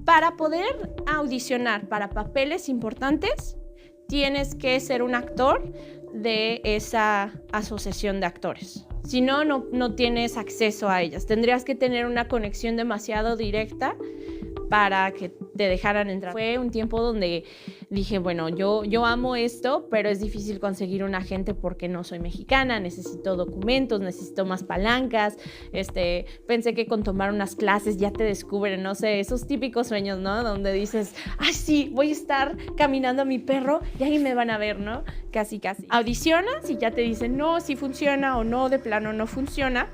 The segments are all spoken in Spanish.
Para poder audicionar para papeles importantes, tienes que ser un actor de esa asociación de actores. Si no, no tienes acceso a ellas. Tendrías que tener una conexión demasiado directa para que te dejaran entrar. Fue un tiempo donde dije, bueno, yo amo esto, pero es difícil conseguir un agente porque no soy mexicana, necesito documentos, necesito más palancas. Pensé que con tomar unas clases ya te descubren, no sé, esos típicos sueños, ¿no? Donde dices, ay, sí, voy a estar caminando a mi perro y ahí me van a ver, ¿no? Casi. Audicionas y ya te dicen, no, si funciona o no, de plano no funciona.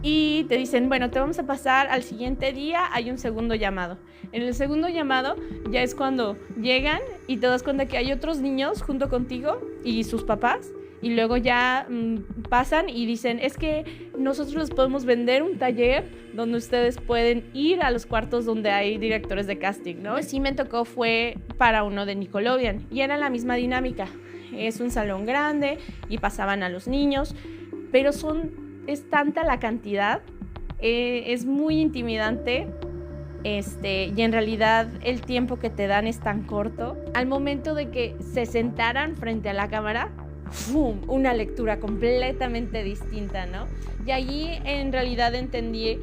Y te dicen, bueno, te vamos a pasar al siguiente día, hay un segundo llamado. En el segundo llamado ya es cuando llegan y te das cuenta que hay otros niños junto contigo y sus papás. Y luego ya pasan y dicen, es que nosotros les podemos vender un taller donde ustedes pueden ir a los cuartos donde hay directores de casting, ¿no? Sí me tocó, fue para uno de Nickelodeon y era la misma dinámica. Es un salón grande y pasaban a los niños, pero es tanta la cantidad, es muy intimidante, y en realidad el tiempo que te dan es tan corto. Al momento de que se sentaran frente a la cámara, ¡fum!, una lectura completamente distinta, ¿no? Y allí en realidad entendí,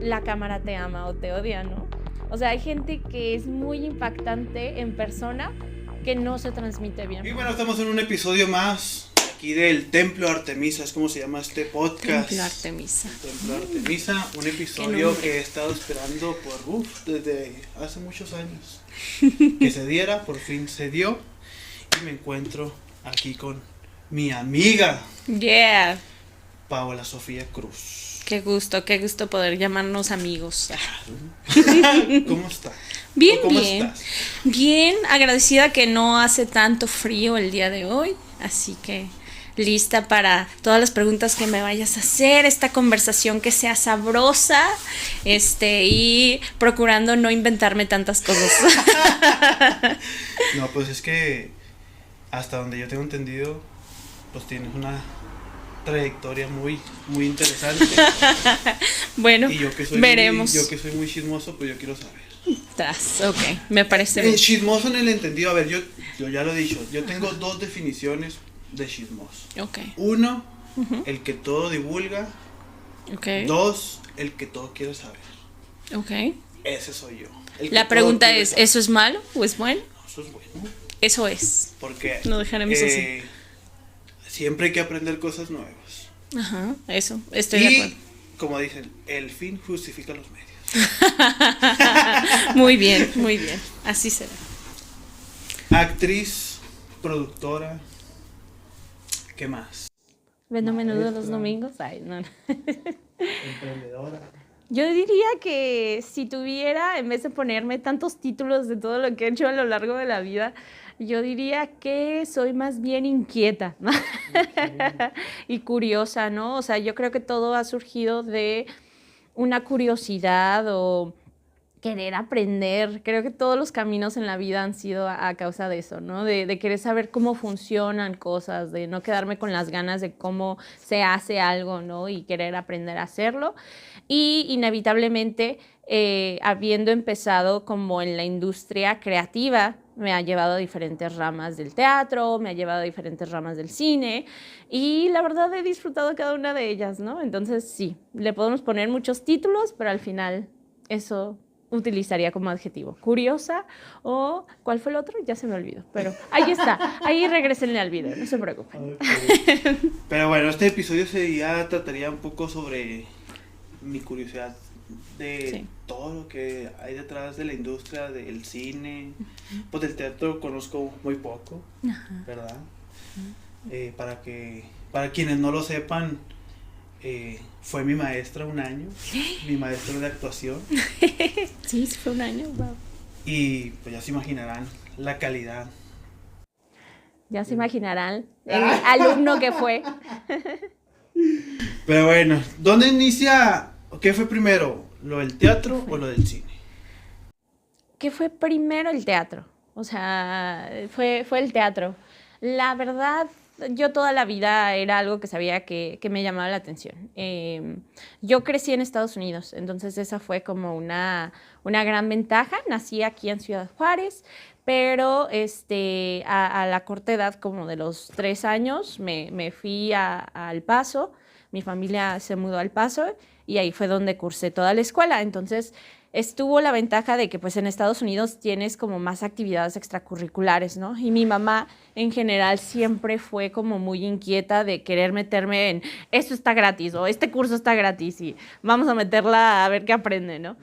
la cámara te ama o te odia, ¿no? O sea, hay gente que es muy impactante en persona que no se transmite bien. Y bueno, estamos en un episodio más aquí del Templo Artemisa, es como se llama este podcast. Templo Artemisa. Templo Artemisa, un episodio que he estado esperando desde hace muchos años. Que se diera, por fin se dio. Y me encuentro aquí con mi amiga. Yeah. Paola Sofía Cruz. Qué gusto poder llamarnos amigos. ¿Cómo estás? Bien, ¿Cómo bien. estás? Bien, agradecida que no hace tanto frío el día de hoy, así que lista para todas las preguntas que me vayas a hacer, esta conversación que sea sabrosa, y procurando no inventarme tantas cosas. No, pues es que hasta donde yo tengo entendido, pues tienes una trayectoria muy, muy interesante. Bueno, y yo que soy veremos. Yo que soy muy chismoso, pues yo quiero saber. Ok, me parece bien. Chismoso en el entendido, a ver, yo ya lo he dicho, yo tengo dos definiciones de chismoso. Okay. Uno, el que todo divulga. Okay. Dos, el que todo quiere saber. Okay. Ese soy yo. La pregunta es, ¿eso es malo o es bueno? No, eso es bueno. Eso es. Porque no dejaremos así. Siempre hay que aprender cosas nuevas. Ajá, eso, estoy de acuerdo. Y, como dicen, el fin justifica los medios. Muy bien, así será. Actriz, productora, ¿qué más? Vendo menudo los domingos. Ay, no. Emprendedora. Yo diría que si tuviera, en vez de ponerme tantos títulos de todo lo que he hecho a lo largo de la vida, yo diría que soy más bien inquieta, ¿no? Okay. Y curiosa, ¿no? O sea, yo creo que todo ha surgido de una curiosidad o querer aprender. Creo que todos los caminos en la vida han sido a causa de eso, ¿no? De querer saber cómo funcionan cosas, de no quedarme con las ganas de cómo se hace algo, ¿no? Y querer aprender a hacerlo. Y inevitablemente, habiendo empezado como en la industria creativa, me ha llevado a diferentes ramas del teatro, me ha llevado a diferentes ramas del cine y la verdad he disfrutado cada una de ellas, ¿no? Entonces sí, le podemos poner muchos títulos, pero al final eso utilizaría como adjetivo. Curiosa o ¿cuál fue el otro? Ya se me olvidó, pero ahí está, ahí regrésenle al video, no se preocupen. Okay. Pero bueno, este episodio trataría un poco sobre mi curiosidad de todo lo que hay detrás de la industria del cine. Pues del teatro conozco muy poco, ¿verdad? Para quienes no lo sepan, fue mi maestra un año, mi maestra de actuación. Sí, fue un año, wow. Y pues ya se imaginarán la calidad. Ya se imaginarán el alumno que fue. Pero bueno, ¿dónde inicia? ¿Qué fue primero? ¿Lo del teatro o lo del cine? ¿Qué fue primero? El teatro. O sea, fue el teatro. La verdad, yo toda la vida era algo que sabía que me llamaba la atención. Yo crecí en Estados Unidos, entonces esa fue como una gran ventaja. Nací aquí en Ciudad Juárez, pero a la corta edad, como de los 3 años, me fui a El Paso. Mi familia se mudó a El Paso y ahí fue donde cursé toda la escuela. Entonces estuvo la ventaja de que pues en Estados Unidos tienes como más actividades extracurriculares, ¿no? Y mi mamá en general siempre fue como muy inquieta de querer meterme en esto está gratis o este curso está gratis y vamos a meterla a ver qué aprende, ¿no?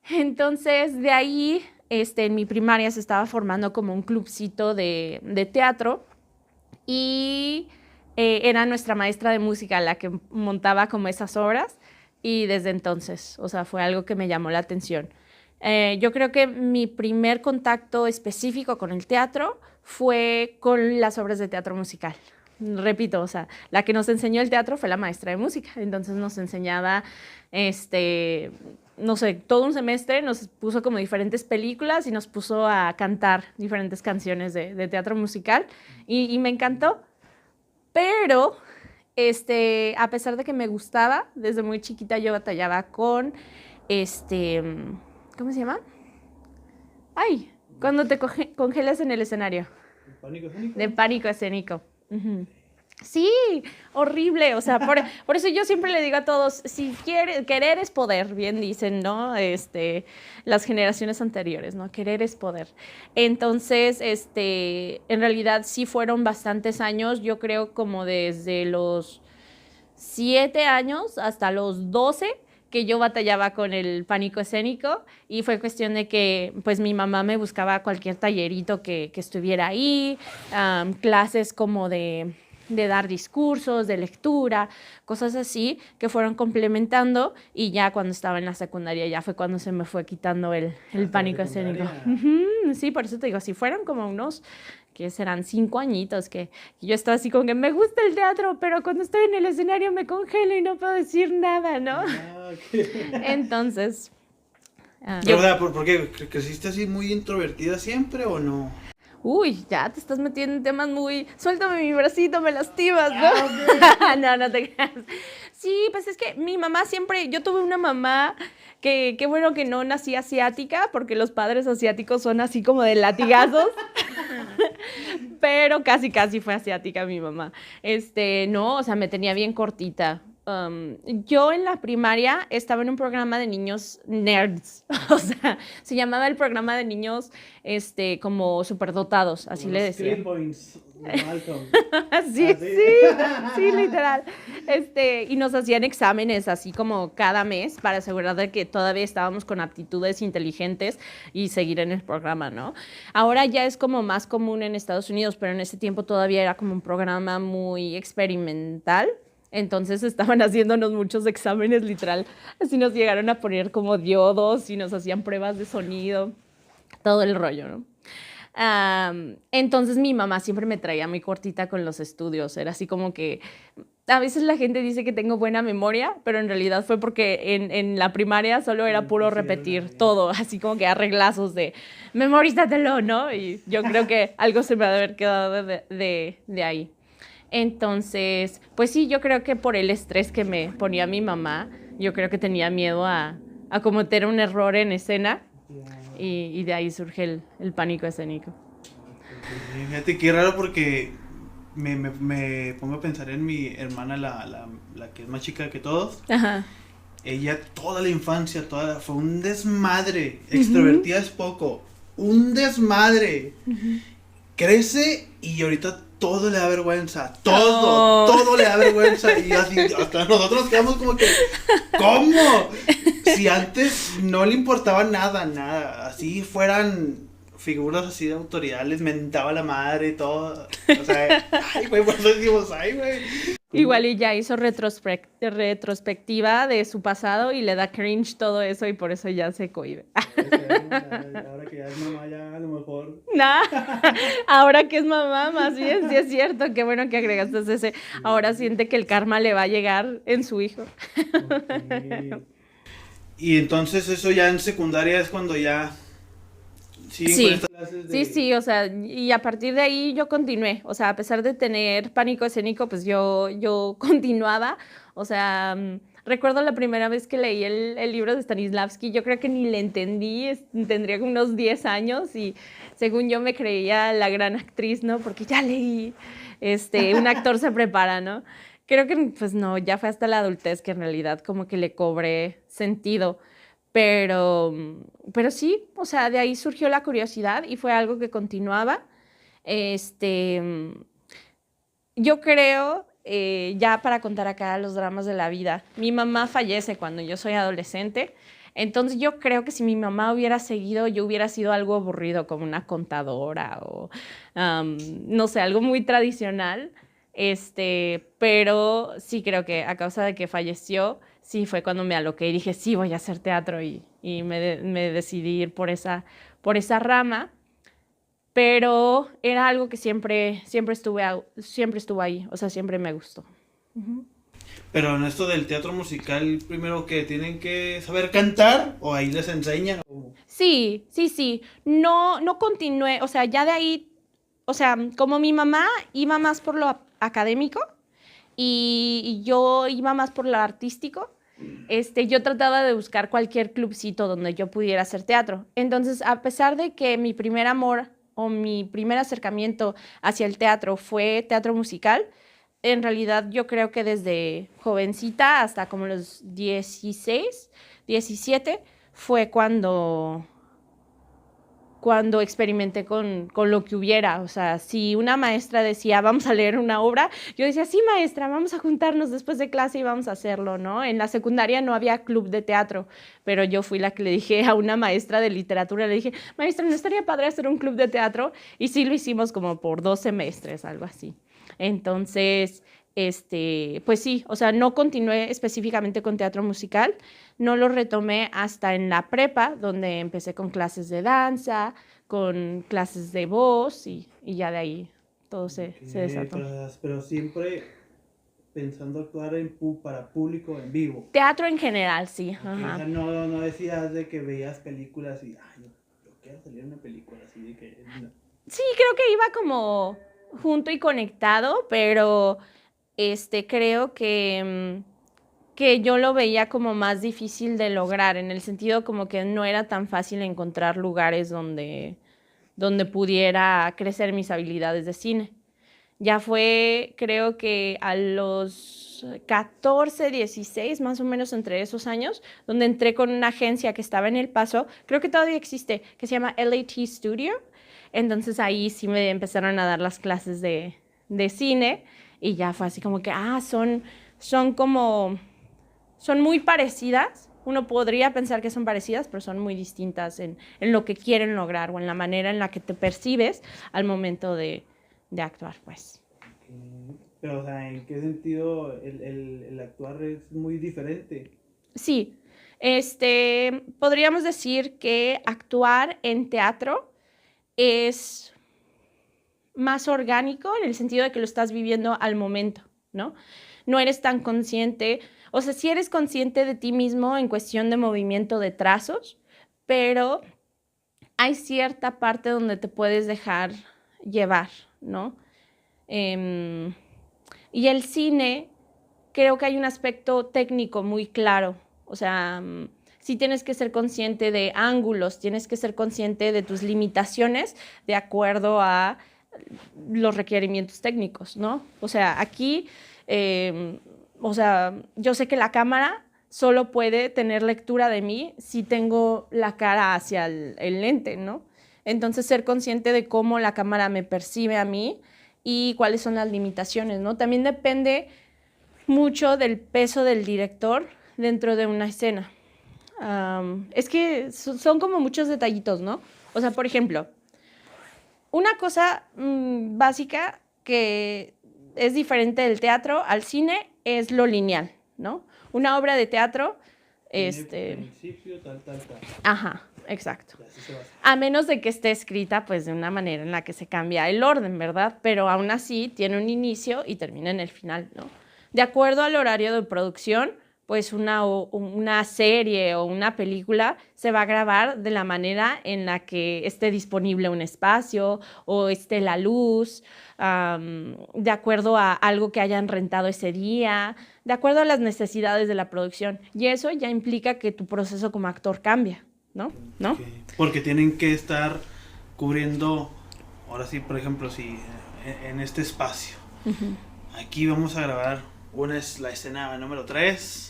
Entonces de ahí en mi primaria se estaba formando como un clubcito de teatro y era nuestra maestra de música la que montaba como esas obras. Y desde entonces, o sea, fue algo que me llamó la atención. Yo creo que mi primer contacto específico con el teatro fue con las obras de teatro musical. Repito, o sea, la que nos enseñó el teatro fue la maestra de música. Entonces nos enseñaba, no sé, todo un semestre nos puso como diferentes películas y nos puso a cantar diferentes canciones de teatro musical y me encantó. Pero a pesar de que me gustaba, desde muy chiquita yo batallaba con, ¿cómo se llama? Ay, cuando te congelas en el escenario. ¿Pánico escénico? De pánico escénico. Uh-huh. Sí, horrible, o sea, por eso yo siempre le digo a todos, si querer es poder, bien dicen, ¿no? Las generaciones anteriores, ¿no? Querer es poder. Entonces, en realidad sí fueron bastantes años, yo creo como desde los 7 años hasta los 12, que yo batallaba con el pánico escénico y fue cuestión de que pues mi mamá me buscaba cualquier tallerito que estuviera ahí, clases como de dar discursos, de lectura, cosas así que fueron complementando y ya cuando estaba en la secundaria ya fue cuando se me fue quitando el pánico escénico. Uh-huh, sí, por eso te digo, si fueron como unos, que serán 5 añitos que yo estaba así como que me gusta el teatro, pero cuando estoy en el escenario me congelo y no puedo decir nada, ¿no? Okay. Entonces... ¿Verdad? ¿Por qué? ¿Creciste así muy introvertida siempre o no? Uy, ya te estás metiendo en temas muy... Suéltame mi bracito, me lastimas, ¿no? No, no te creas. Sí, pues es que mi mamá siempre... Yo tuve una mamá que qué bueno que no nací asiática, porque los padres asiáticos son así como de latigazos. Pero casi fue asiática mi mamá. No, o sea, me tenía bien cortita. Yo en la primaria estaba en un programa de niños nerds, o sea, se llamaba el programa de niños como superdotados, así le decía. Sí, literal. Y nos hacían exámenes así como cada mes para asegurar de que todavía estábamos con aptitudes inteligentes y seguir en el programa, ¿no? Ahora ya es como más común en Estados Unidos, pero en ese tiempo todavía era como un programa muy experimental. Entonces estaban haciéndonos muchos exámenes, literal. Así nos llegaron a poner como diodos y nos hacían pruebas de sonido, todo el rollo, ¿no? Entonces mi mamá siempre me traía muy cortita con los estudios. Era así como que a veces la gente dice que tengo buena memoria, pero en realidad fue porque en la primaria solo era puro repetir todo, así como que arreglazos de memorízatelo, ¿no? Y yo creo que algo se me ha de haber quedado de ahí. Entonces, pues sí, yo creo que por el estrés que me ponía mi mamá, yo creo que tenía miedo a cometer un error en escena y de ahí surge el pánico escénico. Fíjate qué raro porque me pongo a pensar en mi hermana, la que es más chica que todos. Ajá. Ella toda la infancia, fue un desmadre, extrovertida es poco, un desmadre. Crece y ahorita todo le da vergüenza, todo le da vergüenza y así, hasta nosotros quedamos como que, ¿cómo? Si antes no le importaba nada, así fueran figuras así de autoridad, les mentaba la madre y todo, o sea, ay güey, por eso decimos, ay güey. Igual y ya hizo retrospectiva de su pasado y le da cringe todo eso y por eso ya se cohíbe. Ahora que ya es mamá, ya a lo mejor. Nah, ahora que es mamá, más bien, sí es cierto, qué bueno que agregaste ese. Ahora siente que el karma le va a llegar en su hijo. Okay. Y entonces eso ya en secundaria es cuando ya siguen Sí, con estas clases de... sí, o sea, y a partir de ahí yo continué, o sea, a pesar de tener pánico escénico, pues yo continuaba, o sea, recuerdo la primera vez que leí el libro de Stanislavski, yo creo que ni le entendí, tendría como unos 10 años y según yo me creía la gran actriz, ¿no? Porque ya leí, un actor se prepara, ¿no? Creo que, pues no, ya fue hasta la adultez que en realidad como que le cobré sentido. Pero, pero sí, o sea, de ahí surgió la curiosidad y fue algo que continuaba. Este, yo creo, ya para contar acá los dramas de la vida, mi mamá fallece cuando yo soy adolescente, entonces yo creo que si mi mamá hubiera seguido, yo hubiera sido algo aburrido como una contadora o, no sé, algo muy tradicional. Pero sí creo que a causa de que falleció, sí fue cuando me aloqué y dije, sí, voy a hacer teatro y me decidí ir por esa rama, pero era algo que siempre estuvo ahí, o sea, siempre me gustó. Pero en esto del teatro musical, primero que tienen que saber cantar o ahí les enseñan. Sí. No continué, o sea, ya de ahí, o sea, como mi mamá iba más por lo académico y yo iba más por lo artístico, yo trataba de buscar cualquier clubcito donde yo pudiera hacer teatro. Entonces, a pesar de que mi primer amor o mi primer acercamiento hacia el teatro fue teatro musical, en realidad yo creo que desde jovencita hasta como los 16, 17 fue cuando experimenté con lo que hubiera. O sea, si una maestra decía, vamos a leer una obra, yo decía, sí, maestra, vamos a juntarnos después de clase y vamos a hacerlo, ¿no? En la secundaria no había club de teatro, pero yo fui la que le dije a una maestra de literatura, le dije, maestra, ¿no estaría padre hacer un club de teatro? Y sí lo hicimos como por 2 semestres, algo así. Entonces, pues sí, o sea, no continué específicamente con teatro musical, no lo retomé hasta en la prepa, donde empecé con clases de danza, con clases de voz y ya de ahí todo se desató. Pero siempre pensando actuar para público en vivo. Teatro en general, sí. Ajá. O sea, no decías de que veías películas y, ay, yo quiero salir en una película así de que... No. Sí, creo que iba como junto y conectado, pero creo que yo lo veía como más difícil de lograr, en el sentido como que no era tan fácil encontrar lugares donde pudiera crecer mis habilidades de cine. Ya fue, creo que a los 14, 16, más o menos entre esos años, donde entré con una agencia que estaba en El Paso, creo que todavía existe, que se llama LAT Studio. Entonces ahí sí me empezaron a dar las clases de cine y ya fue así como que, son muy parecidas. Uno podría pensar que son parecidas, pero son muy distintas en lo que quieren lograr o en la manera en la que te percibes al momento de actuar, pues. Pero, o sea, ¿en qué sentido el actuar es muy diferente? Sí, podríamos decir que actuar en teatro es más orgánico en el sentido de que lo estás viviendo al momento, ¿no? No eres tan consciente, o sea, sí eres consciente de ti mismo en cuestión de movimiento de trazos, pero hay cierta parte donde te puedes dejar llevar, ¿no? Y el cine, creo que hay un aspecto técnico muy claro, o sea, sí tienes que ser consciente de ángulos, tienes que ser consciente de tus limitaciones de acuerdo a los requerimientos técnicos, ¿no? O sea, aquí, o sea, yo sé que la cámara solo puede tener lectura de mí si tengo la cara hacia el lente, ¿no? Entonces, ser consciente de cómo la cámara me percibe a mí y cuáles son las limitaciones, ¿no? También depende mucho del peso del director dentro de una escena. Es que son como muchos detallitos, ¿no? O sea, por ejemplo, una cosa básica que es diferente del teatro al cine es lo lineal, ¿no? Una obra de teatro, Principio, tal. Ajá, exacto. A menos de que esté escrita, pues, de una manera en la que se cambia el orden, ¿verdad? Pero aún así tiene un inicio y termina en el final, ¿no? De acuerdo al horario de producción, pues una serie o una película se va a grabar de la manera en la que esté disponible un espacio o esté la luz, de acuerdo a algo que hayan rentado ese día, de acuerdo a las necesidades de la producción. Y eso ya implica que tu proceso como actor cambia, ¿no? Okay. Porque tienen que estar cubriendo, ahora sí, por ejemplo, si en este espacio, aquí vamos a grabar la escena número 3,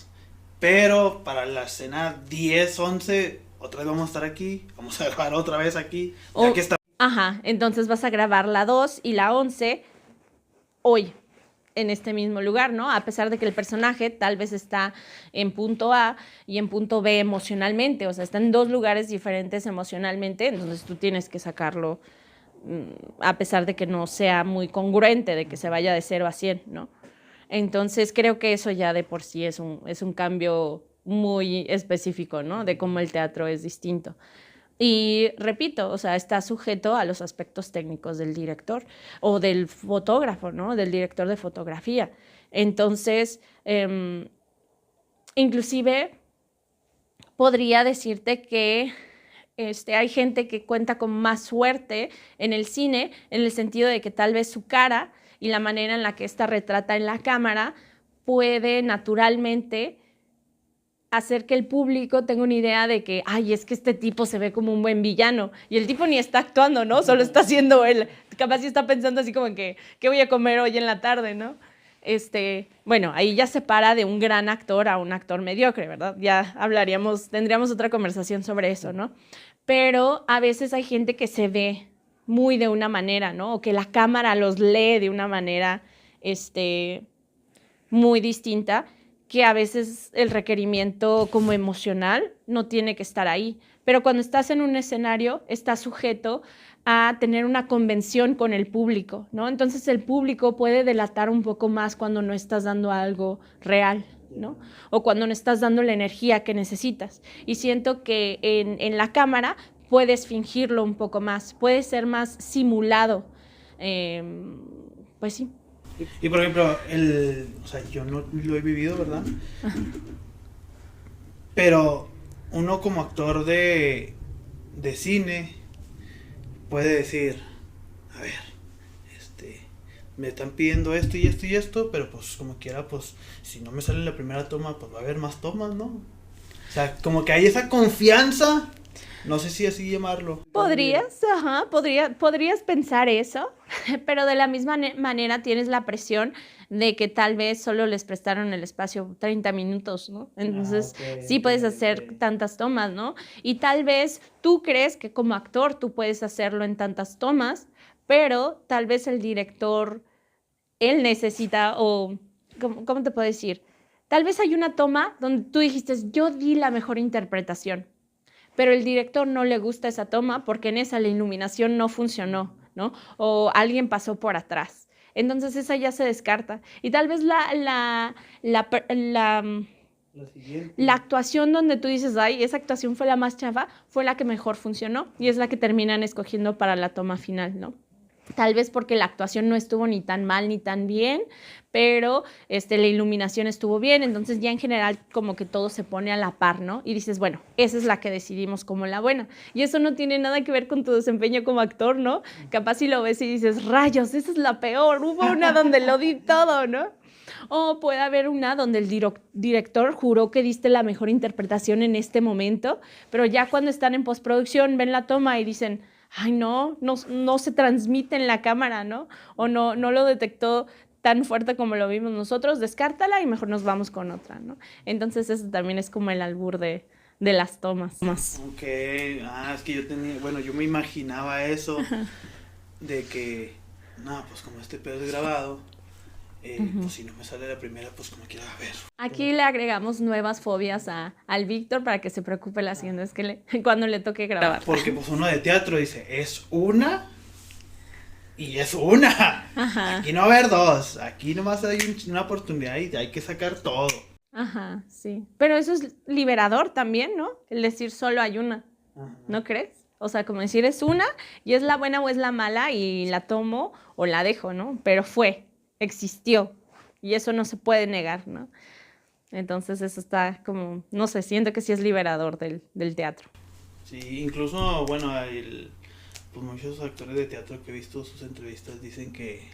pero para la escena 10, 11, otra vez vamos a estar aquí, vamos a grabar otra vez aquí, ya que está. Ajá, entonces vas a grabar la 2 y la 11 hoy, en este mismo lugar, ¿no? A pesar de que el personaje tal vez está en punto A y en punto B emocionalmente, o sea, está en dos lugares diferentes emocionalmente, entonces tú tienes que sacarlo a pesar de que no sea muy congruente, de que se vaya de 0 a 100, ¿no? Entonces creo que eso ya de por sí es un cambio muy específico, ¿no? De cómo el teatro es distinto. Y repito, o sea, está sujeto a los aspectos técnicos del director o del fotógrafo, ¿no? Del director de fotografía. Entonces, inclusive podría decirte que hay gente que cuenta con más suerte en el cine, en el sentido de que tal vez su cara y la manera en la que esta retrata en la cámara puede naturalmente hacer que el público tenga una idea de que, ay, es que este tipo se ve como un buen villano. Y el tipo ni está actuando, ¿no? Solo está haciendo él. Capaz sí está pensando así como que, ¿qué voy a comer hoy en la tarde, no? Bueno, ahí ya se para de un gran actor a un actor mediocre, ¿verdad? Ya tendríamos otra conversación sobre eso, ¿no? Pero a veces hay gente que se ve muy de una manera, ¿no? O que la cámara los lee de una manera, muy distinta, que a veces el requerimiento como emocional no tiene que estar ahí. Pero cuando estás en un escenario, estás sujeto a tener una convención con el público, ¿no? Entonces el público puede delatar un poco más cuando no estás dando algo real, ¿no? O cuando no estás dando la energía que necesitas. Y siento que en la cámara puedes fingirlo un poco más, puede ser más simulado. Pues sí. Y por ejemplo, o sea, yo no lo he vivido, ¿verdad? Ajá. Pero uno como actor de cine puede decir, a ver, me están pidiendo esto y esto y esto, pero pues como quiera, pues si no me sale la primera toma, pues va a haber más tomas, ¿no? O sea, como que hay esa confianza, no sé si así llamarlo. Podrías pensar eso, pero de la misma manera tienes la presión de que tal vez solo les prestaron el espacio 30 minutos, ¿no? Entonces sí puedes hacer tantas tomas, ¿no? Y tal vez tú crees que como actor tú puedes hacerlo en tantas tomas, pero tal vez el director, él necesita, o ¿cómo te puedo decir? Tal vez hay una toma donde tú dijiste, yo di la mejor interpretación, pero el director no le gusta esa toma porque en esa la iluminación no funcionó, ¿no? O alguien pasó por atrás. Entonces esa ya se descarta. Y tal vez la actuación donde tú dices, ay, esa actuación fue la más chafa, fue la que mejor funcionó y es la que terminan escogiendo para la toma final, ¿no? Tal vez porque la actuación no estuvo ni tan mal ni tan bien, pero la iluminación estuvo bien, entonces ya en general como que todo se pone a la par, ¿no? Y dices, bueno, esa es la que decidimos como la buena. Y eso no tiene nada que ver con tu desempeño como actor, ¿no? Capaz si lo ves y dices, rayos, esa es la peor, hubo una donde lo di todo, ¿no? O puede haber una donde el director juró que diste la mejor interpretación en este momento, pero ya cuando están en postproducción ven la toma y dicen, ay, no se transmite en la cámara, ¿no? O no lo detectó tan fuerte como lo vimos nosotros, descártala y mejor nos vamos con otra, ¿no? Entonces eso también es como el albur de las tomas. Ok, es que yo me imaginaba eso, de que, no, pues como este pedo es grabado, pues si no me sale la primera, pues como quiera, a ver. Aquí le agregamos nuevas fobias al Víctor para que se preocupe la siguiente vez cuando le toque grabar. Porque pues uno de teatro dice, es una y es una. Ajá. Aquí no va a haber dos, aquí nomás hay una oportunidad y hay que sacar todo. Ajá, sí. Pero eso es liberador también, ¿no? El decir solo hay una. Ajá. ¿No crees? O sea, como decir es una y es la buena o es la mala y la tomo o la dejo, ¿no? Pero existió y eso no se puede negar, ¿no? Entonces eso está como, no sé, siento que sí es liberador del teatro. Sí, incluso, bueno, pues muchos actores de teatro que he visto sus entrevistas dicen que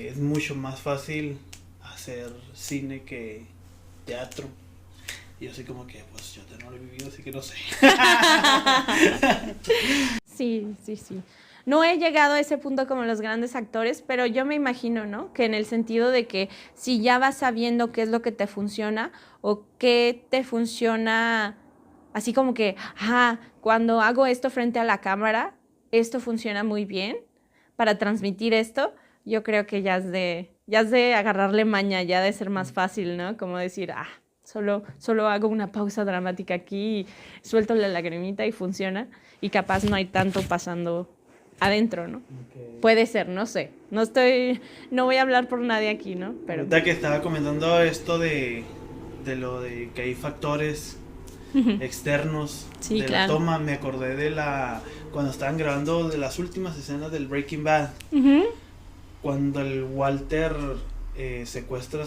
es mucho más fácil hacer cine que teatro. Y yo así como que, pues yo no lo he vivido, así que no sé. Sí, sí, sí. No he llegado a ese punto como los grandes actores, pero yo me imagino, ¿no? Que en el sentido de que si ya vas sabiendo qué es lo que te funciona o qué te funciona, así como que, cuando hago esto frente a la cámara, esto funciona muy bien para transmitir esto, yo creo que ya es de agarrarle maña, ya de ser más fácil, ¿no? Como decir, solo hago una pausa dramática aquí y suelto la lagrimita y funciona. Y capaz no hay tanto pasando adentro, ¿no? Okay. Puede ser, no sé. No voy a hablar por nadie aquí, ¿no? Pero ahorita que estaba comentando esto de lo de que hay factores externos sí, de claro. la toma, me acordé de cuando estaban grabando de las últimas escenas del Breaking Bad, cuando el Walter secuestra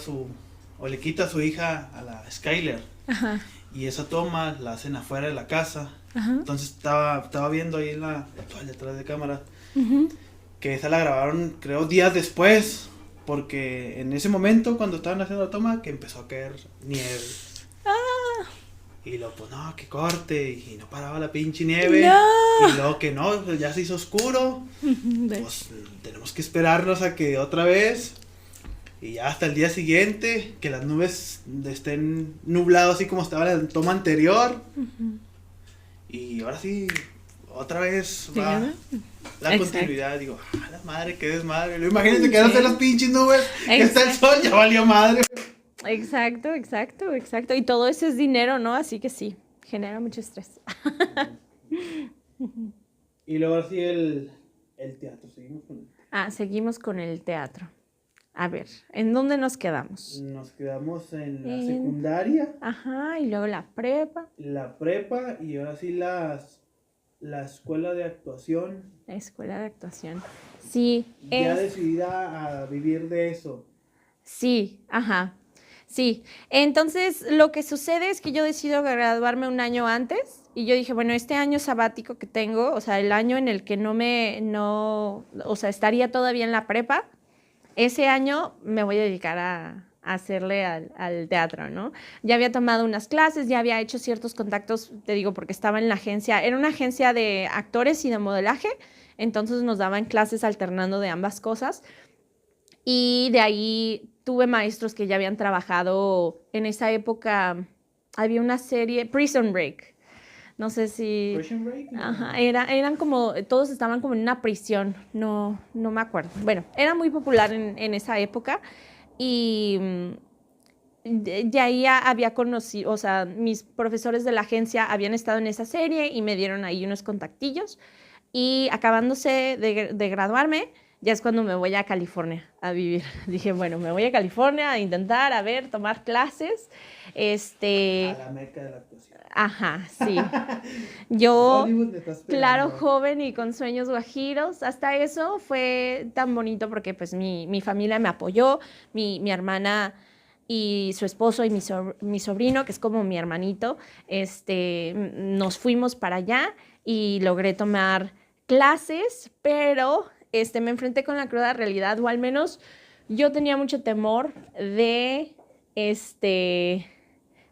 o le quita a su hija a la Skyler. Ajá. Y esa toma la hacen afuera de la casa. Ajá. Entonces estaba viendo ahí en la toalla detrás de cámara que esa la grabaron creo días después, porque en ese momento cuando estaban haciendo la toma que empezó a caer nieve. Y luego pues no, que corte, y no paraba la pinche nieve. No. Y luego que no, pues ya se hizo oscuro. Pues tenemos que esperarnos a que otra vez. Y ya hasta el día siguiente, que las nubes estén nubladas así como estaba en la toma anterior. Y ahora sí, otra vez va la continuidad. Digo, la madre, qué desmadre. Imagínense que eran las pinches nubes, que está el sol, ya valió madre. Exacto. Y todo eso es dinero, ¿no? Así que sí, genera mucho estrés. Y luego así el teatro, Seguimos con el teatro. A ver, ¿en dónde nos quedamos? Nos quedamos en la secundaria. Ajá, y luego la prepa. La prepa y ahora sí la escuela de actuación. La escuela de actuación. Sí. Ya decidida a vivir de eso. Sí, ajá. Sí. Entonces, lo que sucede es que yo decido graduarme un año antes y yo dije, bueno, este año sabático que tengo, o sea, el año en el que estaría todavía en la prepa, ese año me voy a dedicar a hacerle al teatro, ¿no? Ya había tomado unas clases, ya había hecho ciertos contactos, te digo, porque estaba en la agencia, era una agencia de actores y de modelaje, entonces nos daban clases alternando de ambas cosas. Y de ahí tuve maestros que ya habían trabajado en esa época. Había una serie, Prison Break. No sé si... ¿Prison Break? Ajá, eran como, todos estaban como en una prisión, no me acuerdo. Bueno, era muy popular en esa época y de ahí había conocido, o sea, mis profesores de la agencia habían estado en esa serie y me dieron ahí unos contactillos y acabándose de graduarme, ya es cuando me voy a California a vivir. Dije, bueno, me voy a California a intentar, tomar clases. A la meca de la actuación. Ajá, sí. Yo, claro, joven y con sueños guajiros. Hasta eso fue tan bonito porque pues mi familia me apoyó, mi hermana y su esposo y mi sobrino, que es como mi hermanito, nos fuimos para allá y logré tomar clases, pero me enfrenté con la cruda realidad, o al menos yo tenía mucho temor de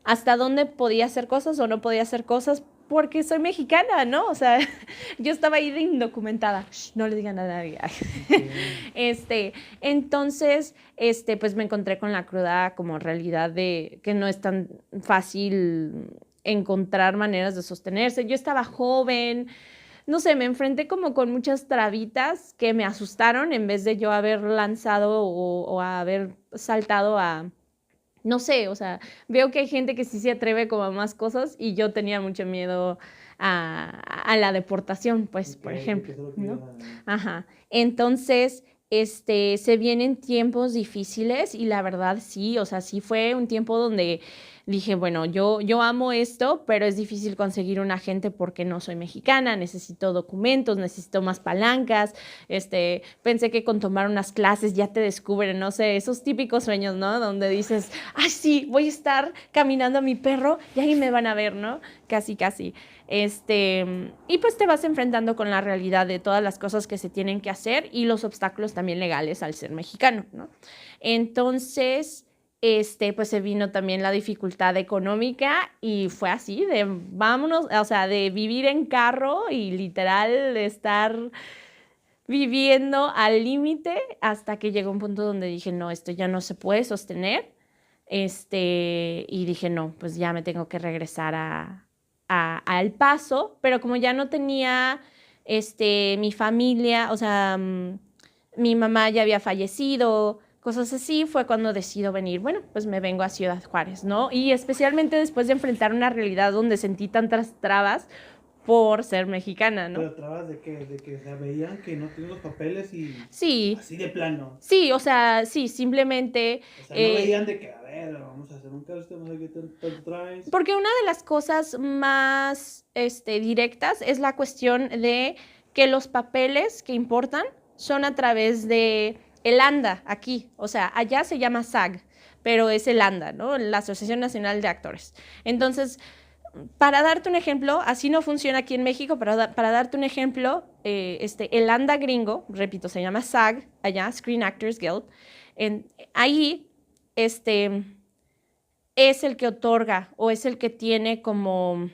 hasta dónde podía hacer cosas o no podía hacer cosas porque soy mexicana, ¿no? O sea, yo estaba ahí de indocumentada. No le digan a nadie. Entonces, pues me encontré con la cruda como realidad de que no es tan fácil encontrar maneras de sostenerse. Yo estaba joven, no sé, me enfrenté como con muchas trabitas que me asustaron en vez de yo haber lanzado o haber saltado a... No sé, o sea, veo que hay gente que sí se atreve como a más cosas y yo tenía mucho miedo a la deportación, pues, por ejemplo, ¿no? Ajá. Entonces, se vienen tiempos difíciles y la verdad sí, o sea, sí fue un tiempo donde dije, bueno, yo amo esto, pero es difícil conseguir un agente porque no soy mexicana, necesito documentos, necesito más palancas. Pensé que con tomar unas clases ya te descubren, no sé, esos típicos sueños, ¿no? Donde dices, ay, sí, voy a estar caminando a mi perro y ahí me van a ver, ¿no? Casi, casi. Y pues te vas enfrentando con la realidad de todas las cosas que se tienen que hacer y los obstáculos también legales al ser mexicano, ¿no? Entonces, pues se vino también la dificultad económica y fue así, de vámonos, o sea, de vivir en carro y literal de estar viviendo al límite hasta que llegó un punto donde dije, no, esto ya no se puede sostener. Y dije, no, pues ya me tengo que regresar a El Paso, pero como ya no tenía mi familia, o sea, mi mamá ya había fallecido, cosas así, fue cuando decido venir. Bueno, pues me vengo a Ciudad Juárez, ¿no? Y especialmente después de enfrentar una realidad donde sentí tantas trabas por ser mexicana, ¿no? ¿Pero trabas de qué? ¿De que se veían que no tienen los papeles y Sí. así de plano? Sí, o sea, sí, simplemente... O sea, no veían de que, a ver, vamos a hacer un caso, vamos a ver qué tanto traes. Porque una de las cosas más directas es la cuestión de que los papeles que importan son a través de el ANDA aquí. O sea, allá se llama SAG, pero es el ANDA, ¿no? La Asociación Nacional de Actores. Entonces, para darte un ejemplo, así no funciona aquí en México, pero para darte un ejemplo, el ANDA gringo, repito, se llama SAG, allá, Screen Actors Guild, ahí, es el que otorga o es el que tiene como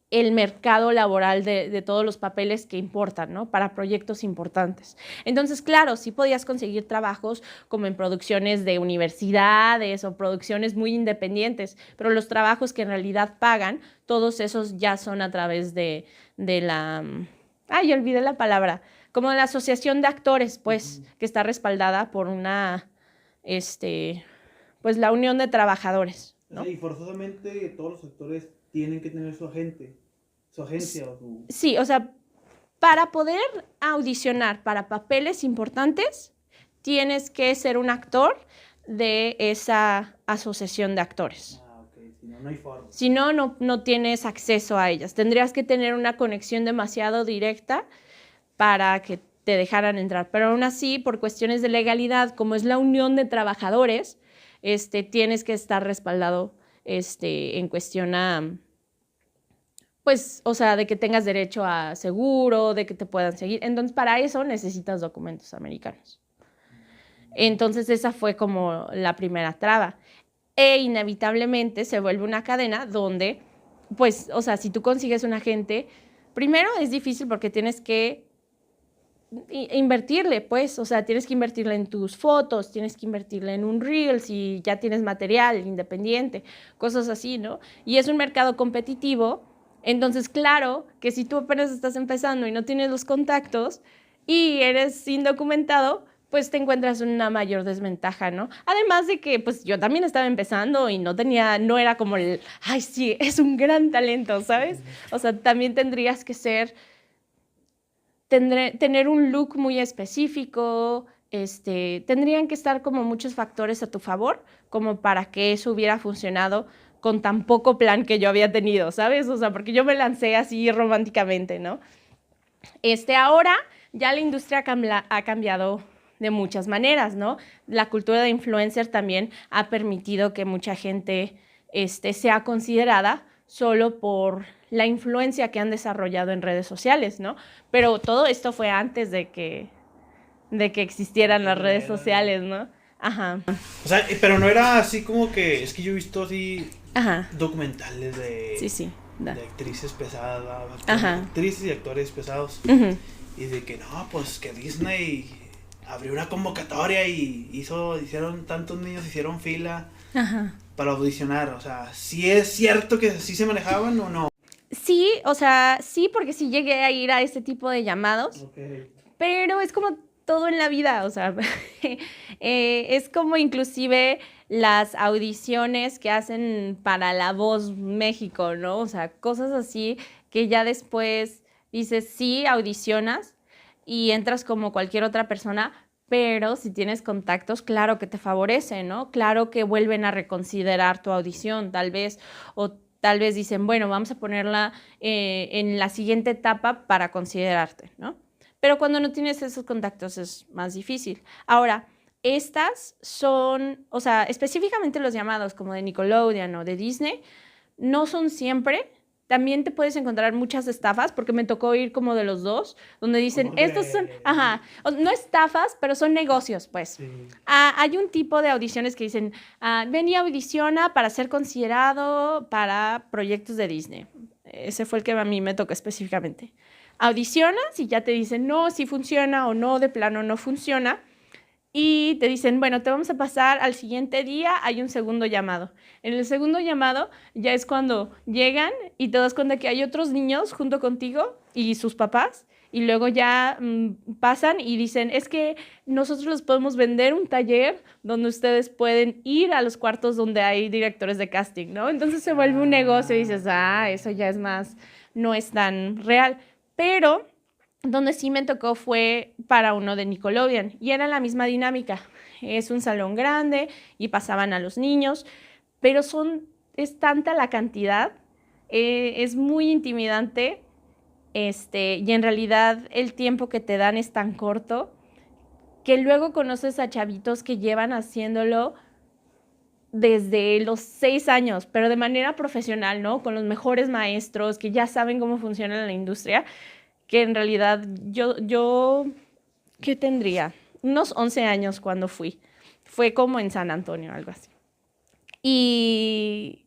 el mercado laboral de todos los papeles que importan, ¿no? Para proyectos importantes. Entonces, claro, sí podías conseguir trabajos como en producciones de universidades o producciones muy independientes, pero los trabajos que en realidad pagan, todos esos ya son a través de la... Ay, olvidé la palabra. Como de la asociación de actores, pues, que está respaldada por una, pues, la unión de trabajadores, ¿no? O sea, y forzosamente todos los actores tienen que tener su agente, su agencia o su... Sí, o sea, para poder audicionar para papeles importantes, tienes que ser un actor de esa asociación de actores. Ah, ok, si no, no hay forma. Si no, no tienes acceso a ellas. Tendrías que tener una conexión demasiado directa para que te dejaran entrar. Pero aún así, por cuestiones de legalidad, como es la unión de trabajadores, tienes que estar respaldado en cuestión a, pues, o sea, de que tengas derecho a seguro, de que te puedan seguir. Entonces, para eso necesitas documentos americanos. Entonces, esa fue como la primera traba. E inevitablemente se vuelve una cadena donde, pues, o sea, si tú consigues un agente, primero es difícil porque tienes que invertirle, pues, o sea, tienes que invertirle en tus fotos, tienes que invertirle en un reel si ya tienes material independiente, cosas así, ¿no? Y es un mercado competitivo, entonces, claro, que si tú apenas estás empezando y no tienes los contactos y eres indocumentado, pues te encuentras en una mayor desventaja, ¿no? Además de que, pues, yo también estaba empezando y no era como ay, sí, es un gran talento, ¿sabes? O sea, también tendrías que tener un look muy específico, tendrían que estar como muchos factores a tu favor como para que eso hubiera funcionado con tan poco plan que yo había tenido, ¿sabes? O sea, porque yo me lancé así románticamente, ¿no? Ahora ya la industria ha cambiado de muchas maneras, ¿no? La cultura de influencer también ha permitido que mucha gente sea considerada solo por la influencia que han desarrollado en redes sociales, ¿no? Pero todo esto fue antes de que existieran las redes sociales, ¿no? Ajá. O sea, pero no era así como que, es que yo he visto así Ajá. documentales Sí. De actrices pesadas, Ajá. actrices y actores pesados. Uh-huh. Y de que no, pues que Disney abrió una convocatoria y hicieron tantos niños, hicieron fila. Ajá. Para audicionar. O sea, ¿sí es cierto que sí se manejaban o no? Sí, o sea, sí, porque sí llegué a ir a este tipo de llamados, Okay. Pero es como todo en la vida, o sea, es como inclusive las audiciones que hacen para La Voz México, ¿no? O sea, cosas así que ya después dices, sí, audicionas y entras como cualquier otra persona, pero si tienes contactos, claro que te favorece, ¿no? Claro que vuelven a reconsiderar tu audición, tal vez, o tal vez dicen, bueno, vamos a ponerla en la siguiente etapa para considerarte, ¿no? Pero cuando no tienes esos contactos es más difícil. Ahora, estas son, o sea, específicamente los llamados como de Nickelodeon o de Disney, no son siempre. También te puedes encontrar muchas estafas, porque me tocó ir como de los dos, donde dicen, estos son, ajá, no estafas, pero son negocios, pues. Sí. Hay un tipo de audiciones que dicen, ven y audiciona para ser considerado para proyectos de Disney. Ese fue el que a mí me tocó específicamente. Audicionas y ya te dicen, no, si funciona o no, de plano no funciona. Y te dicen, bueno, te vamos a pasar al siguiente día, hay un segundo llamado. En el segundo llamado ya es cuando llegan y te das cuenta que hay otros niños junto contigo y sus papás, y luego ya pasan y dicen, es que nosotros les podemos vender un taller donde ustedes pueden ir a los cuartos donde hay directores de casting, ¿no? Entonces se vuelve un negocio y dices, eso ya es más, no es tan real. Pero donde sí me tocó fue para uno de Nickelodeon y era la misma dinámica. Es un salón grande y pasaban a los niños, pero es tanta la cantidad, es muy intimidante, y en realidad el tiempo que te dan es tan corto que luego conoces a chavitos que llevan haciéndolo desde los 6 años, pero de manera profesional, ¿no? Con los mejores maestros que ya saben cómo funciona la industria, que en realidad yo ¿qué tendría? Unos 11 años cuando fui. Fue como en San Antonio, algo así. Y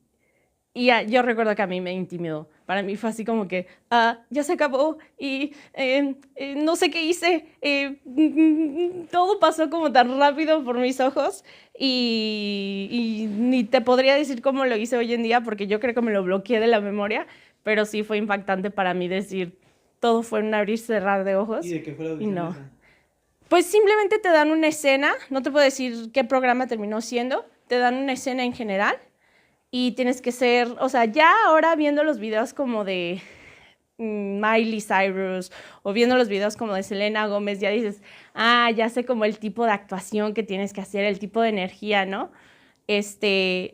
yo recuerdo que a mí me intimidó. Para mí fue así como que, ya se acabó y no sé qué hice. Todo pasó como tan rápido por mis ojos y ni te podría decir cómo lo hice hoy en día porque yo creo que me lo bloqueé de la memoria, pero sí fue impactante para mí decir, todo fue un abrir y cerrar de ojos. ¿Y de qué fue la audición no. esa? Pues simplemente te dan una escena, no te puedo decir qué programa terminó siendo, te dan una escena en general y tienes que ser, o sea, ya ahora viendo los videos como de Miley Cyrus o viendo los videos como de Selena Gómez, ya dices, ya sé como el tipo de actuación que tienes que hacer, el tipo de energía, ¿no?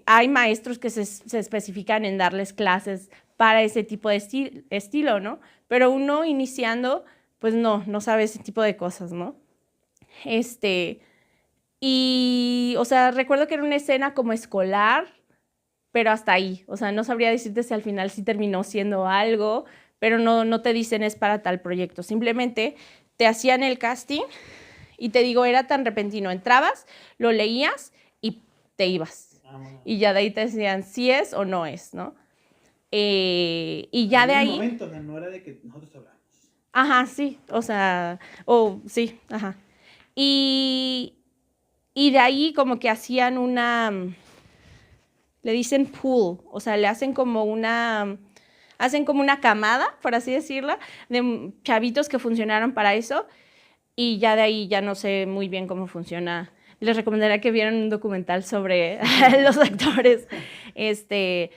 Hay maestros que se especifican en darles clases para ese tipo de estilo, ¿no? Pero uno iniciando, pues no sabe ese tipo de cosas, ¿no? Y, o sea, recuerdo que era una escena como escolar, pero hasta ahí. O sea, no sabría decirte si al final sí terminó siendo algo, pero no te dicen es para tal proyecto. Simplemente te hacían el casting y te digo, era tan repentino. Entrabas, lo leías y te ibas. Y ya de ahí te decían si es o no es, ¿no? Y ya de ahí... En el momento, o sea, no era de que nosotros hablamos. Ajá, sí, o sea, sí, ajá. Y de ahí como que hacían le dicen pool, o sea, le hacen como una camada, por así decirlo, de chavitos que funcionaron para eso, y ya de ahí ya no sé muy bien cómo funciona. Les recomendaría que vieran un documental sobre los actores,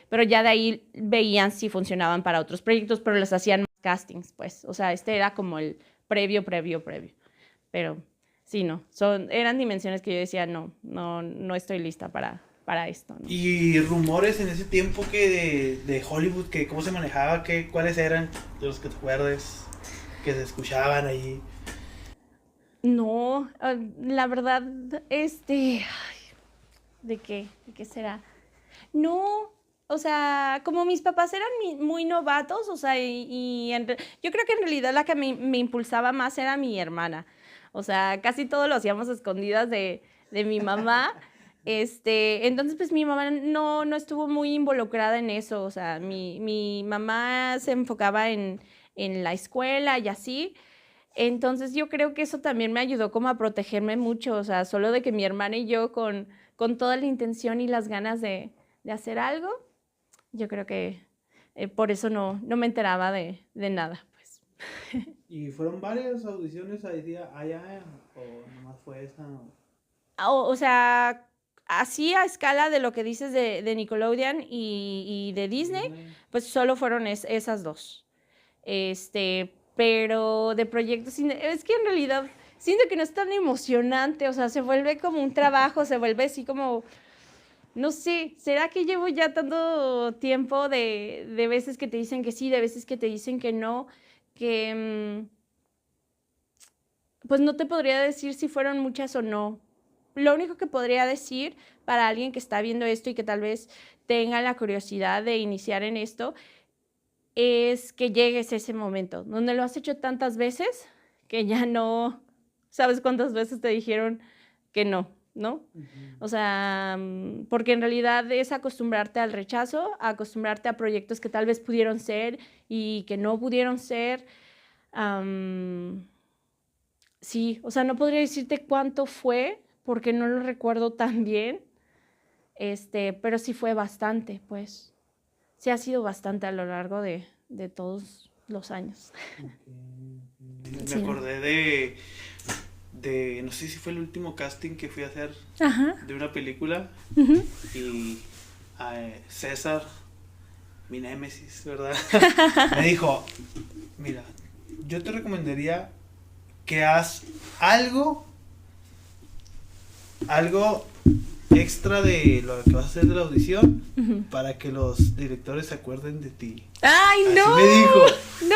pero ya de ahí veían si funcionaban para otros proyectos, pero les hacían más castings, pues, o sea, era como el previo, pero sí, no, eran dimensiones que yo decía, no estoy lista para esto, ¿no? Y rumores en ese tiempo que de Hollywood, que cómo se manejaba, cuáles eran de los que te acuerdes, que se escuchaban ahí. No, la verdad, ay, ¿de qué será? No, o sea, como mis papás eran muy novatos, o sea, yo creo que en realidad la que me impulsaba más era mi hermana. O sea, casi todo lo hacíamos a escondidas de mi mamá. Entonces, pues mi mamá no estuvo muy involucrada en eso. O sea, mi mamá se enfocaba en la escuela y así. Entonces, yo creo que eso también me ayudó como a protegerme mucho. O sea, solo de que mi hermana y yo con toda la intención y las ganas de hacer algo, yo creo que por eso no me enteraba de nada, pues. ¿Y fueron varias audiciones allá o nomás fue esa? O sea, así a escala de lo que dices de Nickelodeon y de Disney, pues solo fueron esas dos. Pero de proyectos, es que en realidad siento que no es tan emocionante, o sea, se vuelve como un trabajo, se vuelve así como, no sé, ¿será que llevo ya tanto tiempo de veces que te dicen que sí, de veces que te dicen que no, que pues no te podría decir si fueron muchas o no. Lo único que podría decir para alguien que está viendo esto y que tal vez tenga la curiosidad de iniciar en esto es que llegues a ese momento donde lo has hecho tantas veces que ya no sabes cuántas veces te dijeron que no, ¿no? O sea, porque en realidad es acostumbrarte al rechazo, acostumbrarte a proyectos que tal vez pudieron ser y que no pudieron ser. Sí, o sea, no podría decirte cuánto fue porque no lo recuerdo tan bien, pero sí fue bastante, pues. Sí ha sido bastante a lo largo de todos los años. Me Sí. acordé no sé si fue el último casting que fui a hacer Ajá. de una película y César, mi némesis, ¿verdad? Me dijo, mira, yo te recomendaría que hagas algo extra de lo que vas a hacer de la audición para que los directores se acuerden de ti. ¡Ay, Así no! me dijo. ¡No!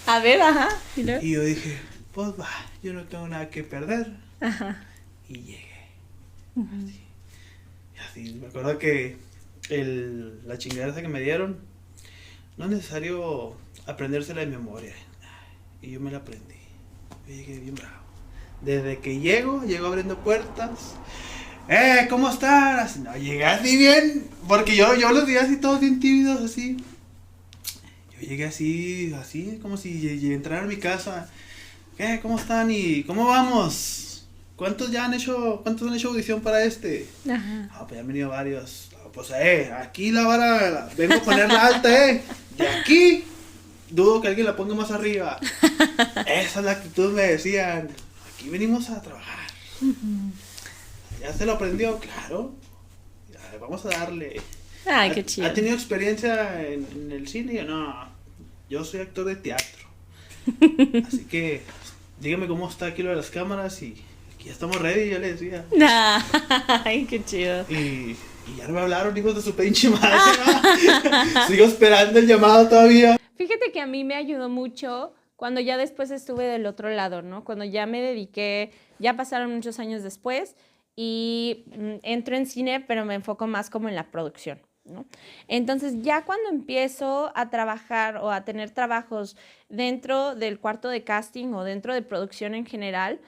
A ver, ajá. Y yo dije, pues va, yo no tengo nada que perder. Ajá. Y llegué. Así, me acuerdo que la chingadera esa que me dieron, no es necesario aprendérsela de memoria. Y yo me la aprendí. Yo llegué bien bravo. Desde que llego abriendo puertas. ¿Cómo estás? No, llegué así bien. Porque yo los vi así todos bien tímidos, así. Yo llegué así, como si entrara a mi casa. ¿Cómo están? ¿Y cómo vamos? ¿Cuántos han hecho audición para este? Ajá. Pues ya han venido varios. Pues aquí la vara, vengo a ponerla alta, De aquí, dudo que alguien la ponga más arriba. Esa es la actitud, me decían. Aquí venimos a trabajar. ¿Ya se lo aprendió? Claro. Ya, vamos a darle. Ay, qué chido. ¿Ha tenido experiencia en el cine? Yo, no, yo soy actor de teatro. Así que dígame cómo está aquí lo de las cámaras y aquí ya estamos ready, yo le decía. Ay, qué chido. Y ya no me hablaron, hijos de su pinche madre. Sigo esperando el llamado todavía. Fíjate que a mí me ayudó mucho cuando ya después estuve del otro lado, ¿no? Cuando ya me dediqué, ya pasaron muchos años después y entro en cine, pero me enfoco más como en la producción, ¿no? Entonces ya cuando empiezo a trabajar o a tener trabajos dentro del cuarto de casting o dentro de producción en general,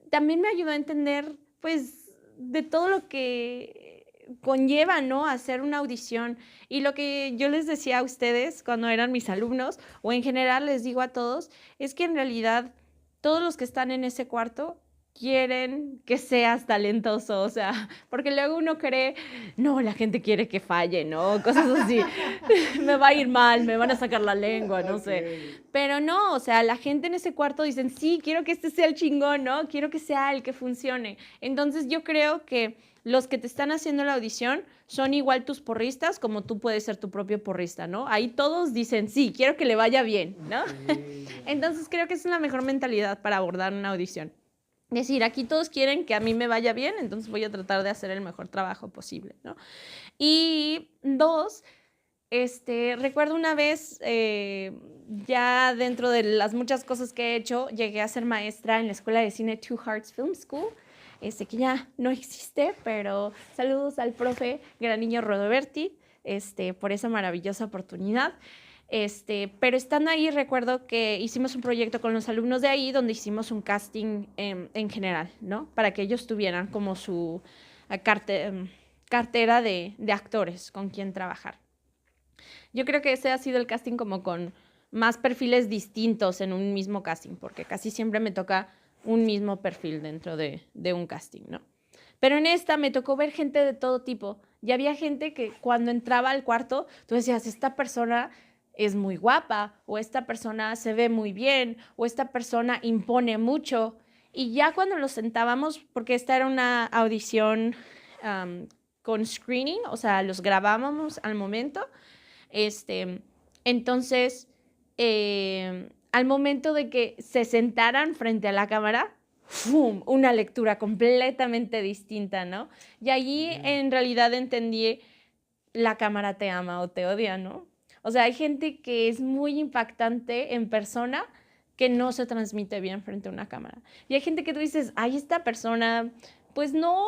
también me ayudó a entender, pues, de todo lo que conlleva, ¿no? Hacer una audición. Y lo que yo les decía a ustedes cuando eran mis alumnos, o en general les digo a todos, es que en realidad todos los que están en ese cuarto quieren que seas talentoso, o sea, porque luego uno cree, no, la gente quiere que falle, ¿no? Cosas así, me va a ir mal, me van a sacar la lengua, no sé. Pero no, o sea, la gente en ese cuarto dicen, sí, quiero que este sea el chingón, ¿no? Quiero que sea el que funcione. Entonces yo creo que los que te están haciendo la audición son igual tus porristas como tú puedes ser tu propio porrista, ¿no? Ahí todos dicen, sí, quiero que le vaya bien, ¿no? Entonces creo que es una mejor mentalidad para abordar una audición. Decir, aquí todos quieren que a mí me vaya bien, entonces voy a tratar de hacer el mejor trabajo posible, ¿no? Y dos, recuerdo una vez, ya dentro de las muchas cosas que he hecho, llegué a ser maestra en la escuela de cine Two Hearts Film School, que ya no existe, pero saludos al profe Graniño Rodoberti, por esa maravillosa oportunidad. Pero estando ahí, recuerdo que hicimos un proyecto con los alumnos de ahí donde hicimos un casting en general, ¿no? Para que ellos tuvieran como su cartera de actores con quien trabajar. Yo creo que ese ha sido el casting como con más perfiles distintos en un mismo casting, porque casi siempre me toca un mismo perfil dentro de un casting, ¿no? Pero en esta me tocó ver gente de todo tipo. Y había gente que cuando entraba al cuarto, tú decías, esta persona es muy guapa, o esta persona se ve muy bien, o esta persona impone mucho. Y ya cuando los sentábamos, porque esta era una audición con screening, o sea, los grabábamos al momento, entonces al momento de que se sentaran frente a la cámara, ¡fum!, una lectura completamente distinta, ¿no? Y allí en realidad entendí la cámara te ama o te odia, ¿no? O sea, hay gente que es muy impactante en persona que no se transmite bien frente a una cámara. Y hay gente que tú dices, ay, esta persona, pues no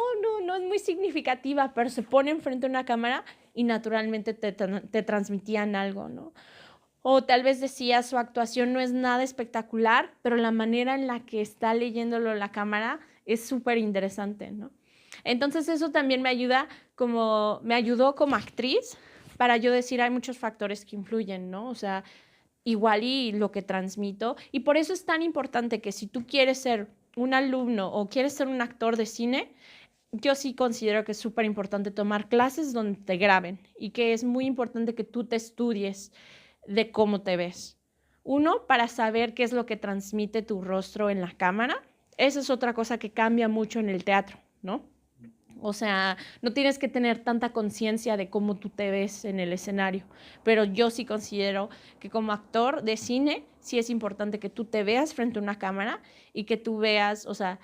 es muy significativa, pero se pone enfrente a una cámara y naturalmente te transmitían algo, ¿no? O tal vez decía, su actuación no es nada espectacular, pero la manera en la que está leyéndolo la cámara es súper interesante, ¿no? Entonces eso también me ayudó como actriz para yo decir, hay muchos factores que influyen, ¿no? O sea, igual y lo que transmito. Y por eso es tan importante que si tú quieres ser un alumno o quieres ser un actor de cine, yo sí considero que es súper importante tomar clases donde te graben y que es muy importante que tú te estudies de cómo te ves. Uno, para saber qué es lo que transmite tu rostro en la cámara. Esa es otra cosa que cambia mucho en el teatro, ¿no? O sea, no tienes que tener tanta conciencia de cómo tú te ves en el escenario, pero yo sí considero que como actor de cine sí es importante que tú te veas frente a una cámara y que tú veas, o sea,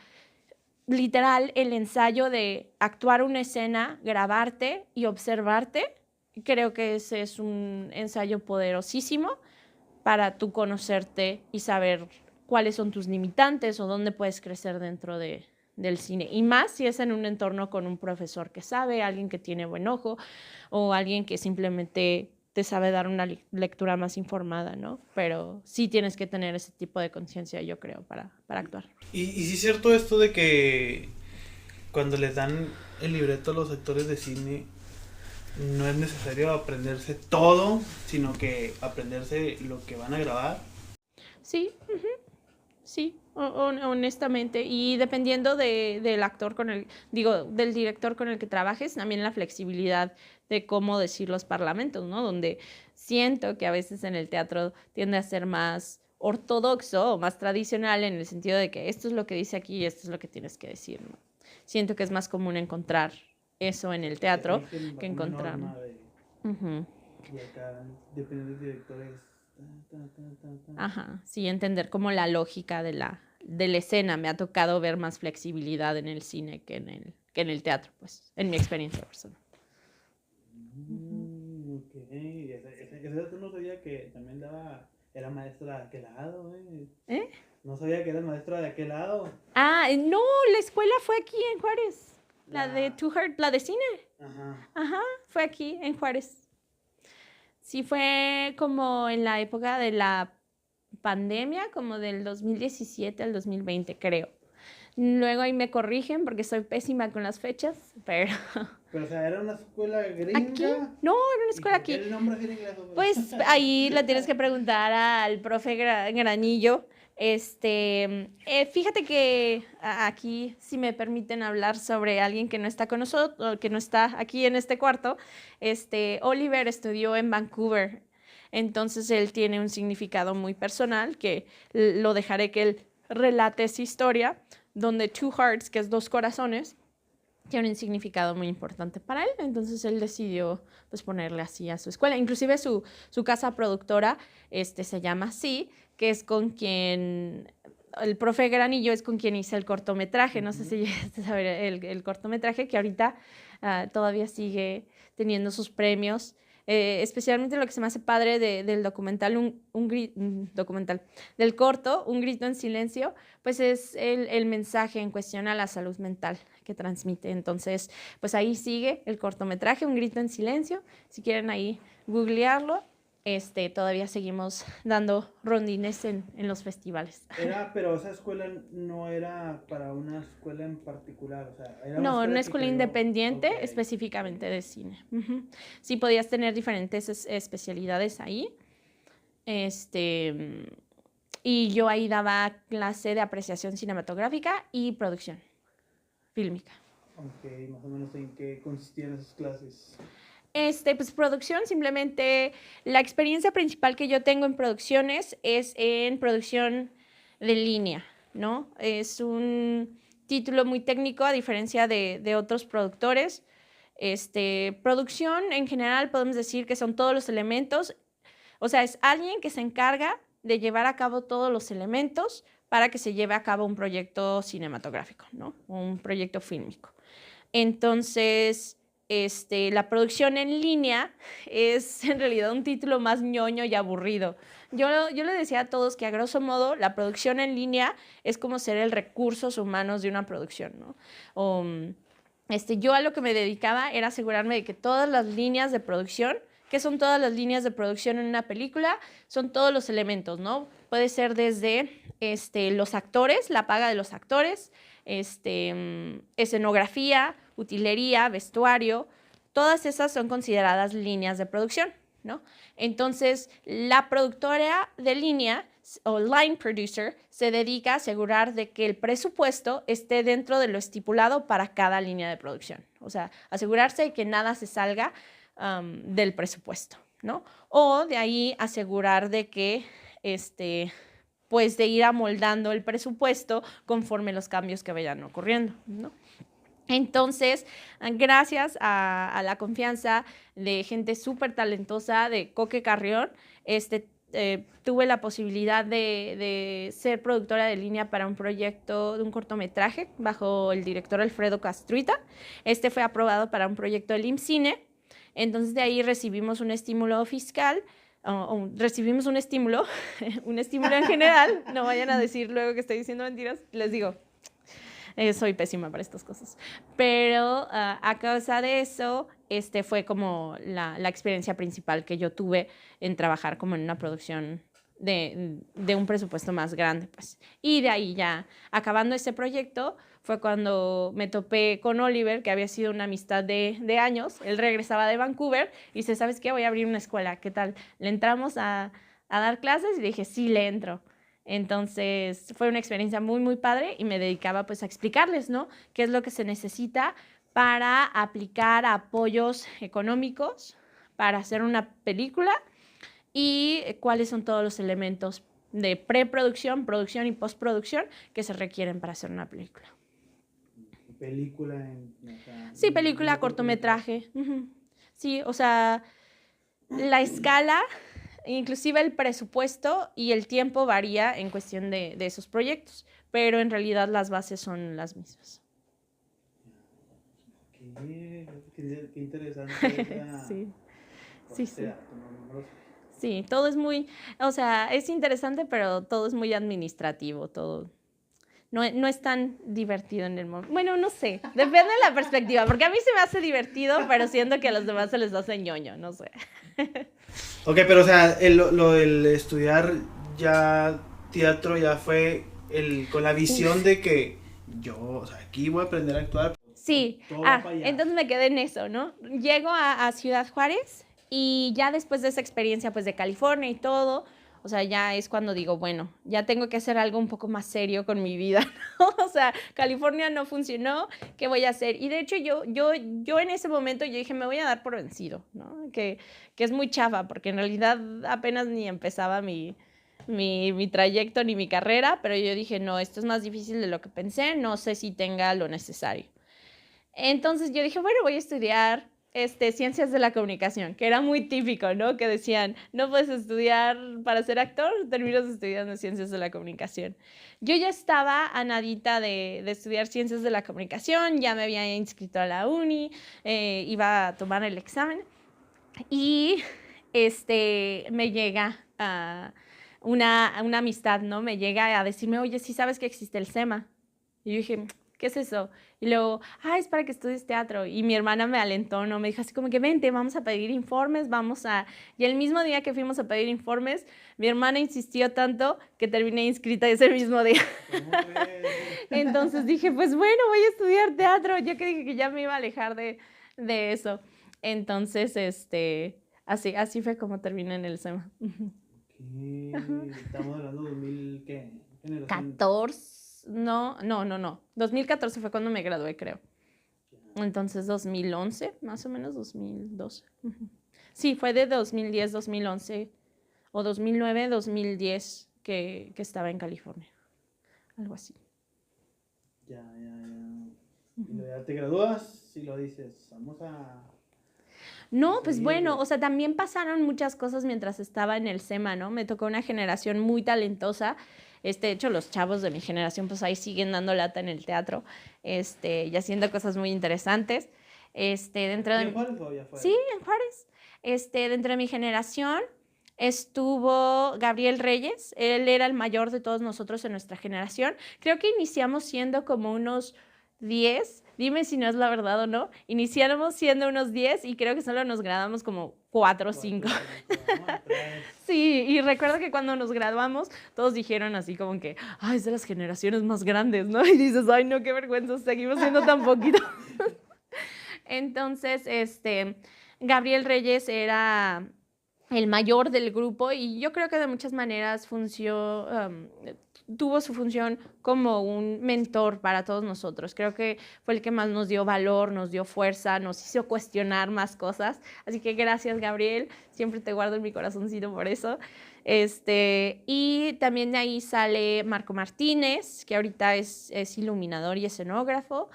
literal el ensayo de actuar una escena, grabarte y observarte. Creo que ese es un ensayo poderosísimo para tú conocerte y saber cuáles son tus limitantes o dónde puedes crecer dentro del cine. Y más si es en un entorno con un profesor que sabe, alguien que tiene buen ojo o alguien que simplemente te sabe dar una lectura más informada, ¿no? Pero sí tienes que tener ese tipo de conciencia, yo creo, para actuar. Y sí es cierto esto de que cuando les dan el libreto a los actores de cine, no es necesario aprenderse todo, sino que aprenderse lo que van a grabar. Sí, sí, honestamente. Y dependiendo del actor del director con el que trabajes, también la flexibilidad de cómo decir los parlamentos, ¿no? Donde siento que a veces en el teatro tiende a ser más ortodoxo o más tradicional en el sentido de que esto es lo que dice aquí y esto es lo que tienes que decir, ¿no? Siento que es más común encontrar eso en el teatro que encontrar. Y acá, dependiendo del director, es... Ajá, sí, entender como la lógica de la escena. Me ha tocado ver más flexibilidad en el cine que en el teatro, pues, en mi experiencia personal. Ok, ese tú no sabía que también era maestra de aquel lado, ¿eh? No sabía que era maestra de aquel lado. Ah, no, la escuela fue aquí en Juárez. La de Two Heart, la de cine. Ajá, fue aquí en Juárez. Sí, fue como en la época de la pandemia, como del 2017 al 2020, creo. Luego ahí me corrigen porque soy pésima con las fechas, pero... Pero, o sea, ¿era una escuela gringa? ¿Aquí? No, era una escuela aquí. ¿El nombre es inglés? Pues ahí le tienes que preguntar al profe Granillo. Fíjate que aquí, si me permiten hablar sobre alguien que no está con nosotros, que no está aquí en este cuarto, Oliver estudió en Vancouver. Entonces él tiene un significado muy personal que lo dejaré que él relate esa historia, donde Two Hearts, que es dos corazones, tiene un significado muy importante para él. Entonces él decidió pues ponerle así a su escuela. Inclusive su casa productora se llama así, que es con quien el profe Granillo es con quien hice el cortometraje. No sé si llegaste a saber el cortometraje que ahorita todavía sigue teniendo sus premios. Especialmente lo que se me hace padre del documental, documental, del corto, Un grito en silencio, pues es el mensaje en cuestión a la salud mental que transmite. Entonces, pues ahí sigue el cortometraje, Un grito en silencio. Si quieren ahí googlearlo, todavía seguimos dando rondines en los festivales. Pero esa escuela no era para una escuela en particular, o sea, era una escuela independiente, okay, específicamente de cine. Sí, podías tener diferentes especialidades ahí. Y yo ahí daba clase de apreciación cinematográfica y producción fílmica. Ok, más o menos ¿en qué consistían esas clases? Pues producción, simplemente la experiencia principal que yo tengo en producciones es en producción de línea, ¿no? Es un título muy técnico a diferencia de otros productores. Producción en general podemos decir que son todos los elementos, o sea, es alguien que se encarga de llevar a cabo todos los elementos para que se lleve a cabo un proyecto cinematográfico, ¿no? O un proyecto fílmico. Entonces, la producción en línea es en realidad un título más ñoño y aburrido. Yo le decía a todos que a grosso modo la producción en línea es como ser el recursos humanos de una producción, ¿no? Yo a lo que me dedicaba era asegurarme de que todas las líneas de producción, ¿qué son todas las líneas de producción en una película? Son todos los elementos, ¿no? Puede ser desde los actores, la paga de los actores, escenografía, utilería, vestuario, todas esas son consideradas líneas de producción, ¿no? Entonces, la productora de línea o line producer se dedica a asegurar de que el presupuesto esté dentro de lo estipulado para cada línea de producción. O sea, asegurarse de que nada se salga del presupuesto, ¿no? O de ahí asegurar de que pues de ir amoldando el presupuesto conforme los cambios que vayan ocurriendo, ¿no? Entonces, gracias a la confianza de gente súper talentosa de Coque Carrión, tuve la posibilidad de ser productora de línea para un proyecto de un cortometraje bajo el director Alfredo Castruita. Fue aprobado para un proyecto del IMCINE. Entonces, de ahí recibimos un estímulo fiscal, recibimos un estímulo en general. No vayan a decir luego que estoy diciendo mentiras, les digo. Soy pésima para estas cosas. Pero a causa de eso, fue como la experiencia principal que yo tuve en trabajar como en una producción de un presupuesto más grande, pues. Y de ahí ya, acabando ese proyecto, fue cuando me topé con Oliver, que había sido una amistad de años. Él regresaba de Vancouver y dice, ¿sabes qué? Voy a abrir una escuela, ¿qué tal? ¿Le entramos a dar clases? Y dije, sí, le entro. Entonces fue una experiencia muy, muy padre y me dedicaba pues a explicarles, ¿no? Qué es lo que se necesita para aplicar apoyos económicos para hacer una película y cuáles son todos los elementos de preproducción, producción y postproducción que se requieren para hacer una película. ¿Película? Sí, película, cortometraje. Sí, o sea, la escala, inclusive el presupuesto y el tiempo varía en cuestión de esos proyectos, pero en realidad las bases son las mismas. Qué interesante. Sí, sí, sí. Sí, todo es muy, o sea, es interesante, pero todo es muy administrativo, todo. No es tan divertido en el momento. Bueno, no sé, depende de la perspectiva, porque a mí se me hace divertido, pero siento que a los demás se les hace ñoño, no sé. Ok, pero o sea, el estudiar ya teatro ya fue con la visión de que yo, o sea, aquí voy a aprender a actuar. Sí, entonces me quedé en eso, ¿no? Llego a Ciudad Juárez y ya después de esa experiencia pues de California y todo, o sea, ya es cuando digo, bueno, ya tengo que hacer algo un poco más serio con mi vida, ¿no? O sea, California no funcionó, ¿qué voy a hacer? Y de hecho yo en ese momento yo dije, me voy a dar por vencido, ¿no? Que es muy chafa, porque en realidad apenas ni empezaba mi trayecto ni mi carrera, pero yo dije, no, esto es más difícil de lo que pensé, no sé si tenga lo necesario. Entonces yo dije, bueno, voy a estudiar ciencias de la comunicación, que era muy típico, ¿no? Que decían, no puedes estudiar para ser actor, terminas estudiando ciencias de la comunicación. Yo ya estaba a nadita de estudiar ciencias de la comunicación, ya me había inscrito a la uni, iba a tomar el examen y me llega una amistad, ¿no? Me llega a decirme, oye, ¿sí sabes que existe el SEMA? Y yo dije, ¿qué es eso? Y luego, es para que estudies teatro. Y mi hermana me alentó, ¿no? Me dijo así como que, vente, vamos a pedir informes, Y el mismo día que fuimos a pedir informes, mi hermana insistió tanto que terminé inscrita ese mismo día. Entonces dije, pues bueno, voy a estudiar teatro. Yo que dije que ya me iba a alejar de eso. Entonces, así fue como terminé en el SEMA. Estamos hablando de 2000, ¿qué? 14. No. 2014 fue cuando me gradué, creo. Entonces, 2011, más o menos, 2012. Sí, fue de 2010, 2011 o 2009, 2010 que estaba en California. Algo así. Ya. Y ya te gradúas y lo dices, vamos a... No, pues bueno, o sea, también pasaron muchas cosas mientras estaba en el SEMA, ¿no? Me tocó una generación muy talentosa. De hecho, los chavos de mi generación, pues ahí siguen dando lata en el teatro, y haciendo cosas muy interesantes. Dentro de... ¿Y en Juárez o allá afuera? Sí, en Juárez. Dentro de mi generación estuvo Gabriel Reyes. Él era el mayor de todos nosotros en nuestra generación. Creo que iniciamos siendo como unos 10. Dime si no es la verdad o no. Iniciamos siendo unos 10 y creo que solo nos graduamos como 4 o 5. Sí, y recuerdo que cuando nos graduamos, todos dijeron así como que, ay, es de las generaciones más grandes, ¿no? Y dices, ay, no, qué vergüenza, seguimos siendo tan poquito. Entonces, Gabriel Reyes era el mayor del grupo y yo creo que de muchas maneras tuvo su función como un mentor para todos nosotros. Creo que fue el que más nos dio valor, nos dio fuerza, nos hizo cuestionar más cosas. Así que gracias, Gabriel. Siempre te guardo en mi corazoncito por eso. Y también de ahí sale Marco Martínez, que ahorita es iluminador y escenógrafo.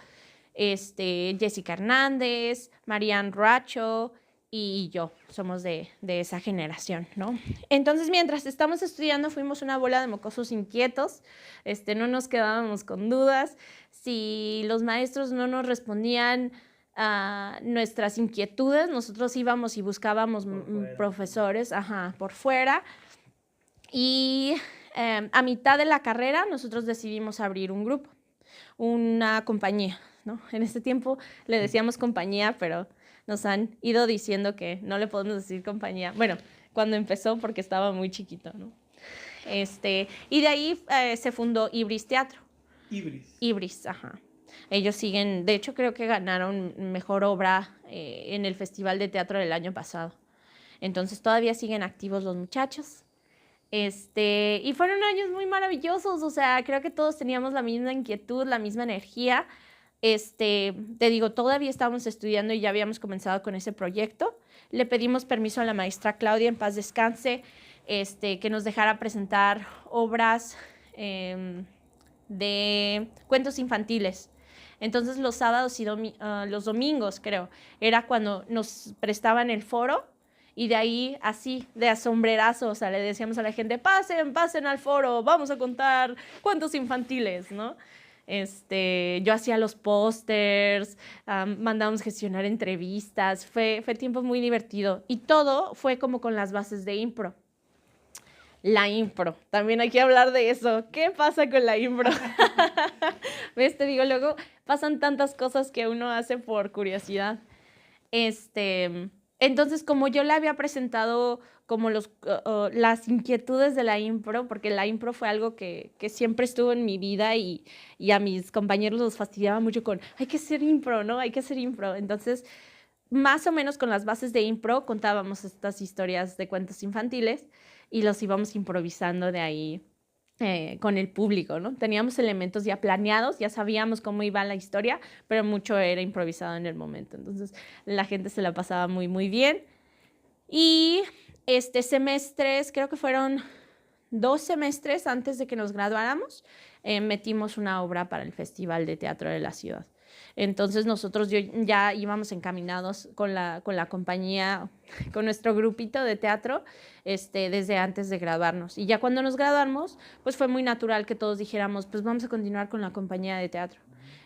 Jessica Hernández, Marian Racho y yo somos de esa generación, ¿no? Entonces, mientras estamos estudiando, fuimos una bola de mocosos inquietos, no nos quedábamos con dudas. Si los maestros no nos respondían a nuestras inquietudes, nosotros íbamos y buscábamos profesores, por fuera. Y a mitad de la carrera, nosotros decidimos abrir un grupo, una compañía, ¿no? En este tiempo le decíamos compañía, pero nos han ido diciendo que no le podemos decir compañía. Bueno, cuando empezó porque estaba muy chiquito, ¿no? Y de ahí se fundó Ibris Teatro. Ibris, ajá. Ellos siguen, de hecho creo que ganaron mejor obra en el Festival de Teatro del año pasado. Entonces todavía siguen activos los muchachos. Y fueron años muy maravillosos, o sea, creo que todos teníamos la misma inquietud, la misma energía. Te digo, todavía estábamos estudiando y ya habíamos comenzado con ese proyecto. Le pedimos permiso a la maestra Claudia, en paz descanse, que nos dejara presentar obras de cuentos infantiles. Entonces los sábados y los domingos, creo, era cuando nos prestaban el foro. Y de ahí, así, de asombrerazo, o sea, le decíamos a la gente, pasen al foro, vamos a contar cuentos infantiles, ¿no? Yo hacía los pósters, mandábamos gestionar entrevistas, fue tiempo muy divertido. Y todo fue como con las bases de impro. La impro, también hay que hablar de eso. ¿Qué pasa con la impro? ¿Ves? Te digo, luego pasan tantas cosas que uno hace por curiosidad. Entonces, como yo le había presentado como las inquietudes de la impro, porque la impro fue algo que siempre estuvo en mi vida y a mis compañeros los fastidiaba mucho con, hay que hacer impro, ¿no? Hay que hacer impro. Entonces, más o menos con las bases de impro contábamos estas historias de cuentos infantiles y los íbamos improvisando de ahí con el público, ¿no? Teníamos elementos ya planeados, ya sabíamos cómo iba la historia, pero mucho era improvisado en el momento. Entonces, la gente se la pasaba muy, muy bien. Y semestres, creo que fueron 2 semestres antes de que nos graduáramos, metimos una obra para el Festival de Teatro de la ciudad. Entonces nosotros ya íbamos encaminados con la compañía, con nuestro grupito de teatro, desde antes de graduarnos. Y ya cuando nos graduamos, pues fue muy natural que todos dijéramos, pues vamos a continuar con la compañía de teatro.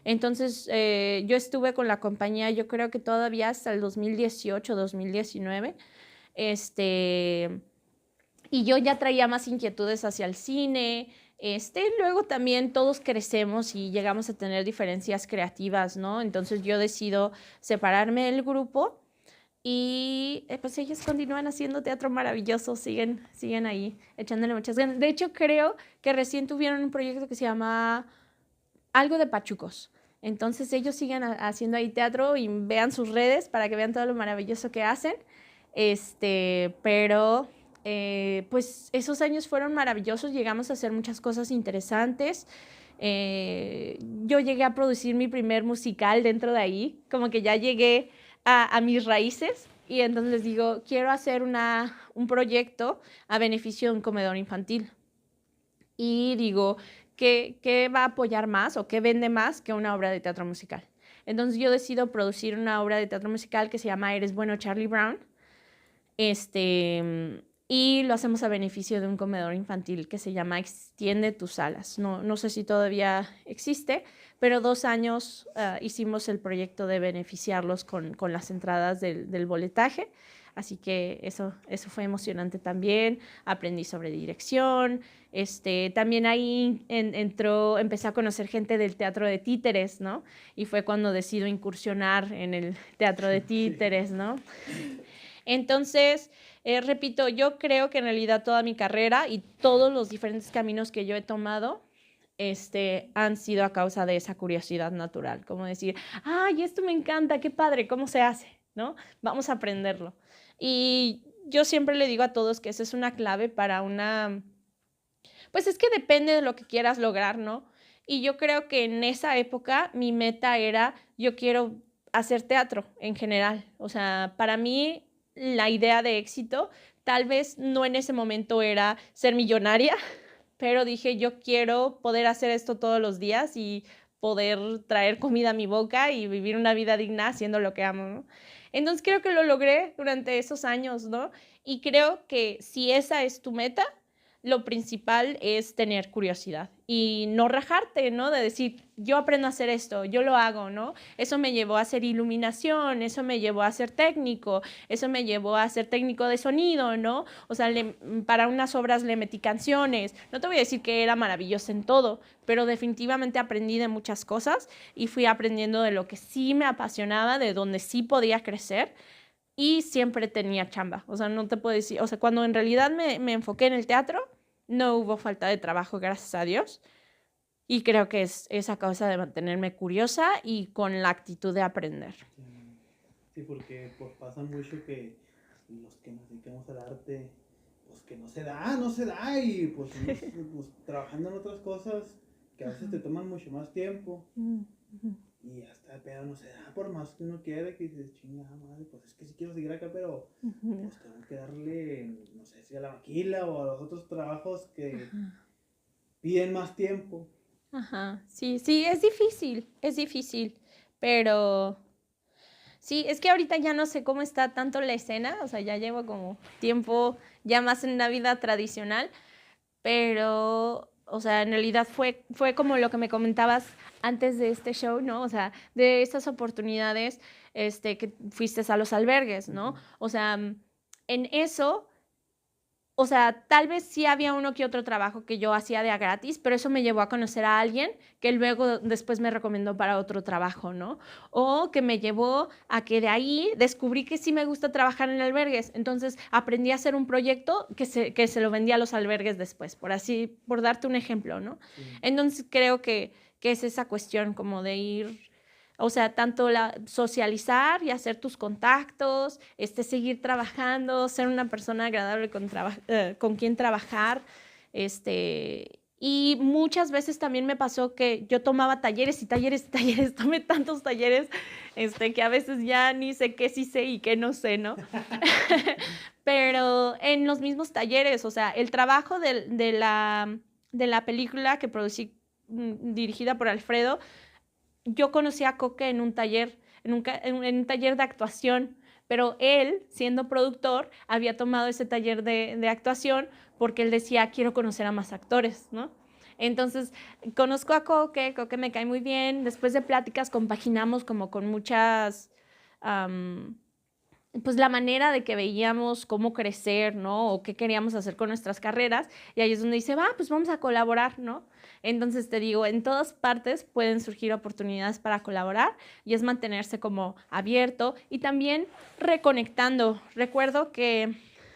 Entonces yo estuve con la compañía, yo creo que todavía hasta el 2018, 2019, y yo ya traía más inquietudes hacia el cine. Luego también todos crecemos y llegamos a tener diferencias creativas, ¿no? Entonces yo decido separarme del grupo y pues ellos continúan haciendo teatro maravilloso, siguen ahí echándole muchas ganas. De hecho, creo que recién tuvieron un proyecto que se llama Algo de Pachucos. Entonces ellos siguen haciendo ahí teatro y vean sus redes para que vean todo lo maravilloso que hacen. Pero pues esos años fueron maravillosos, llegamos a hacer muchas cosas interesantes. Yo llegué a producir mi primer musical dentro de ahí, como que ya llegué a mis raíces y entonces les digo, quiero hacer un proyecto a beneficio de un comedor infantil. Y digo, ¿qué va a apoyar más o qué vende más que una obra de teatro musical? Entonces yo decido producir una obra de teatro musical que se llama Eres bueno, Charlie Brown. Y lo hacemos a beneficio de un comedor infantil que se llama Extiende tus alas. No sé si todavía existe, pero 2 años hicimos el proyecto de beneficiarlos con las entradas del boletaje. Así que eso fue emocionante también. Aprendí sobre dirección. También ahí empecé a conocer gente del teatro de títeres, ¿no? Y fue cuando decido incursionar en el teatro de títeres, ¿no? Entonces, repito, yo creo que en realidad toda mi carrera y todos los diferentes caminos que yo he tomado han sido a causa de esa curiosidad natural, como decir, ¡ay, esto me encanta, qué padre, cómo se hace!, ¿no? Vamos a aprenderlo. Y yo siempre le digo a todos que esa es una clave para pues es que depende de lo que quieras lograr, ¿no? Y yo creo que en esa época mi meta era, yo quiero hacer teatro en general. O sea, para mí la idea de éxito tal vez no en ese momento era ser millonaria, pero dije, yo quiero poder hacer esto todos los días y poder traer comida a mi boca y vivir una vida digna haciendo lo que amo, ¿no? Entonces creo que lo logré durante esos años, ¿no? Y creo que si esa es tu meta, lo principal es tener curiosidad y no rajarte, ¿no? De decir, yo aprendo a hacer esto, yo lo hago, ¿no? Eso me llevó a hacer iluminación, eso me llevó a ser técnico, eso me llevó a ser técnico de sonido, ¿no? O sea, para unas obras le metí canciones. No te voy a decir que era maravillosa en todo, pero definitivamente aprendí de muchas cosas y fui aprendiendo de lo que sí me apasionaba, de donde sí podía crecer. Y siempre tenía chamba, o sea, no te puedo decir, o sea, cuando en realidad me enfoqué en el teatro, no hubo falta de trabajo, gracias a Dios, y creo que es a causa de mantenerme curiosa y con la actitud de aprender. Sí, porque pues pasa mucho que los que nos dedicamos al arte, pues que no se da, y pues, pues trabajando en otras cosas que a veces te toman mucho más tiempo. Y hasta el pedo no se da, por más que uno quiere, que dices, chingada madre, pues es que sí quiero seguir acá, pero pues tengo que darle, no sé si a la maquila o a los otros trabajos que piden más tiempo. Ajá, sí, es difícil, pero sí, es que ahorita ya no sé cómo está tanto la escena, o sea, ya llevo como tiempo ya más en una vida tradicional, pero, o sea, en realidad fue como lo que me comentabas antes de este show, ¿no? O sea, de estas oportunidades que fuiste a los albergues, ¿no? O sea, en eso, o sea, tal vez sí había uno que otro trabajo que yo hacía de a gratis, pero eso me llevó a conocer a alguien que luego después me recomendó para otro trabajo, ¿no? O que me llevó a que de ahí descubrí que sí me gusta trabajar en albergues. Entonces aprendí a hacer un proyecto que se lo vendía a los albergues después, por darte un ejemplo, ¿no? Sí. Entonces creo que es esa cuestión como de ir, o sea, tanto socializar y hacer tus contactos, seguir trabajando, ser una persona agradable con quien trabajar, y muchas veces también me pasó que yo tomaba talleres y talleres y talleres, tomé tantos talleres que a veces ya ni sé qué sí sé y qué no sé, ¿no? Pero en los mismos talleres, o sea, el trabajo de la película que producí, dirigida por Alfredo, yo conocí a Coque en un taller, en un taller de actuación, pero él, siendo productor, había tomado ese taller de actuación porque él decía, quiero conocer a más actores, ¿no? Entonces, conozco a Coque me cae muy bien, después de pláticas compaginamos como con muchas, pues la manera de que veíamos cómo crecer, ¿no? O qué queríamos hacer con nuestras carreras, y ahí es donde dice, pues vamos a colaborar, ¿no? Entonces te digo, en todas partes pueden surgir oportunidades para colaborar y es mantenerse como abierto y también reconectando. Recuerdo que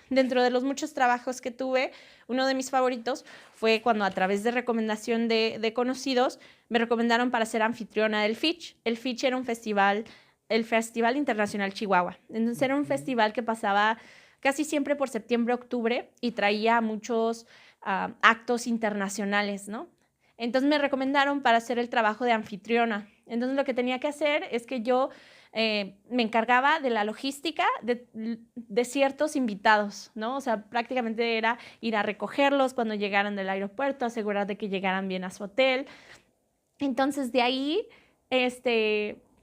dentro de los muchos trabajos que tuve, uno de mis favoritos fue cuando a través de recomendación de conocidos me recomendaron para ser anfitriona del FICH. El FICH era un festival, el Festival Internacional Chihuahua. Entonces era un festival que pasaba casi siempre por septiembre, octubre y traía muchos actos internacionales, ¿no? Entonces me recomendaron para hacer el trabajo de anfitriona. Entonces lo que tenía que hacer es que yo me encargaba de la logística de ciertos invitados, ¿no? O sea, prácticamente era ir a recogerlos cuando llegaran del aeropuerto, asegurar de que llegaran bien a su hotel. Entonces de ahí,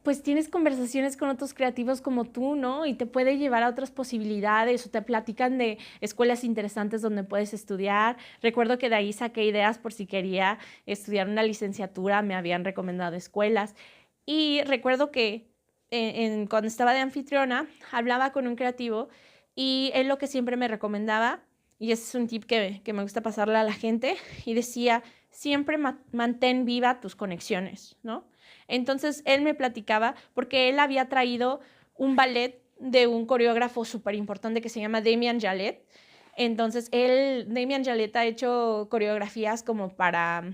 pues tienes conversaciones con otros creativos como tú, ¿no? Y te puede llevar a otras posibilidades o te platican de escuelas interesantes donde puedes estudiar. Recuerdo que de ahí saqué ideas por si quería estudiar una licenciatura, me habían recomendado escuelas. Y recuerdo que cuando estaba de anfitriona, hablaba con un creativo y él lo que siempre me recomendaba, y ese es un tip que me gusta pasarle a la gente, y decía, siempre mantén viva tus conexiones, ¿no? Entonces él me platicaba, porque él había traído un ballet de un coreógrafo súper importante que se llama Damien Jallet. Entonces Damien Jallet ha hecho coreografías como para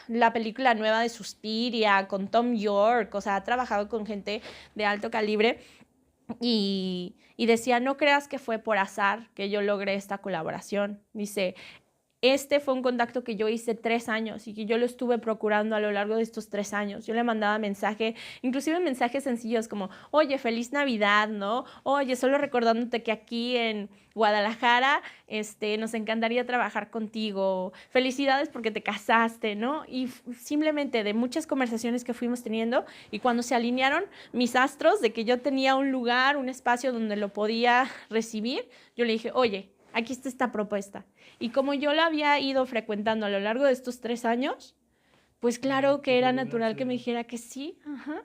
la película nueva de Suspiria, con Tom York, o sea, ha trabajado con gente de alto calibre y decía, no creas que fue por azar que yo logré esta colaboración. Dice, este fue un contacto que yo hice 3 años y que yo lo estuve procurando a lo largo de estos 3 años. Yo le mandaba mensaje, inclusive mensajes sencillos como, oye, feliz Navidad, ¿no? Oye, solo recordándote que aquí en Guadalajara nos encantaría trabajar contigo. Felicidades porque te casaste, ¿no? Y simplemente de muchas conversaciones que fuimos teniendo y cuando se alinearon mis astros de que yo tenía un lugar, un espacio donde lo podía recibir, yo le dije, oye, aquí está esta propuesta. Y como yo la había ido frecuentando a lo largo de estos 3 años, pues claro que era natural que me dijera que sí. Ajá.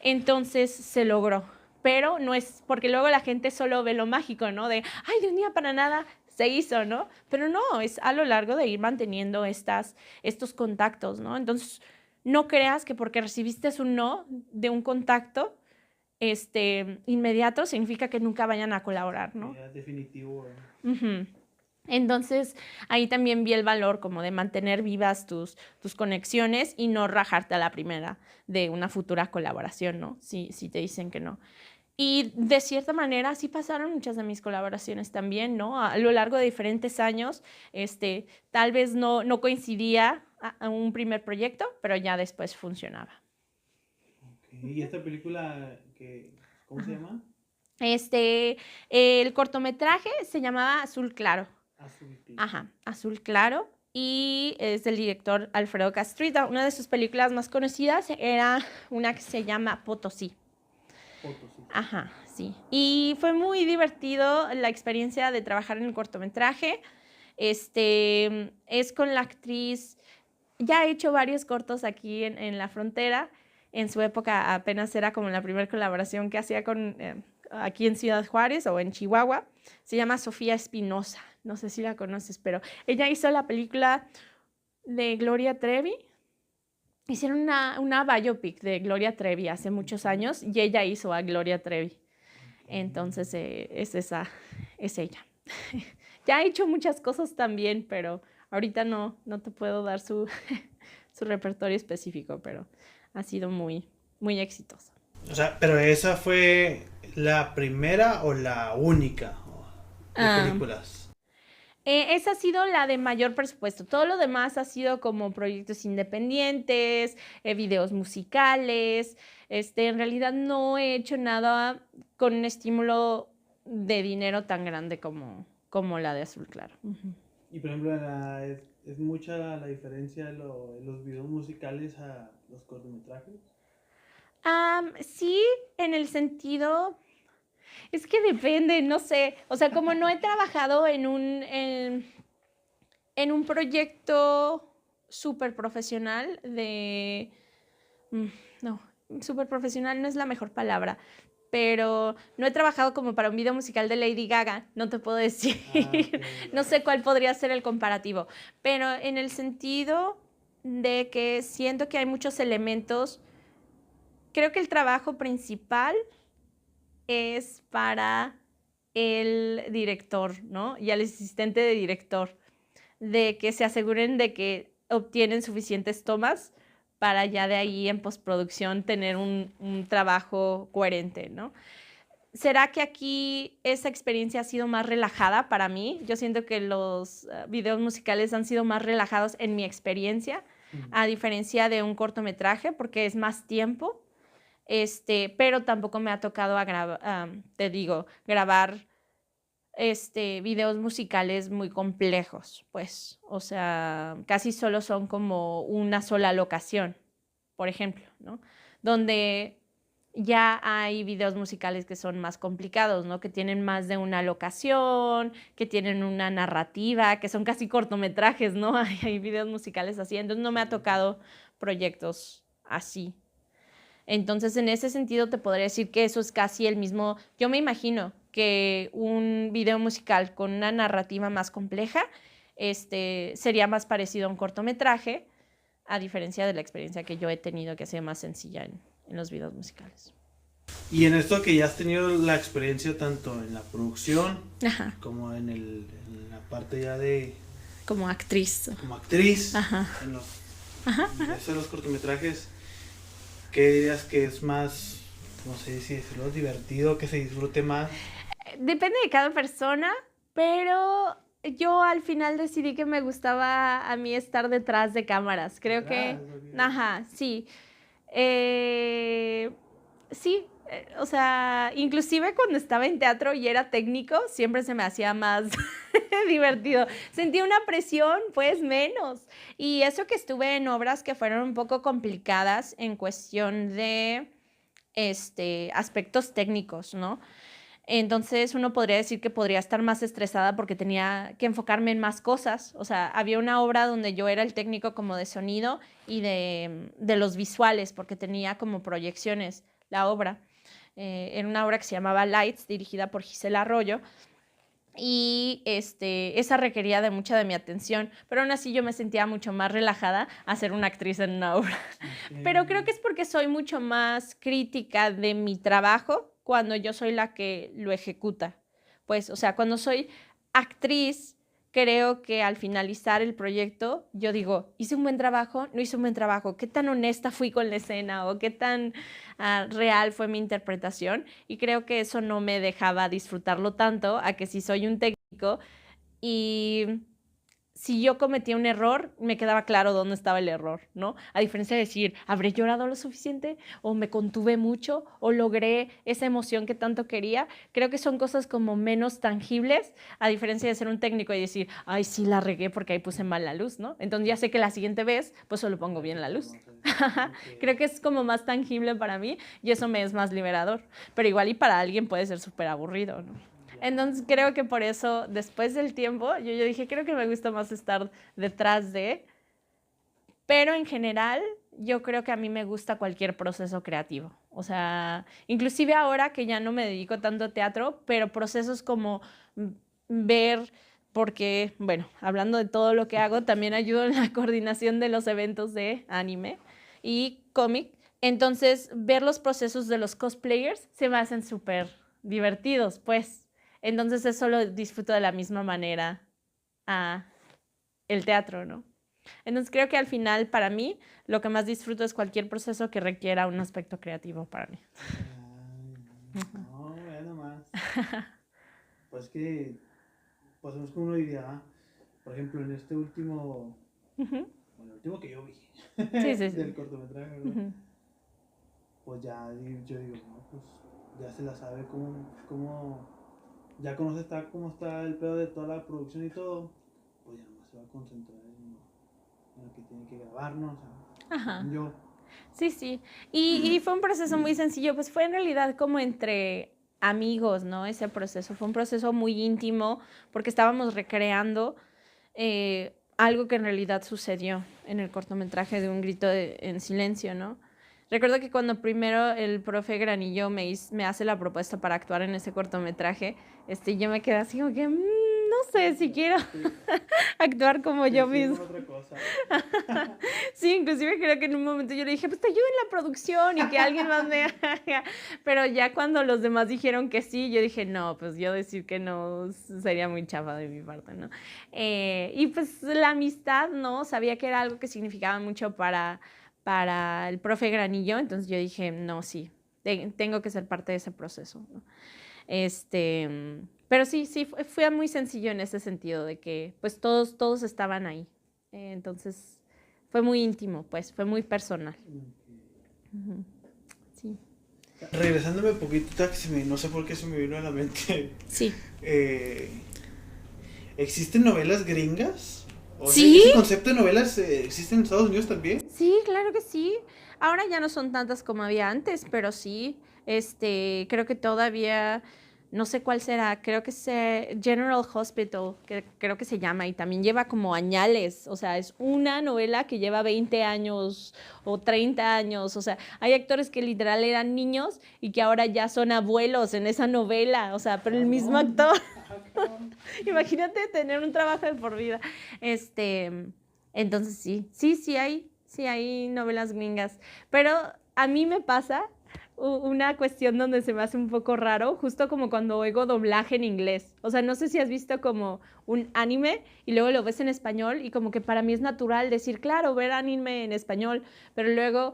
Entonces se logró. Pero no es, porque luego la gente solo ve lo mágico, ¿no? De, ay, de un día para nada se hizo, ¿no? Pero no, es a lo largo de ir manteniendo estos contactos, ¿no? Entonces, no creas que porque recibiste un no de un contacto inmediato significa que nunca vayan a colaborar, ¿no? Ya, definitivo. Uh-huh. Entonces, ahí también vi el valor como de mantener vivas tus conexiones y no rajarte a la primera de una futura colaboración, ¿no? Si te dicen que no. Y de cierta manera así pasaron muchas de mis colaboraciones también, ¿no? A lo largo de diferentes años, tal vez no coincidía a un primer proyecto, pero ya después funcionaba. Okay. ¿Y esta película cómo se llama? El cortometraje se llamaba Azul Claro. Azul Claro. Ajá, Azul Claro. Y es del director Alfredo Castrita. Una de sus películas más conocidas era una que se llama Potosí. Potosí. Ajá, sí. Y fue muy divertido la experiencia de trabajar en el cortometraje. Es con la actriz, ya ha hecho varios cortos aquí en la frontera. En su época apenas era como la primera colaboración que hacía aquí en Ciudad Juárez o en Chihuahua. Se llama Sofía Espinosa. No sé si la conoces, pero ella hizo la película de Gloria Trevi. Hicieron una biopic de Gloria Trevi hace muchos años y ella hizo a Gloria Trevi. Entonces es ella. Ya ha hecho muchas cosas también, pero ahorita no te puedo dar su repertorio específico, pero ha sido muy, muy exitosa. O sea, pero esa fue la primera o la única de películas. Esa ha sido la de mayor presupuesto. Todo lo demás ha sido como proyectos independientes, videos musicales. En realidad no he hecho nada con un estímulo de dinero tan grande como la de Azul Claro. Uh-huh. Y por ejemplo, ¿es mucha la diferencia de los videos musicales a los cortometrajes? Sí, en el sentido... Es que depende, no sé. O sea, como no he trabajado en un proyecto súper profesional no, súper profesional no es la mejor palabra, pero no he trabajado como para un video musical de Lady Gaga, no te puedo decir. Okay. No sé cuál podría ser el comparativo, pero en el sentido de que siento que hay muchos elementos, creo que el trabajo principal es para el director, ¿no? Y al asistente de director, de que se aseguren de que obtienen suficientes tomas para ya de ahí en postproducción tener un trabajo coherente, ¿no? ¿Será que aquí esa experiencia ha sido más relajada para mí? Yo siento que los videos musicales han sido más relajados en mi experiencia, a diferencia de un cortometraje, porque es más tiempo. Pero tampoco me ha tocado grabar videos musicales muy complejos, pues, o sea, casi solo son como una sola locación, por ejemplo, ¿no? Donde ya hay videos musicales que son más complicados, ¿no? Que tienen más de una locación, que tienen una narrativa, que son casi cortometrajes, ¿no? Hay videos musicales así, entonces no me ha tocado proyectos así. Entonces, en ese sentido te podría decir que eso es casi el mismo. Yo me imagino que un video musical con una narrativa más compleja sería más parecido a un cortometraje, a diferencia de la experiencia que yo he tenido, que ha sido más sencilla en los videos musicales. Y en esto que ya has tenido la experiencia tanto en la producción Ajá. como en la parte ya de... Como actriz. Como actriz. Ajá. En los, Ajá. en los cortometrajes, ¿qué dirías que es más, no sé si decirlo, divertido, que se disfrute más? Depende de cada persona, pero yo al final decidí que me gustaba a mí estar detrás de cámaras. Creo que... Ajá, sí. Sí, o sea, inclusive cuando estaba en teatro y era técnico, siempre se me hacía más divertido. Sentí una presión, pues menos. Y eso que estuve en obras que fueron un poco complicadas en cuestión de aspectos técnicos, ¿no? Entonces uno podría decir que podría estar más estresada porque tenía que enfocarme en más cosas. O sea, había una obra donde yo era el técnico como de sonido y de los visuales, porque tenía como proyecciones la obra. Era una obra que se llamaba Lights, dirigida por Gisela Arroyo. Y esa requería de mucha de mi atención, pero aún así yo me sentía mucho más relajada a ser una actriz en una obra. Okay. Pero creo que es porque soy mucho más crítica de mi trabajo cuando yo soy la que lo ejecuta. Pues, o sea, cuando soy actriz, creo que al finalizar el proyecto, yo digo, ¿hice un buen trabajo? ¿No hice un buen trabajo? ¿Qué tan honesta fui con la escena? ¿O qué tan real fue mi interpretación? Y creo que eso no me dejaba disfrutarlo tanto a que si soy un técnico y si yo cometía un error, me quedaba claro dónde estaba el error, ¿no? A diferencia de decir, ¿habré llorado lo suficiente? ¿O me contuve mucho? ¿O logré esa emoción que tanto quería? Creo que son cosas como menos tangibles, a diferencia de ser un técnico y decir, ay, sí la regué porque ahí puse mal la luz, ¿no? Entonces ya sé que la siguiente vez, pues solo pongo bien la luz. Creo que es como más tangible para mí y eso me es más liberador. Pero igual y para alguien puede ser súper aburrido, ¿no? Entonces creo que por eso, después del tiempo, yo dije, creo que me gusta más estar detrás de, pero en general yo creo que a mí me gusta cualquier proceso creativo. O sea, inclusive ahora que ya no me dedico tanto a teatro, pero procesos como ver, porque, bueno, hablando de todo lo que hago, también ayudo en la coordinación de los eventos de anime y cómic. Entonces, ver los procesos de los cosplayers se me hacen súper divertidos, pues. Entonces eso lo disfruto de la misma manera a el teatro, ¿no? Entonces creo que al final, para mí, lo que más disfruto es cualquier proceso que requiera un aspecto creativo para mí. No, ya nomás. Pues que, pues es como uno diría, por ejemplo, en este último, bueno, el último que yo vi, sí. del cortometraje, ¿verdad? Pues ya yo digo, no, pues ya se la sabe cómo ya conoce cómo está el pedo de toda la producción y todo, pues ya más se va a concentrar en lo que tiene que grabar, ¿no? O sea, ajá. Yo. Sí. Y fue un proceso muy sencillo, pues fue en realidad como entre amigos, ¿no? Ese proceso fue un proceso muy íntimo porque estábamos recreando algo que en realidad sucedió en el cortometraje de Un grito en silencio, ¿no? Recuerdo que cuando primero el profe Granillo me hace la propuesta para actuar en ese cortometraje, yo me quedé así como que, no sé si quiero actuar como yo mismo. Otra cosa. Sí, inclusive creo que en un momento yo le dije, pues te ayudo en la producción y que alguien más me haga. Pero ya cuando los demás dijeron que sí, yo dije, no, pues yo decir que no sería muy chafa de mi parte, ¿no? Y pues la amistad, ¿no? Sabía que era algo que significaba mucho para el profe Granillo, entonces yo dije, no, sí, tengo que ser parte de ese proceso, ¿no? Pero sí, fue muy sencillo en ese sentido, de que pues todos estaban ahí, entonces fue muy íntimo, pues, fue muy personal. Sí. Regresándome un poquito, no sé por qué se me vino a la mente. Sí. ¿Existen novelas gringas? O ¿Sí? ¿Ese concepto de novelas existe en Estados Unidos también? Sí, claro que sí. Ahora ya no son tantas como había antes, pero sí. Creo que todavía, no sé cuál será, creo que es General Hospital, que creo que se llama, y también lleva como añales, o sea, es una novela que lleva 20 años o 30 años, o sea, hay actores que literal eran niños y que ahora ya son abuelos en esa novela, o sea, pero el mismo actor. Imagínate tener un trabajo de por vida. Entonces sí hay novelas gringas, pero a mí me pasa una cuestión donde se me hace un poco raro, justo como cuando oigo doblaje en inglés. O sea, no sé si has visto como un anime y luego lo ves en español y como que para mí es natural decir, claro, ver anime en español, pero luego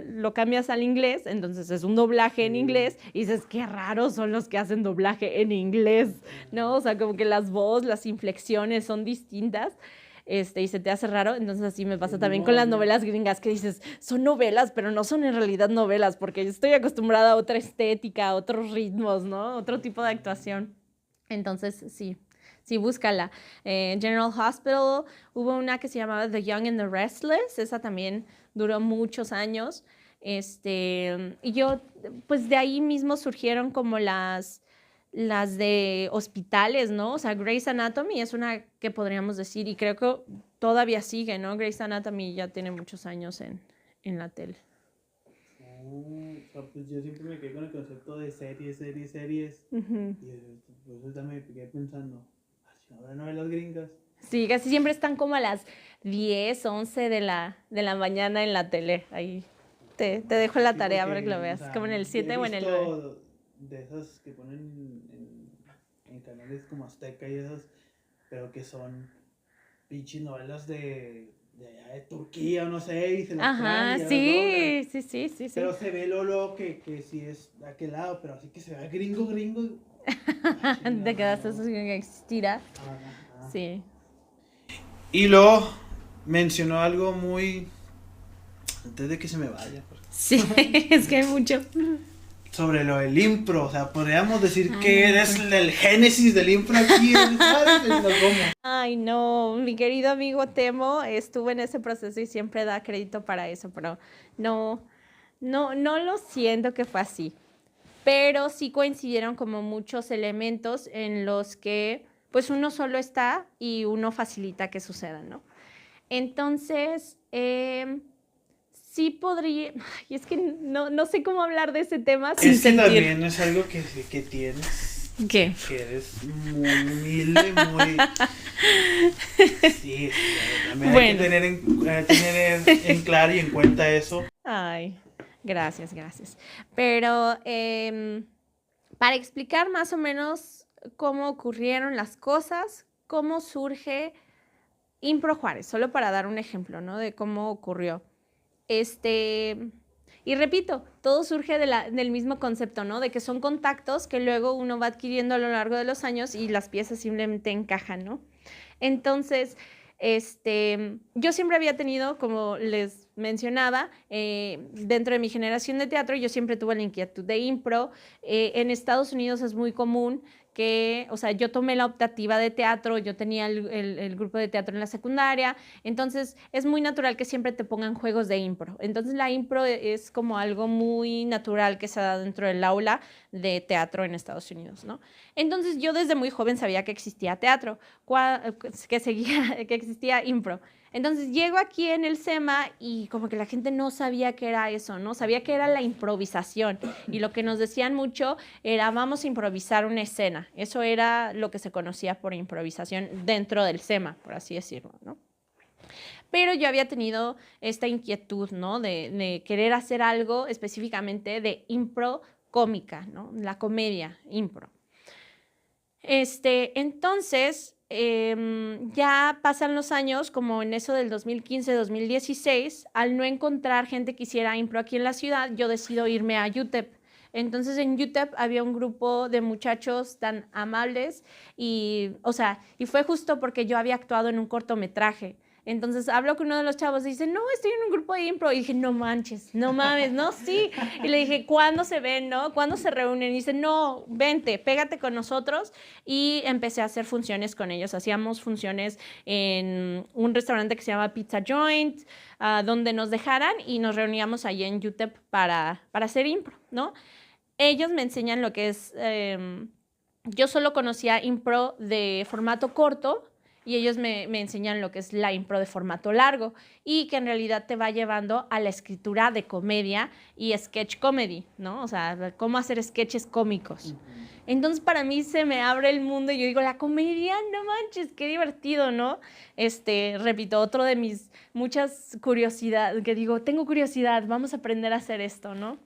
lo cambias al inglés, entonces es un doblaje en inglés y dices, qué raros son los que hacen doblaje en inglés, ¿no? O sea, como que las voces, las inflexiones son distintas. Y se te hace raro, entonces así me pasa también con las novelas gringas, que dices, son novelas, pero no son en realidad novelas, porque yo estoy acostumbrada a otra estética, a otros ritmos, ¿no? Otro tipo de actuación. Entonces, sí, búscala. General Hospital, hubo una que se llamaba The Young and the Restless, esa también duró muchos años. Y yo, pues de ahí mismo surgieron como las de hospitales, ¿no? O sea, Grey's Anatomy es una que podríamos decir, y creo que todavía sigue, ¿no? Grey's Anatomy ya tiene muchos años en la tele. O sea, pues yo siempre me quedé con el concepto de series. Uh-huh. Y por eso también me quedé pensando, si no habrá novelas gringas. Sí, casi siempre están como a las 10, 11 de la mañana en la tele. Ahí te dejo la tarea para que lo veas, o sea, como en el 7 o en el 9. De esas que ponen en canales como Azteca y esas, pero que son pinches novelas de allá de Turquía o no sé, y se las traen y sí. Pero se ve Lolo que sí es de aquel lado, pero así que se ve gringo. Te quedaste sin que existirá. Sí. Y luego mencionó algo muy... Antes de que se me vaya. Sí, es que hay mucho. Sobre lo del impro, o sea, podríamos decir que eres el génesis del impro aquí, ¿sabes? Ay, no, mi querido amigo Temo estuvo en ese proceso y siempre da crédito para eso, pero no lo siento que fue así. Pero sí coincidieron como muchos elementos en los que pues uno solo está y uno facilita que sucedan, ¿no? Entonces, sí podría, y es que no sé cómo hablar de ese tema sin sentir. Es que también es algo que tienes. ¿Qué? Que eres muy humilde, muy... Sí, también bueno. Hay que tener en claro y en cuenta eso. Ay, gracias. Pero para explicar más o menos cómo ocurrieron las cosas, cómo surge Impro Juárez, solo para dar un ejemplo, ¿no? De cómo ocurrió. Y repito, todo surge del mismo concepto, ¿no? De que son contactos que luego uno va adquiriendo a lo largo de los años y las piezas simplemente encajan, ¿no? Entonces, yo siempre había tenido, como les mencionaba, dentro de mi generación de teatro, yo siempre tuve la inquietud de impro. En Estados Unidos es muy común que, o sea, yo tomé la optativa de teatro, yo tenía el grupo de teatro en la secundaria, entonces es muy natural que siempre te pongan juegos de impro. Entonces la impro es como algo muy natural que se da dentro del aula de teatro en Estados Unidos, ¿no? Entonces yo desde muy joven sabía que existía teatro, que existía impro. Entonces llego aquí en el SEMA y como que la gente no sabía qué era eso, ¿no? Sabía que era la improvisación y lo que nos decían mucho era vamos a improvisar una escena. Eso era lo que se conocía por improvisación dentro del SEMA, por así decirlo, ¿no? Pero yo había tenido esta inquietud, ¿no? De querer hacer algo específicamente de impro cómica, ¿no? La comedia, impro. Entonces, ya pasan los años, como en eso del 2015, 2016, al no encontrar gente que hiciera impro aquí en la ciudad, yo decido irme a UTEP. Entonces en UTEP había un grupo de muchachos tan amables y fue justo porque yo había actuado en un cortometraje. Entonces hablo con uno de los chavos y dice, no, estoy en un grupo de impro. Y dije, no manches, no mames, no, sí. Y le dije, ¿cuándo se ven, no? ¿Cuándo se reúnen? Y dice, no, vente, pégate con nosotros. Y empecé a hacer funciones con ellos. Hacíamos funciones en un restaurante que se llama Pizza Joint, donde nos dejaran y nos reuníamos allí en UTEP para hacer impro, ¿no? ellos me enseñan lo que es, yo solo conocía impro de formato corto y ellos me enseñan lo que es la impro de formato largo y que en realidad te va llevando a la escritura de comedia y sketch comedy, ¿no? O sea, cómo hacer sketches cómicos. Entonces, para mí se me abre el mundo y yo digo, la comedia, no manches, qué divertido, ¿no? Repito, otro de mis muchas curiosidades, que digo, tengo curiosidad, vamos a aprender a hacer esto, ¿no?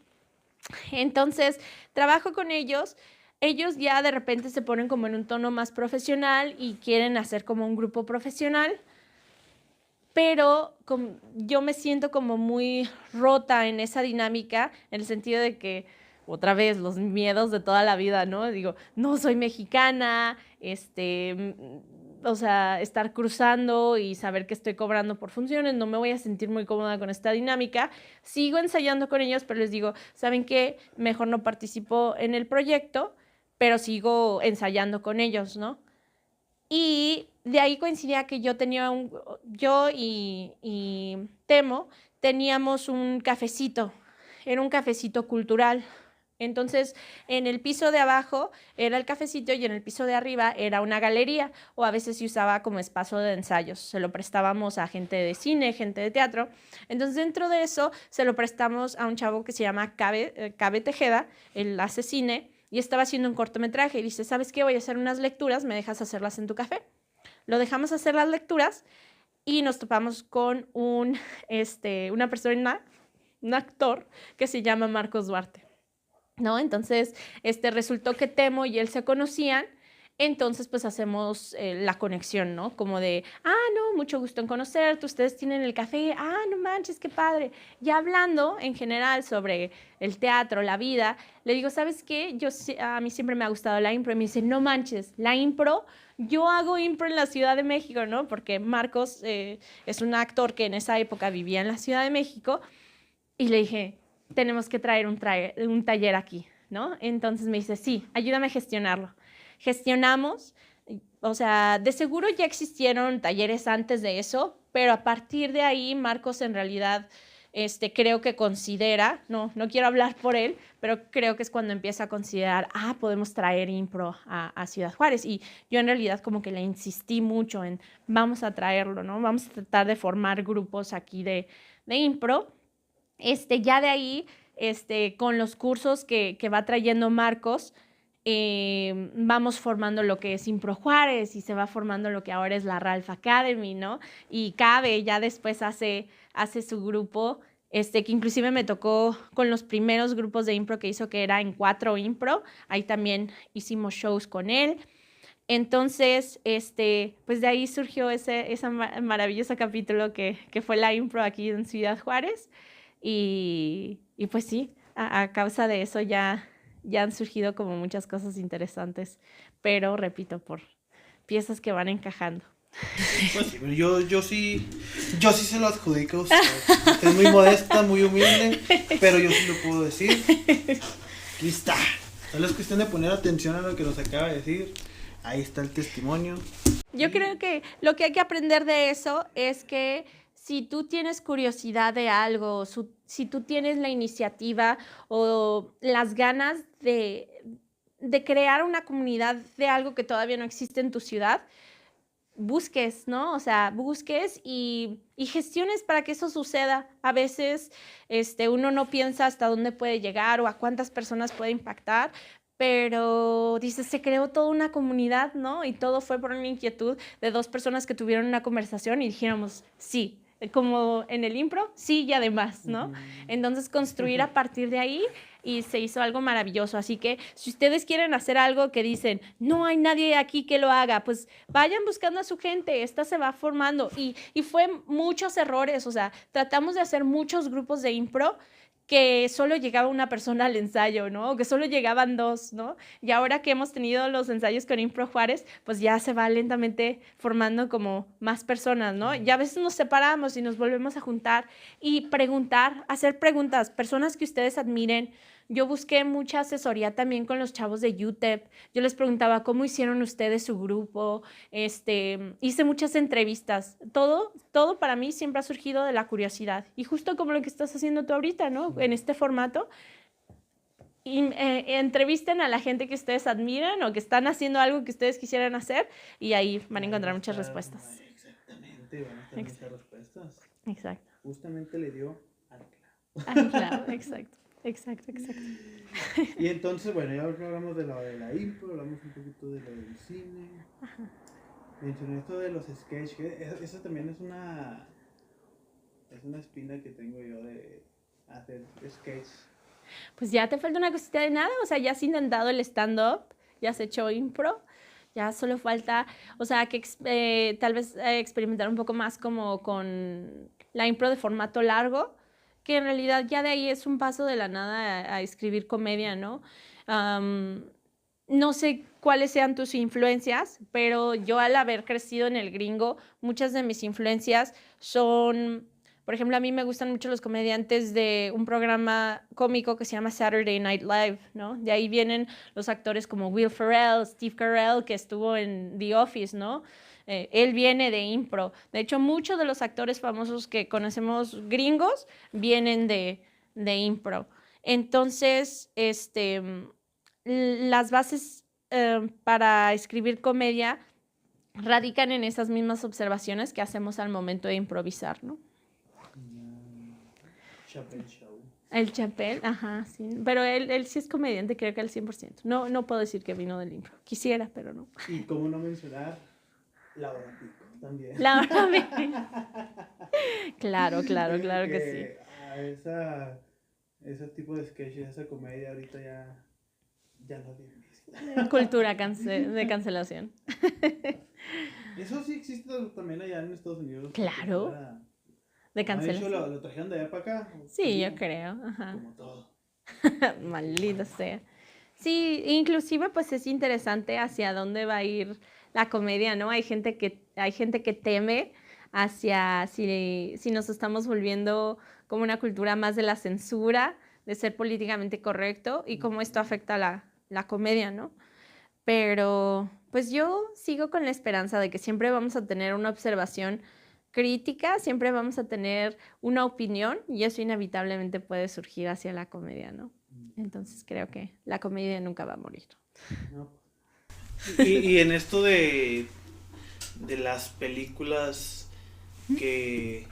Entonces, trabajo con ellos. Ellos ya de repente se ponen como en un tono más profesional y quieren hacer como un grupo profesional, pero yo me siento como muy rota en esa dinámica, en el sentido de que, otra vez, los miedos de toda la vida, ¿no? Digo, no soy mexicana, o sea, estar cruzando y saber que estoy cobrando por funciones, no me voy a sentir muy cómoda con esta dinámica. Sigo ensayando con ellos, pero les digo, ¿saben qué? Mejor no participo en el proyecto, pero sigo ensayando con ellos, ¿no? Y de ahí coincidía que yo y Temo teníamos un cafecito, era un cafecito cultural. Entonces, en el piso de abajo era el cafecito y en el piso de arriba era una galería, o a veces se usaba como espacio de ensayos. Se lo prestábamos a gente de cine, gente de teatro. Entonces, dentro de eso, se lo prestamos a un chavo que se llama Cabe Tejeda, él hace cine, y estaba haciendo un cortometraje. Y dice, ¿sabes qué? Voy a hacer unas lecturas, ¿me dejas hacerlas en tu café? Lo dejamos hacer las lecturas y nos topamos con una persona, un actor que se llama Marcos Duarte, ¿no? Entonces, resultó que Temo y él se conocían, entonces pues hacemos la conexión, ¿no? Como de, no, mucho gusto en conocerte, ustedes tienen el café, no manches, qué padre. Y hablando en general sobre el teatro, la vida, le digo, ¿sabes qué? A mí siempre me ha gustado la impro, y me dice, no manches, la impro, yo hago impro en la Ciudad de México, ¿no? Porque Marcos es un actor que en esa época vivía en la Ciudad de México, y le dije, tenemos que traer un taller aquí, ¿no? Entonces me dice, sí, ayúdame a gestionarlo. Gestionamos, o sea, de seguro ya existieron talleres antes de eso, pero a partir de ahí Marcos en realidad creo que considera, no quiero hablar por él, pero creo que es cuando empieza a considerar, podemos traer impro a Ciudad Juárez. Y yo en realidad como que le insistí mucho en, vamos a traerlo, ¿no? Vamos a tratar de formar grupos aquí de impro. Ya de ahí, con los cursos que va trayendo Marcos, vamos formando lo que es Impro Juárez y se va formando lo que ahora es la Ralph Academy, ¿no? Y Cabe ya después hace su grupo, que inclusive me tocó con los primeros grupos de impro que hizo, que era en 4 Impro, ahí también hicimos shows con él. Entonces, pues de ahí surgió ese maravilloso capítulo que fue la impro aquí en Ciudad Juárez. Y pues sí, a causa de eso ya han surgido como muchas cosas interesantes, pero repito, por piezas que van encajando. Pues sí, pero yo sí se lo adjudico a usted. Usted es muy modesta, muy humilde, pero yo sí lo puedo decir. Aquí está. Solo es cuestión de poner atención a lo que nos acaba de decir. Ahí está el testimonio. Yo creo que lo que hay que aprender de eso es que si tú tienes curiosidad de algo, si tú tienes la iniciativa o las ganas de crear una comunidad de algo que todavía no existe en tu ciudad, busques, ¿no? O sea, busques y gestiones para que eso suceda. A veces uno no piensa hasta dónde puede llegar o a cuántas personas puede impactar, pero dices, se creó toda una comunidad, ¿no? Y todo fue por una inquietud de 2 personas que tuvieron una conversación y dijéramos, sí, como en el impro, sí y además, ¿no? Entonces construir a partir de ahí y se hizo algo maravilloso. Así que si ustedes quieren hacer algo que dicen, no hay nadie aquí que lo haga, pues vayan buscando a su gente, esta se va formando. Y fue muchos errores, o sea, tratamos de hacer muchos grupos de impro que solo llegaba una persona al ensayo, ¿no? O que solo llegaban 2, ¿no? Y ahora que hemos tenido los ensayos con Impro Juárez, pues ya se va lentamente formando como más personas, ¿no? Y a veces nos separamos y nos volvemos a juntar y preguntar, hacer preguntas, personas que ustedes admiren. Yo busqué mucha asesoría también con los chavos de UTEP. Yo les preguntaba, ¿cómo hicieron ustedes su grupo? Hice muchas entrevistas. Todo para mí siempre ha surgido de la curiosidad. Y justo como lo que estás haciendo tú ahorita, ¿no? En este formato, entrevisten a la gente que ustedes admiran o que están haciendo algo que ustedes quisieran hacer y ahí van a encontrar muchas respuestas. Exactamente, van a estar muchas respuestas. Exacto. Justamente le dio al clavo. Al clavo, exacto. Y entonces, bueno, ya hablamos de la impro, hablamos un poquito de lo del cine. Ajá. Mencioné esto de los sketches, eso también es una espina que tengo yo de hacer sketches. Pues ya te falta una cosita de nada, o sea, ya has intentado el stand-up, ya has hecho impro, ya solo falta, o sea, que tal vez experimentar un poco más como con la impro de formato largo, que en realidad ya de ahí es un paso de la nada a escribir comedia, ¿no? No sé cuáles sean tus influencias, pero yo al haber crecido en el gringo, muchas de mis influencias son, por ejemplo, a mí me gustan mucho los comediantes de un programa cómico que se llama Saturday Night Live, ¿no? De ahí vienen los actores como Will Ferrell, Steve Carell, que estuvo en The Office, ¿no? Él viene de impro. De hecho, muchos de los actores famosos que conocemos gringos vienen de impro. Entonces, las bases para escribir comedia radican en esas mismas observaciones que hacemos al momento de improvisar, ¿no? Chappelle Show. El Chappelle, ajá, sí. Pero él sí es comediante, creo que al 100%. No puedo decir que vino del impro. Quisiera, pero no. Y cómo no mencionar Laura Pico también. Laura Pico. Claro que sí. Ese tipo de sketches, esa comedia ahorita ya no tiene vista. Cultura de cancelación. Eso sí existe también allá en Estados Unidos. Claro. De cancelación. De hecho, lo trajeron de allá para acá. Sí, yo creo. Ajá. Como todo. Maldita sea. Sí, inclusive pues es interesante hacia dónde va a ir la comedia, ¿no? Hay gente que teme hacia si nos estamos volviendo como una cultura más de la censura, de ser políticamente correcto y cómo esto afecta a la comedia, ¿no? Pero pues yo sigo con la esperanza de que siempre vamos a tener una observación crítica, siempre vamos a tener una opinión y eso inevitablemente puede surgir hacia la comedia, ¿no? Entonces creo que la comedia nunca va a morir. No. Y en esto de las películas que,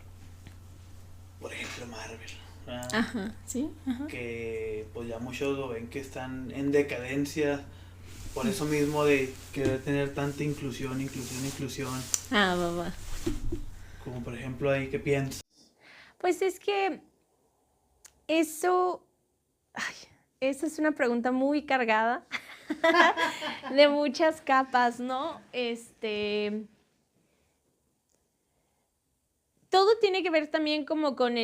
por ejemplo, Marvel, ¿verdad? Ajá, sí. Ajá. Que pues ya muchos lo ven que están en decadencia por eso mismo de querer tener tanta inclusión. Ah, babá. Como por ejemplo ahí, ¿qué piensas? Pues es que esa es una pregunta muy cargada de muchas capas, ¿no? Todo tiene que ver también como con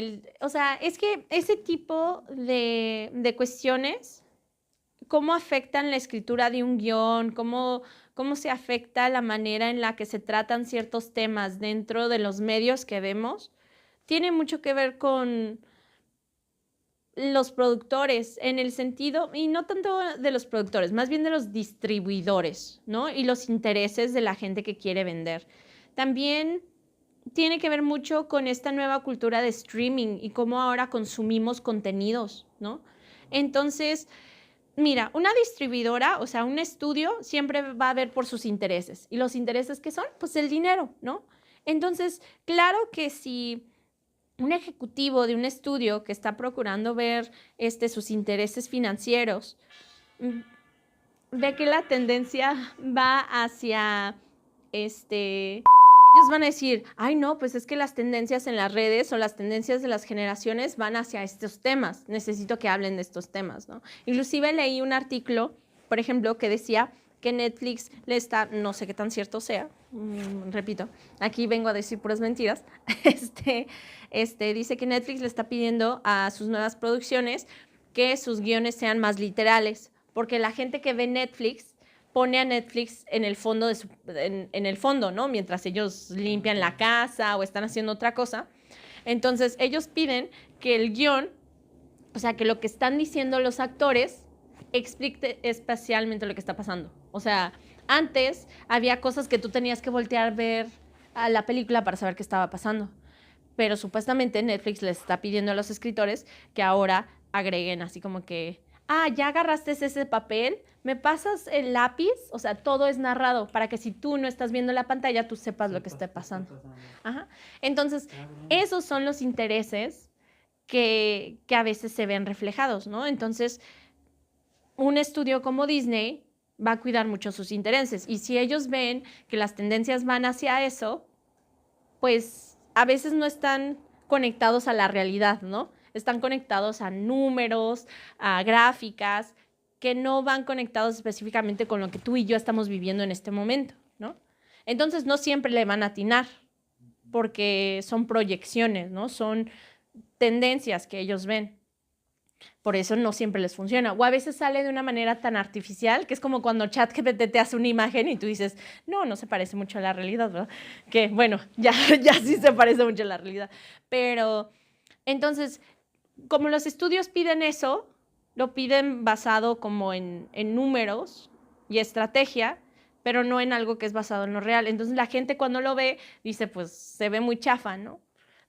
o sea, es que ese tipo de cuestiones, cómo afectan la escritura de un guión, cómo se afecta la manera en la que se tratan ciertos temas dentro de los medios que vemos, tiene mucho que ver con los productores, en el sentido, y no tanto de los productores, más bien de los distribuidores, ¿no? Y los intereses de la gente que quiere vender. También tiene que ver mucho con esta nueva cultura de streaming y cómo ahora consumimos contenidos, ¿no? Entonces, mira, una distribuidora, o sea, un estudio, siempre va a ver por sus intereses. ¿Y los intereses qué son? Pues el dinero, ¿no? Entonces, claro que si un ejecutivo de un estudio que está procurando ver sus intereses financieros ve que la tendencia va hacia ellos van a decir, ay no, pues es que las tendencias en las redes o las tendencias de las generaciones van hacia estos temas, necesito que hablen de estos temas, ¿no? Inclusive leí un artículo, por ejemplo, que decía que Netflix le está, no sé qué tan cierto sea, repito, aquí vengo a decir puras mentiras, dice que Netflix le está pidiendo a sus nuevas producciones que sus guiones sean más literales, porque la gente que ve Netflix pone a Netflix en el fondo, en el fondo, ¿no? Mientras ellos limpian la casa o están haciendo otra cosa. Entonces, ellos piden que el guión, o sea, que lo que están diciendo los actores explique espacialmente lo que está pasando. O sea, antes había cosas que tú tenías que voltear a ver a la película para saber qué estaba pasando. Pero supuestamente Netflix les está pidiendo a los escritores que ahora agreguen así como que ya agarraste ese papel, me pasas el lápiz, o sea, todo es narrado para que si tú no estás viendo la pantalla, tú sepas lo que esté pasando. Ajá. Entonces, esos son los intereses que a veces se ven reflejados, ¿no? Entonces, un estudio como Disney va a cuidar mucho sus intereses. Y si ellos ven que las tendencias van hacia eso, pues a veces no están conectados a la realidad, ¿no? Están conectados a números, a gráficas, que no van conectados específicamente con lo que tú y yo estamos viviendo en este momento, ¿no? Entonces no siempre le van a atinar, porque son proyecciones, ¿no? Son tendencias que ellos ven. Por eso no siempre les funciona. O a veces sale de una manera tan artificial que es como cuando ChatGPT te hace una imagen y tú dices, no se parece mucho a la realidad, ¿verdad? Que bueno, ya sí se parece mucho a la realidad. Pero entonces, como los estudios piden eso, lo piden basado como en números y estrategia, pero no en algo que es basado en lo real. Entonces la gente cuando lo ve dice, pues se ve muy chafa, ¿no?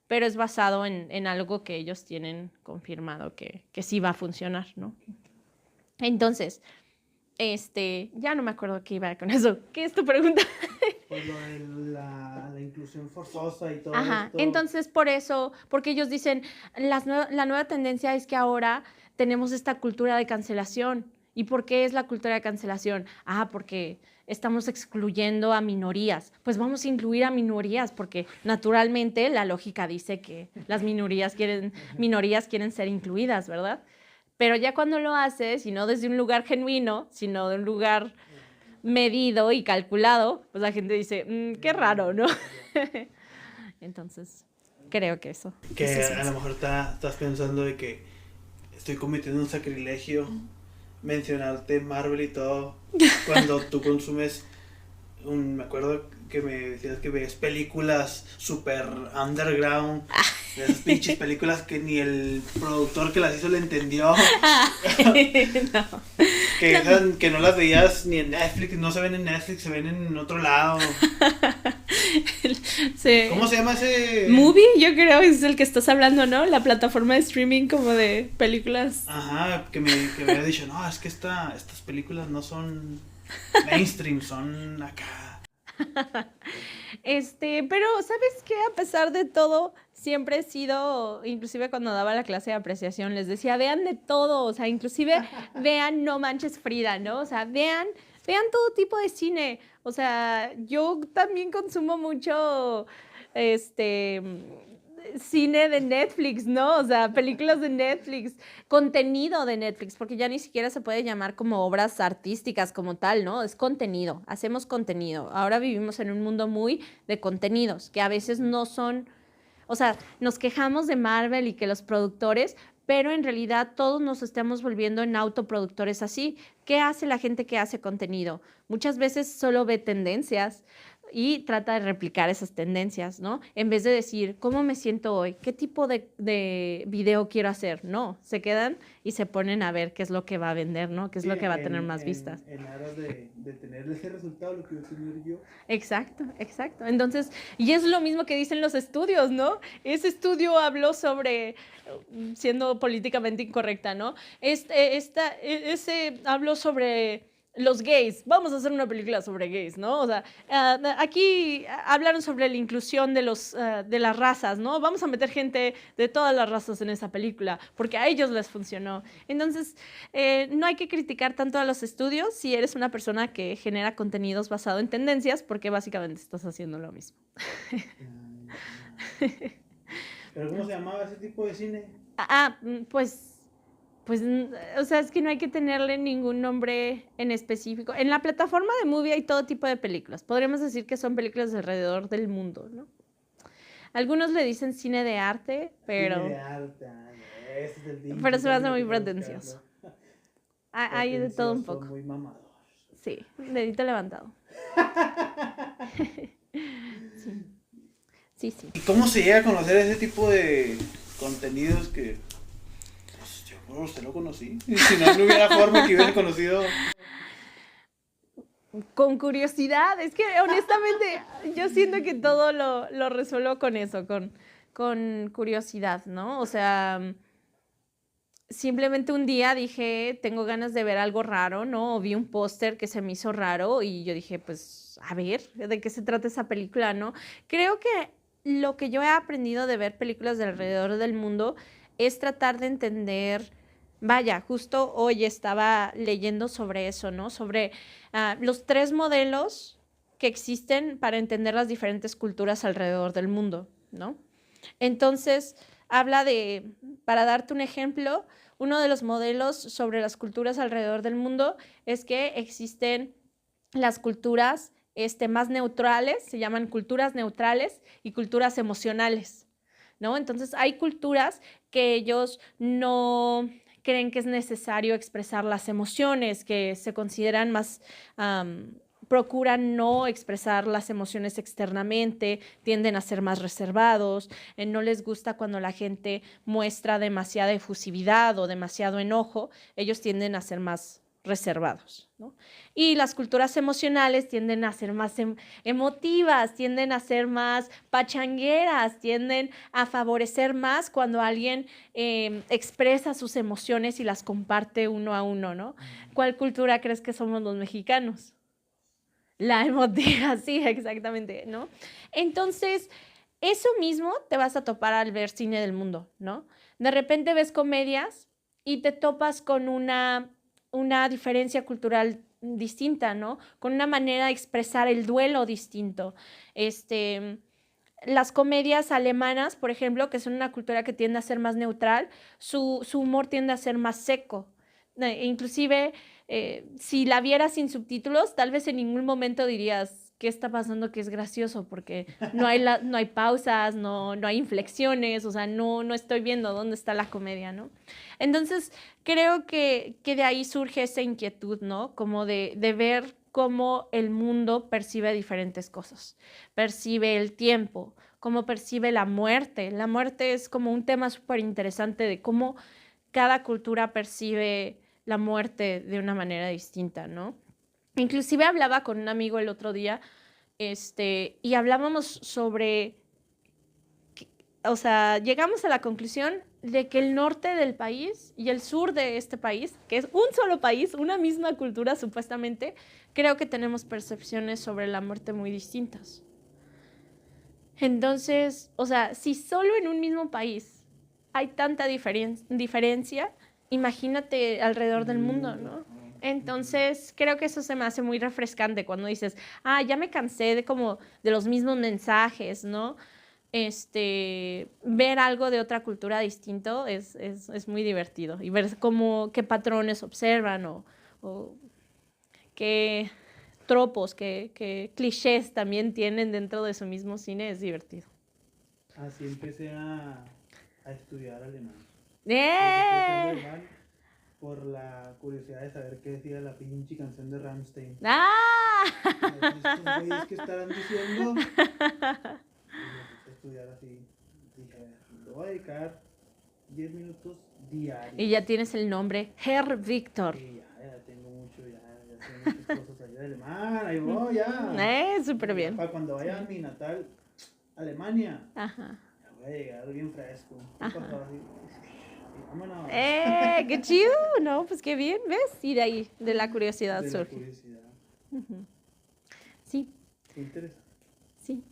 Pero es basado en algo que ellos tienen confirmado que sí va a funcionar, ¿no? Entonces, ya no me acuerdo qué iba con eso. ¿Qué es tu pregunta? Pues lo de la inclusión forzosa y todo esto. Entonces, por eso, porque ellos dicen, la nueva tendencia es que ahora tenemos esta cultura de cancelación. ¿Y por qué es la cultura de cancelación? Porque estamos excluyendo a minorías. Pues vamos a incluir a minorías porque naturalmente la lógica dice que las minorías quieren ser incluidas, ¿verdad? Pero ya cuando lo haces, y no desde un lugar genuino, sino de un lugar medido y calculado, pues la gente dice, qué raro, ¿no? Entonces, creo que eso. Que a lo mejor estás pensando de que estoy cometiendo un sacrilegio mencionarte Marvel y todo cuando tú consumes me acuerdo que me decías que ves películas super underground, de esas pinches películas que ni el productor que las hizo le entendió. No. Que no las veías ni en Netflix, no se ven en Netflix, se ven en otro lado. Sí. ¿Cómo se llama ese? Movie, yo creo que es el que estás hablando, ¿no? La plataforma de streaming como de películas. Ajá, que me había dicho, no, es que estas películas no son mainstream, son acá. Pero ¿sabes qué? A pesar de todo, siempre he sido, inclusive cuando daba la clase de apreciación, les decía, vean de todo, o sea, inclusive vean No Manches Frida, ¿no? O sea, vean todo tipo de cine. O sea, yo también consumo mucho, cine de Netflix, ¿no? O sea, películas de Netflix, contenido de Netflix, porque ya ni siquiera se puede llamar como obras artísticas como tal, ¿no? Es contenido, hacemos contenido. Ahora vivimos en un mundo muy de contenidos, que a veces no son, o sea, nos quejamos de Marvel y que los productores, pero en realidad todos nos estamos volviendo en autoproductores así. ¿Qué hace la gente que hace contenido? Muchas veces solo ve tendencias y trata de replicar esas tendencias, ¿no? En vez de decir, ¿cómo me siento hoy? ¿Qué tipo de video quiero hacer? No, se quedan y se ponen a ver qué es lo que va a vender, ¿no? ¿Qué es lo que va a tener más vistas? En aras de tener ese resultado, lo que voy a tener yo. Exacto. Entonces, y es lo mismo que dicen los estudios, ¿no? Ese estudio habló sobre, siendo políticamente incorrecta, ¿no? Ese habló sobre los gays, vamos a hacer una película sobre gays, ¿no? O sea, aquí hablaron sobre la inclusión de las razas, ¿no? Vamos a meter gente de todas las razas en esa película, porque a ellos les funcionó. Entonces, no hay que criticar tanto a los estudios si eres una persona que genera contenidos basados en tendencias, porque básicamente estás haciendo lo mismo. ¿Pero cómo se llamaba ese tipo de cine? Pues, o sea, es que no hay que tenerle ningún nombre en específico. En la plataforma de Movie hay todo tipo de películas. Podríamos decir que son películas alrededor del mundo, ¿no? Algunos le dicen cine de arte, pero... Cine de arte, ese es el dicho. Pero se me hace muy pretencioso. Hay de todo un poco. Muy mamador. Sí, dedito levantado. Sí. ¿Y cómo se llega a conocer ese tipo de contenidos que... usted lo conocí. Si no hubiera forma que hubiera conocido. Con curiosidad. Es que honestamente yo siento que todo lo resuelvo con eso, con curiosidad, ¿no? O sea, simplemente un día dije, tengo ganas de ver algo raro, ¿no? O vi un póster que se me hizo raro y yo dije, pues, a ver, ¿de qué se trata esa película, no? Creo que lo que yo he aprendido de ver películas de alrededor del mundo es tratar de entender, vaya, justo hoy estaba leyendo sobre eso, ¿no? Sobre los 3 modelos que existen para entender las diferentes culturas alrededor del mundo, ¿no? Entonces, habla de, para darte un ejemplo, uno de los modelos sobre las culturas alrededor del mundo es que existen las culturas más neutrales, se llaman culturas neutrales y culturas emocionales, ¿no? Entonces, hay culturas que ellos no creen que es necesario expresar las emociones, que se consideran más procuran no expresar las emociones externamente, tienden a ser más reservados, no les gusta cuando la gente muestra demasiada efusividad o demasiado enojo, ellos tienden a ser más reservados, ¿no? Y las culturas emocionales tienden a ser más emotivas, tienden a ser más pachangueras, tienden a favorecer más cuando alguien expresa sus emociones y las comparte uno a uno, ¿no? ¿Cuál cultura crees que somos los mexicanos? La emotiva, sí, exactamente, ¿no? Entonces, eso mismo te vas a topar al ver cine del mundo, ¿no? De repente ves comedias y te topas con una diferencia cultural distinta, ¿no? Con una manera de expresar el duelo distinto. Las comedias alemanas, por ejemplo, que son una cultura que tiende a ser más neutral, su humor tiende a ser más seco. Inclusive, si la vieras sin subtítulos, tal vez en ningún momento dirías, ¿qué está pasando? Que es gracioso, porque no hay pausas, no hay inflexiones, o sea, no estoy viendo dónde está la comedia, ¿no? Entonces, creo que de ahí surge esa inquietud, ¿no? Como de ver cómo el mundo percibe diferentes cosas. Percibe el tiempo, cómo percibe la muerte. La muerte es como un tema súper interesante de cómo cada cultura percibe la muerte de una manera distinta, ¿no? Inclusive hablaba con un amigo el otro día, y hablábamos sobre, o sea, llegamos a la conclusión de que el norte del país y el sur de este país, que es un solo país, una misma cultura supuestamente, creo que tenemos percepciones sobre la muerte muy distintas. Entonces, o sea, si solo en un mismo país hay tanta diferencia, imagínate alrededor del mundo, ¿no? Entonces, creo que eso se me hace muy refrescante cuando dices, ya me cansé de los mismos mensajes, ¿no? Ver algo de otra cultura distinto es muy divertido y ver qué patrones observan o qué tropos, qué clichés también tienen dentro de su mismo cine, es divertido. Así empecé a estudiar alemán. ¡Eh! Por la curiosidad de saber qué decía la pinche canción de Rammstein. ¡Ah! Estos güeyes que estarán diciendo. Y me puse a estudiar así. Dije, le voy a dedicar 10 minutos diarios. Y ya tienes el nombre, Herr Victor. Y ya tengo mucho, ya sé muchas cosas allá de alemán, ahí voy, ya. Súper bien. Para cuando vaya a mi natal, Alemania, Ajá. ya voy a llegar bien fresco. Ajá. Vámonos. ¡Qué chido! No, pues qué bien, ¿ves? Y de ahí, de la curiosidad de surge. La curiosidad. Sí. Qué interesante. Sí,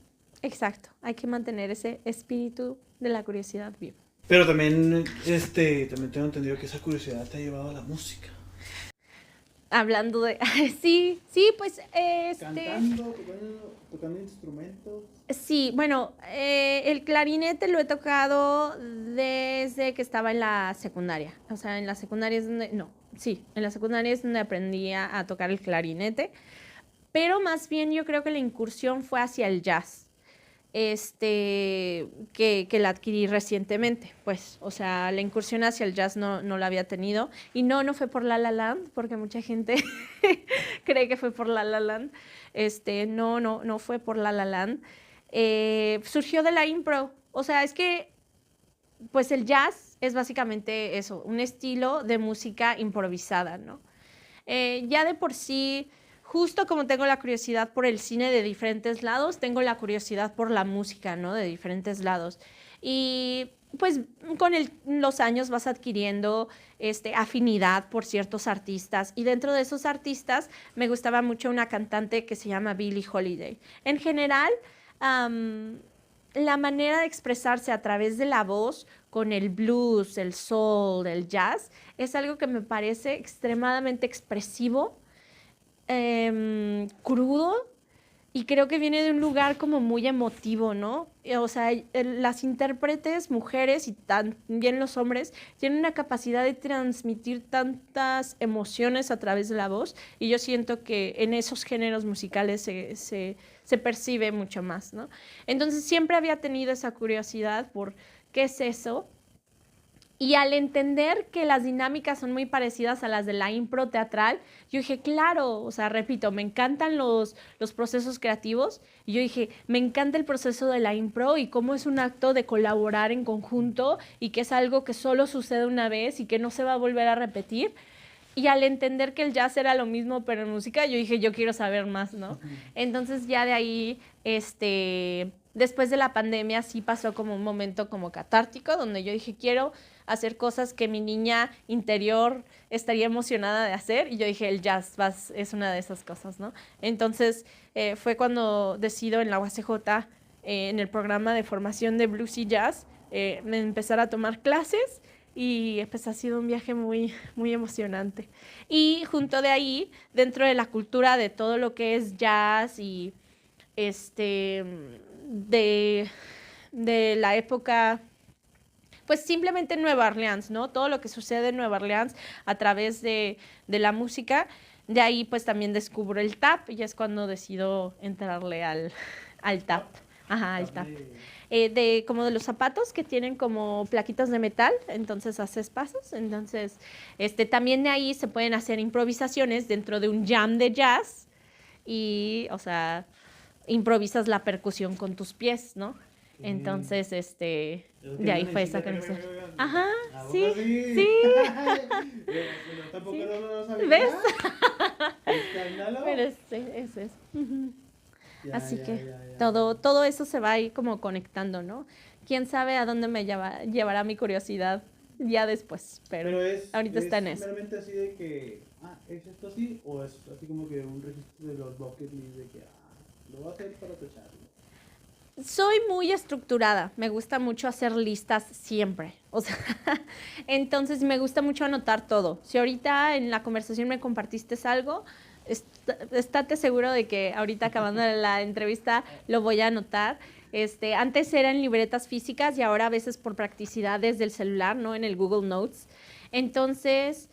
exacto. Hay que mantener ese espíritu de la curiosidad vivo. Pero también, también tengo entendido que esa curiosidad te ha llevado a la música. Hablando de... sí, pues... Cantando, tocando instrumentos. Sí, bueno, el clarinete lo he tocado desde que estaba en la secundaria. O sea, en la secundaria es donde... No, sí, en la secundaria es donde aprendí a tocar el clarinete. Pero más bien yo creo que la incursión fue hacia el jazz. Que la adquirí recientemente, pues, o sea, la incursión hacia el jazz no la había tenido, y no fue por La La Land, porque mucha gente cree que fue por La La Land, no fue por La La Land, surgió de la impro, o sea, es que, pues el jazz es básicamente eso, un estilo de música improvisada, ¿no? Ya de por sí... Justo como tengo la curiosidad por el cine de diferentes lados, tengo la curiosidad por la música, ¿no? De diferentes lados. Y pues con los años vas adquiriendo afinidad por ciertos artistas y dentro de esos artistas me gustaba mucho una cantante que se llama Billie Holiday. En general, la manera de expresarse a través de la voz con el blues, el soul, el jazz, es algo que me parece extremadamente expresivo, crudo, y creo que viene de un lugar como muy emotivo, ¿no? O sea, las intérpretes, mujeres y también los hombres, tienen una capacidad de transmitir tantas emociones a través de la voz y yo siento que en esos géneros musicales se percibe mucho más, ¿no? Entonces siempre había tenido esa curiosidad por qué es eso. Y al entender que las dinámicas son muy parecidas a las de la impro teatral, yo dije, claro, o sea, repito, me encantan los procesos creativos. Y yo dije, me encanta el proceso de la impro y cómo es un acto de colaborar en conjunto y que es algo que solo sucede una vez y que no se va a volver a repetir. Y al entender que el jazz era lo mismo, pero en música, yo dije, yo quiero saber más, ¿no? Entonces ya de ahí, después de la pandemia sí pasó como un momento como catártico, donde yo dije, quiero hacer cosas que mi niña interior estaría emocionada de hacer. Y yo dije, el jazz es una de esas cosas, ¿no? Entonces fue cuando decido en la UACJ, en el programa de formación de blues y jazz, empezar a tomar clases. Y pues ha sido un viaje muy, muy emocionante. Y junto de ahí, dentro de la cultura de todo lo que es jazz y de la época, pues simplemente en Nueva Orleans, ¿no? Todo lo que sucede en Nueva Orleans a través de la música. De ahí pues también descubro el tap y es cuando decido entrarle al tap. Ajá, al tap. Como de los zapatos que tienen como plaquitas de metal, entonces haces pasos. Entonces, también de ahí se pueden hacer improvisaciones dentro de un jam de jazz y, o sea, improvisas la percusión con tus pies, ¿no? Entonces, de ahí fue esa conexión. Ajá, sí, sí. Tampoco lo sabía. ¿Ves? Escándalo. Pero eso es. Así que Ya. todo eso se va ahí como conectando, ¿no? Quién sabe a dónde me llevará mi curiosidad ya después, pero ahorita está en eso. ¿Es meramente así de que, es esto así? ¿O es así como que un registro de los bucket list de que, lo voy a hacer para tacharlo? Soy muy estructurada, me gusta mucho hacer listas siempre, o sea, entonces me gusta mucho anotar todo. Si ahorita en la conversación me compartiste algo, estate seguro de que ahorita acabando la entrevista lo voy a anotar. Antes eran libretas físicas y ahora a veces por practicidad desde el celular, ¿no? En el Google Notes. Entonces,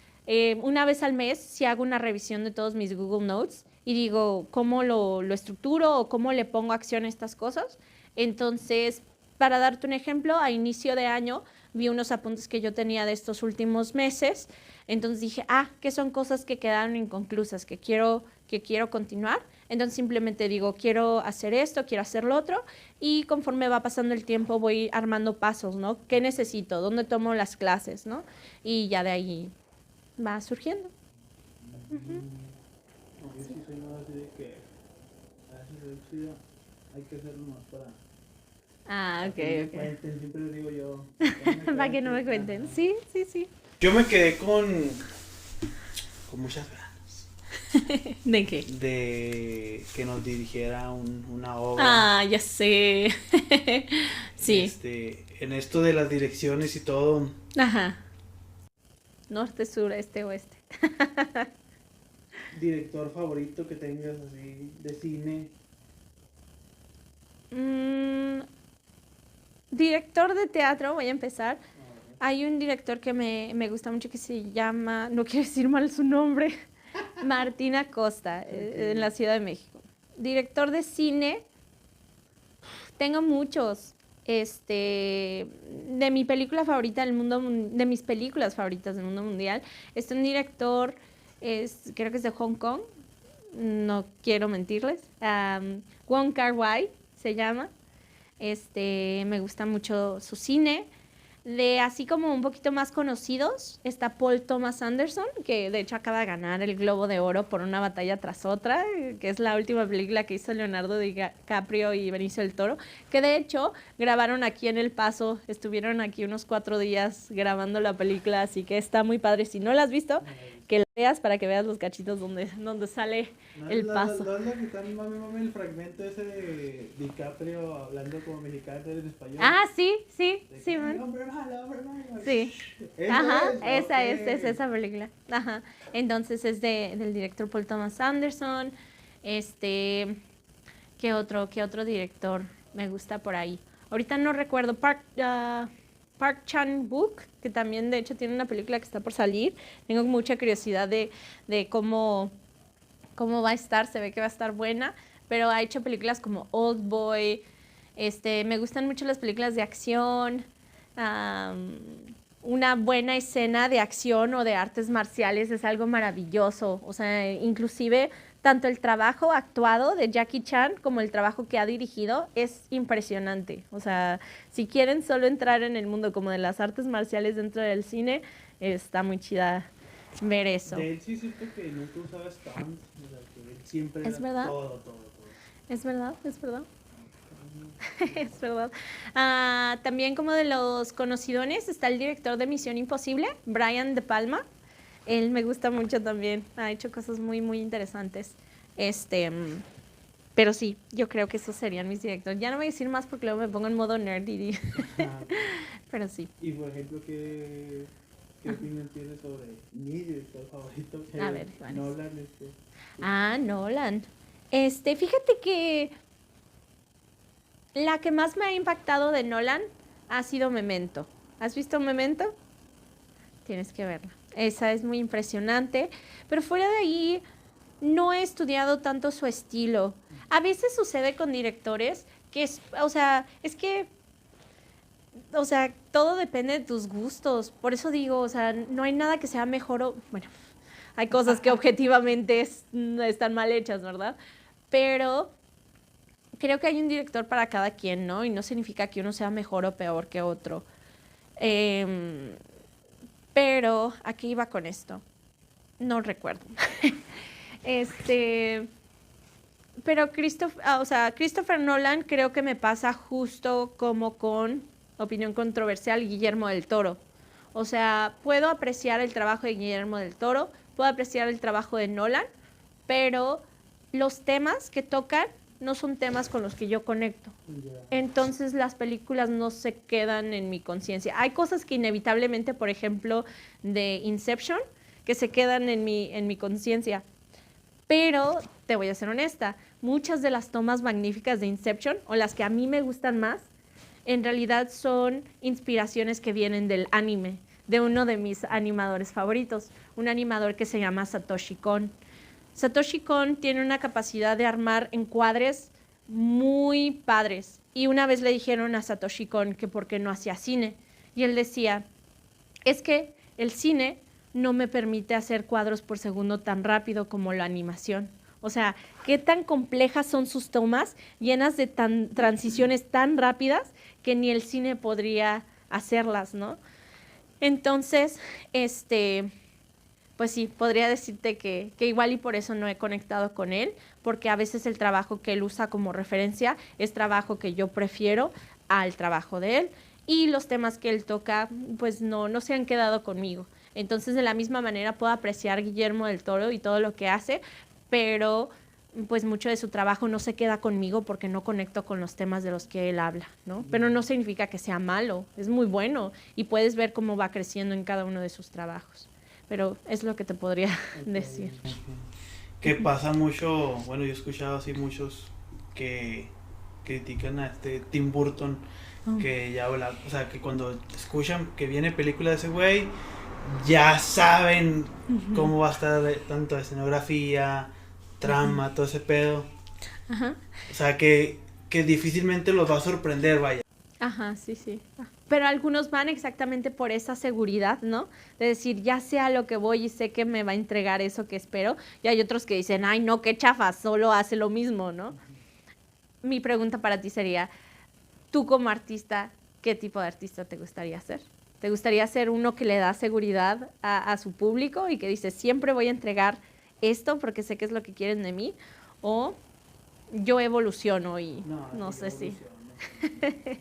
una vez al mes sí hago una revisión de todos mis Google Notes y digo cómo lo estructuro o cómo le pongo acción a estas cosas. Entonces, para darte un ejemplo, a inicio de año vi unos apuntes que yo tenía de estos últimos meses. Entonces dije, que son cosas que quedaron inconclusas, que quiero continuar. Entonces simplemente digo, quiero hacer esto, quiero hacer lo otro. Y conforme va pasando el tiempo voy armando pasos, ¿no? ¿Qué necesito? ¿Dónde tomo las clases, no? Y ya de ahí va surgiendo. Yo sí soy más así de que a veces es chido, hay que hacerlo más para Ok. cuenten, siempre les digo yo. Para que no me cuenten. Sí. Yo me quedé con muchas ganas. ¿De qué? De que nos dirigiera una obra. Ya sé. Sí. En esto de las direcciones y todo. Ajá. Norte, sur, este, oeste. Director favorito que tengas así de cine. Director de teatro, voy a empezar. Hay un director que me gusta mucho que se llama, no quiero decir mal su nombre, Martín Acosta, en la Ciudad de México. Director de cine, tengo muchos. De mi película favorita del mundo, de mis películas favoritas del mundo mundial, un director, creo que es de Hong Kong, no quiero mentirles, Wong Kar-wai se llama. Me gusta mucho su cine. De así como un poquito más conocidos, está Paul Thomas Anderson, que de hecho acaba de ganar el Globo de Oro por Una batalla tras otra, que es la última película que hizo Leonardo DiCaprio y Benicio del Toro, que de hecho grabaron aquí en El Paso, estuvieron aquí unos 4 días grabando la película, así que está muy padre. Si no la has visto, que la veas para que veas los cachitos donde sale El Paso. ¿No es la que está mami, el fragmento ese de DiCaprio hablando como mexicano en español? Ah, sí, man. Hombre malo. Sí. Ajá, esa es esa película. Ajá. Entonces es del director Paul Thomas Anderson. ¿Qué otro director me gusta por ahí? Ahorita no recuerdo. Park Chan-wook, que también de hecho tiene una película que está por salir. Tengo mucha curiosidad de cómo va a estar. Se ve que va a estar buena, pero ha hecho películas como Old Boy. Me gustan mucho las películas de acción. Una buena escena de acción o de artes marciales es algo maravilloso. O sea, inclusive tanto el trabajo actuado de Jackie Chan como el trabajo que ha dirigido es impresionante. O sea, si quieren solo entrar en el mundo como de las artes marciales dentro del cine, está muy chida ver eso. De él sí siento que nunca usaba stunts, o sea, que él siempre ¿Es era verdad? todo. Es verdad. Es verdad. También como de los conocidones está el director de Misión Imposible, Brian De Palma. Él me gusta mucho también. Ha hecho cosas muy, muy interesantes. Pero sí, yo creo que esos serían mis directores. Ya no voy a decir más porque luego me pongo en modo nerd pero sí. Y por ejemplo, ¿qué opinión tienes sobre mi director favorito? A ver, Nolan. Nolan. Fíjate que la que más me ha impactado de Nolan ha sido Memento. ¿Has visto Memento? Tienes que verla. Esa es muy impresionante. Pero fuera de ahí, no he estudiado tanto su estilo. A veces sucede con directores que todo depende de tus gustos. Por eso digo, o sea, no hay nada que sea mejor o... Bueno, hay cosas que objetivamente están mal hechas, ¿verdad? Pero creo que hay un director para cada quien, ¿no? Y no significa que uno sea mejor o peor que otro. Pero, ¿a qué iba con esto? No recuerdo. Pero Christopher Nolan creo que me pasa justo como con, opinión controversial, Guillermo del Toro. O sea, puedo apreciar el trabajo de Guillermo del Toro, puedo apreciar el trabajo de Nolan, pero los temas que tocan no son temas con los que yo conecto. Entonces las películas no se quedan en mi conciencia. Hay cosas que inevitablemente, por ejemplo, de Inception, que se quedan en mi conciencia. Pero, te voy a ser honesta, muchas de las tomas magníficas de Inception, o las que a mí me gustan más, en realidad son inspiraciones que vienen del anime, de uno de mis animadores favoritos, un animador que se llama Satoshi Kon. Satoshi Kon tiene una capacidad de armar encuadres muy padres. Y una vez le dijeron a Satoshi Kon que por qué no hacía cine. Y él decía, es que el cine no me permite hacer cuadros por segundo tan rápido como la animación. O sea, qué tan complejas son sus tomas, llenas de transiciones tan rápidas que ni el cine podría hacerlas, ¿no? Entonces, pues sí, podría decirte que igual y por eso no he conectado con él, porque a veces el trabajo que él usa como referencia es trabajo que yo prefiero al trabajo de él, y los temas que él toca pues no se han quedado conmigo. Entonces, de la misma manera puedo apreciar Guillermo del Toro y todo lo que hace, pero pues mucho de su trabajo no se queda conmigo porque no conecto con los temas de los que él habla, ¿no? Pero no significa que sea malo, es muy bueno y puedes ver cómo va creciendo en cada uno de sus trabajos. Pero es lo que te podría decir. Que pasa mucho, bueno, yo he escuchado así muchos que critican a Tim Burton, que ya habla, o sea, que cuando escuchan que viene película de ese güey, ya saben cómo va a estar tanto escenografía, trama, todo ese pedo. Ajá. O sea, que difícilmente los va a sorprender, vaya. Ajá, sí. Pero algunos van exactamente por esa seguridad, ¿no? De decir, ya sé a lo que voy y sé que me va a entregar eso que espero. Y hay otros que dicen, ay, no, qué chafa, solo hace lo mismo, ¿no? Mi pregunta para ti sería, tú como artista, ¿qué tipo de artista te gustaría ser? ¿Te gustaría ser uno que le da seguridad a su público y que dice, siempre voy a entregar esto porque sé que es lo que quieren de mí? ¿O yo evoluciono y no sé si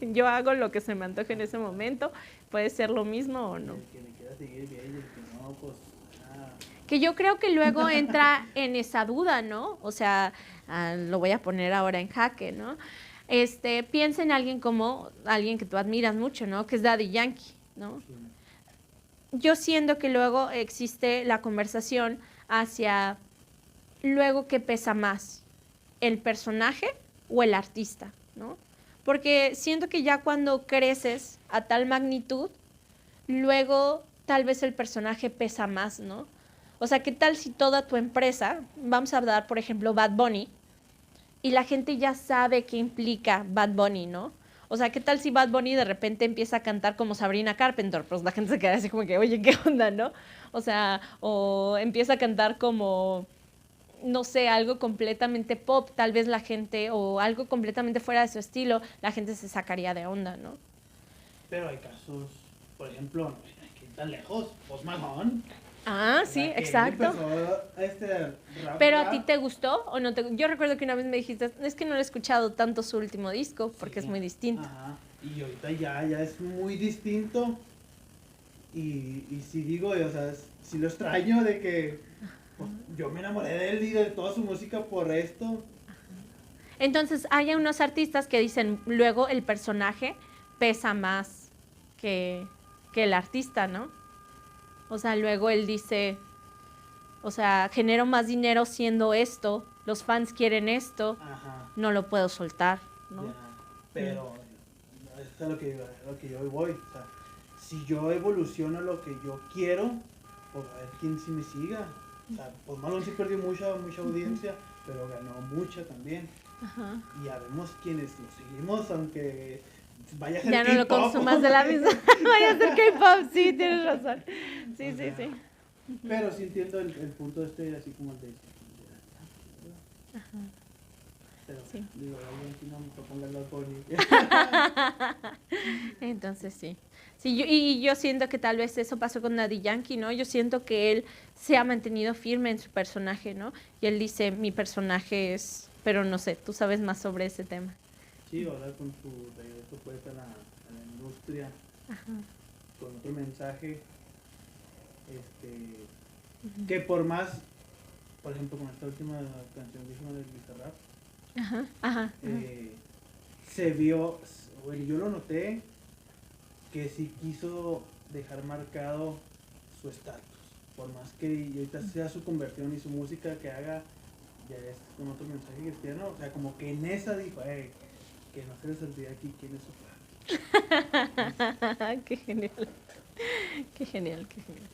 yo hago lo que se me antoje en ese momento? ¿Puede ser lo mismo o no? El que me quiera seguir bien y el que no, pues nada. Que yo creo que luego entra en esa duda, ¿no? O sea, lo voy a poner ahora en jaque, ¿no? Piensa en alguien como alguien que tú admiras mucho, ¿no? Que es Daddy Yankee, ¿no? Sí. Yo siento que luego existe la conversación hacia luego qué pesa más, el personaje o el artista, ¿no? Porque siento que ya cuando creces a tal magnitud, luego tal vez el personaje pesa más, ¿no? O sea, ¿qué tal si toda tu empresa, vamos a dar por ejemplo Bad Bunny, y la gente ya sabe qué implica Bad Bunny, ¿no? O sea, ¿qué tal si Bad Bunny de repente empieza a cantar como Sabrina Carpenter? Pues la gente se queda así como que, oye, ¿qué onda, no? O sea, o empieza a cantar como, no sé, algo completamente pop, tal vez la gente, o algo completamente fuera de su estilo, la gente se sacaría de onda, ¿no? Pero hay casos, por ejemplo, aquí tan lejos, Post Malone. Ah, sí, Que exacto. Rap, ¿Pero a ti te gustó o no te? Yo recuerdo que una vez me dijiste, es que no lo he escuchado tanto su último disco porque sí, es muy distinto. Ajá. Y ahorita ya es muy distinto. Y si digo, o sea, si lo extraño de que pues, yo me enamoré de él y de toda su música por esto. Entonces, hay unos artistas que dicen, luego el personaje pesa más que el artista, ¿no? O sea, luego él dice, o sea, genero más dinero siendo esto, los fans quieren esto, Ajá. no lo puedo soltar, ¿no? Ya. Pero eso es a lo que yo voy. O sea, si yo evoluciono lo que yo quiero, pues a ver quién sí me siga. O sea, pues Malone sí perdió mucha audiencia, pero ganó mucha también. Ajá. Y ya vemos quienes lo seguimos, aunque vaya a ser Ya no lo K-pop. consumas de la misma. Vaya a ser K-pop, sí, tienes razón. Sí, O sí, sea, sí. Pero sí entiendo el punto así como el de... Ajá. Pero Sí. digo, alguien que no me proponga los Bunny. Entonces sí. Sí, y yo siento que tal vez eso pasó con Daddy Yankee, ¿no? Yo siento que él se ha mantenido firme en su personaje, ¿no? Y él dice, mi personaje es... Pero no sé, tú sabes más sobre ese tema. Sí, ahora con su regreso pues a la industria, Ajá. con otro mensaje, que por más, por ejemplo, con esta última canción que hicimos del Bizarrap, Ajá, ajá. se vio, bueno, yo lo noté, que sí quiso dejar marcado su estatus, por más que ahorita sea su conversión y su música que haga, ya es con otro mensaje cristiano, o sea, como que en esa dijo, que no se les olvide aquí quién es su padre. Qué genial. Qué genial, qué genial.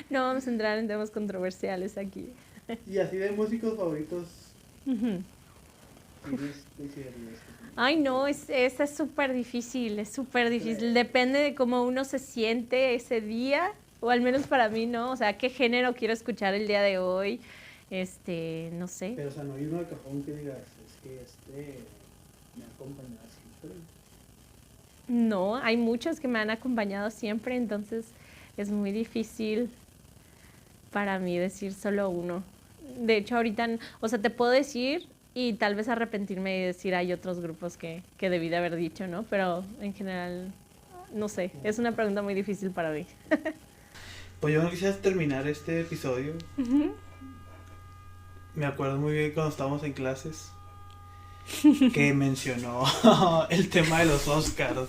No vamos a entrar en temas controversiales aquí. Y así de músicos favoritos, Ujú. ¿quiénes considerarías? Ay, no, esa es súper difícil, es súper difícil. Depende de cómo uno se siente ese día, o al menos para mí, ¿no? O sea, qué género quiero escuchar el día de hoy, no sé. Pero, o sea, no hay uno de cajón que digas, es que me acompaña siempre. No, hay muchos que me han acompañado siempre, entonces es muy difícil para mí decir solo uno. De hecho, ahorita, o sea, te puedo decir y tal vez arrepentirme y decir hay otros grupos que debí de haber dicho, ¿no? Pero en general, no sé, es una pregunta muy difícil para mí. Pues yo no quisiera terminar este episodio. Me acuerdo muy bien cuando estábamos en clases que mencionó el tema de los Oscars.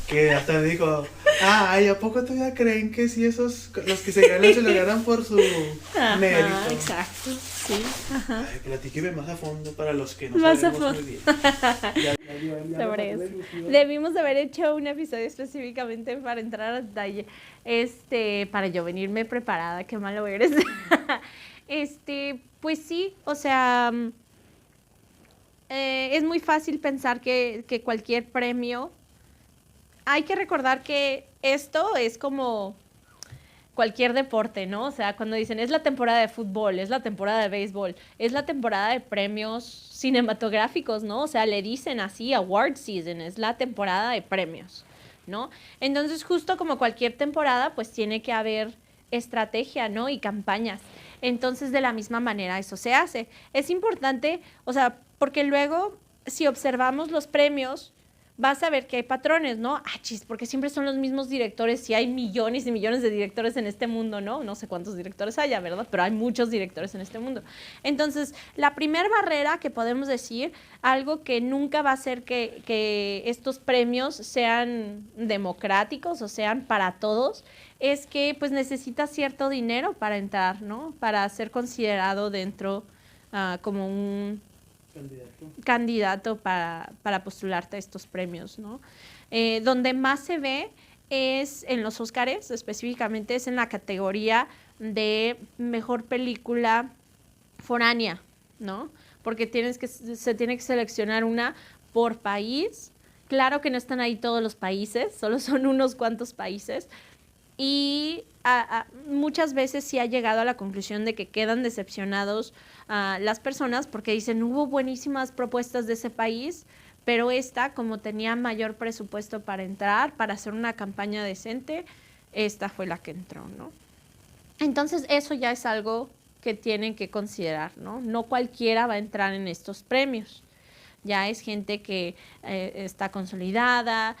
Que hasta dijo, ¿a poco todavía creen que si esos, los que se ganan se lo ganan por su mérito? Exacto, sí. Ajá. Ay, platíqueme más a fondo para los que no Más a sabemos fondo. muy bien. Sobre eso. Debimos de haber hecho un episodio específicamente para entrar a detalle. Para yo venirme preparada, qué malo eres. Pues sí, o sea, es muy fácil pensar que cualquier premio. Hay que recordar que esto es como cualquier deporte, ¿no? O sea, cuando dicen, es la temporada de fútbol, es la temporada de béisbol, es la temporada de premios cinematográficos, ¿no? O sea, le dicen así, award season, es la temporada de premios, ¿no? Entonces, justo como cualquier temporada, pues tiene que haber estrategia, ¿no? Y campañas. Entonces, de la misma manera, eso se hace. Es importante, o sea, porque luego, si observamos los premios, vas a ver que hay patrones, ¿no? Ah, chis, porque siempre son los mismos directores, si hay millones y millones de directores en este mundo, ¿no? No sé cuántos directores haya, ¿verdad? Pero hay muchos directores en este mundo. Entonces, la primera barrera que podemos decir, algo que nunca va a hacer que estos premios sean democráticos o sean para todos, es que pues necesitas cierto dinero para entrar, ¿no? Para ser considerado dentro como un candidato para postularte a estos premios, ¿no? Donde más se ve es en los Óscares, específicamente es en la categoría de mejor película foránea, ¿no? Porque se tiene que seleccionar una por país. Claro que no están ahí todos los países, solo son unos cuantos países. Y muchas veces sí ha llegado a la conclusión de que quedan decepcionados las personas porque dicen, hubo buenísimas propuestas de ese país, pero esta, como tenía mayor presupuesto para entrar, para hacer una campaña decente, esta fue la que entró, ¿no? Entonces, eso ya es algo que tienen que considerar, ¿no? No cualquiera va a entrar en estos premios. Ya es gente que está consolidada.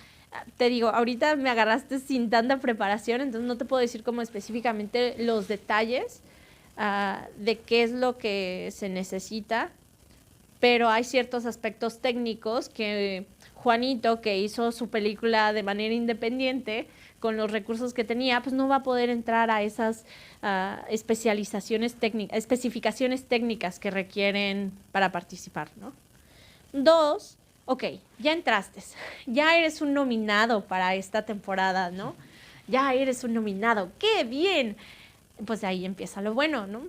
Te digo, ahorita me agarraste sin tanta preparación, entonces no te puedo decir como específicamente los detalles de qué es lo que se necesita, pero hay ciertos aspectos técnicos que Juanito, que hizo su película de manera independiente, con los recursos que tenía, pues no va a poder entrar a esas especificaciones técnicas que requieren para participar, ¿no? 2, ok, ya entraste, ya eres un nominado para esta temporada, ¿no? Ya eres un nominado, ¡qué bien! Pues ahí empieza lo bueno, ¿no?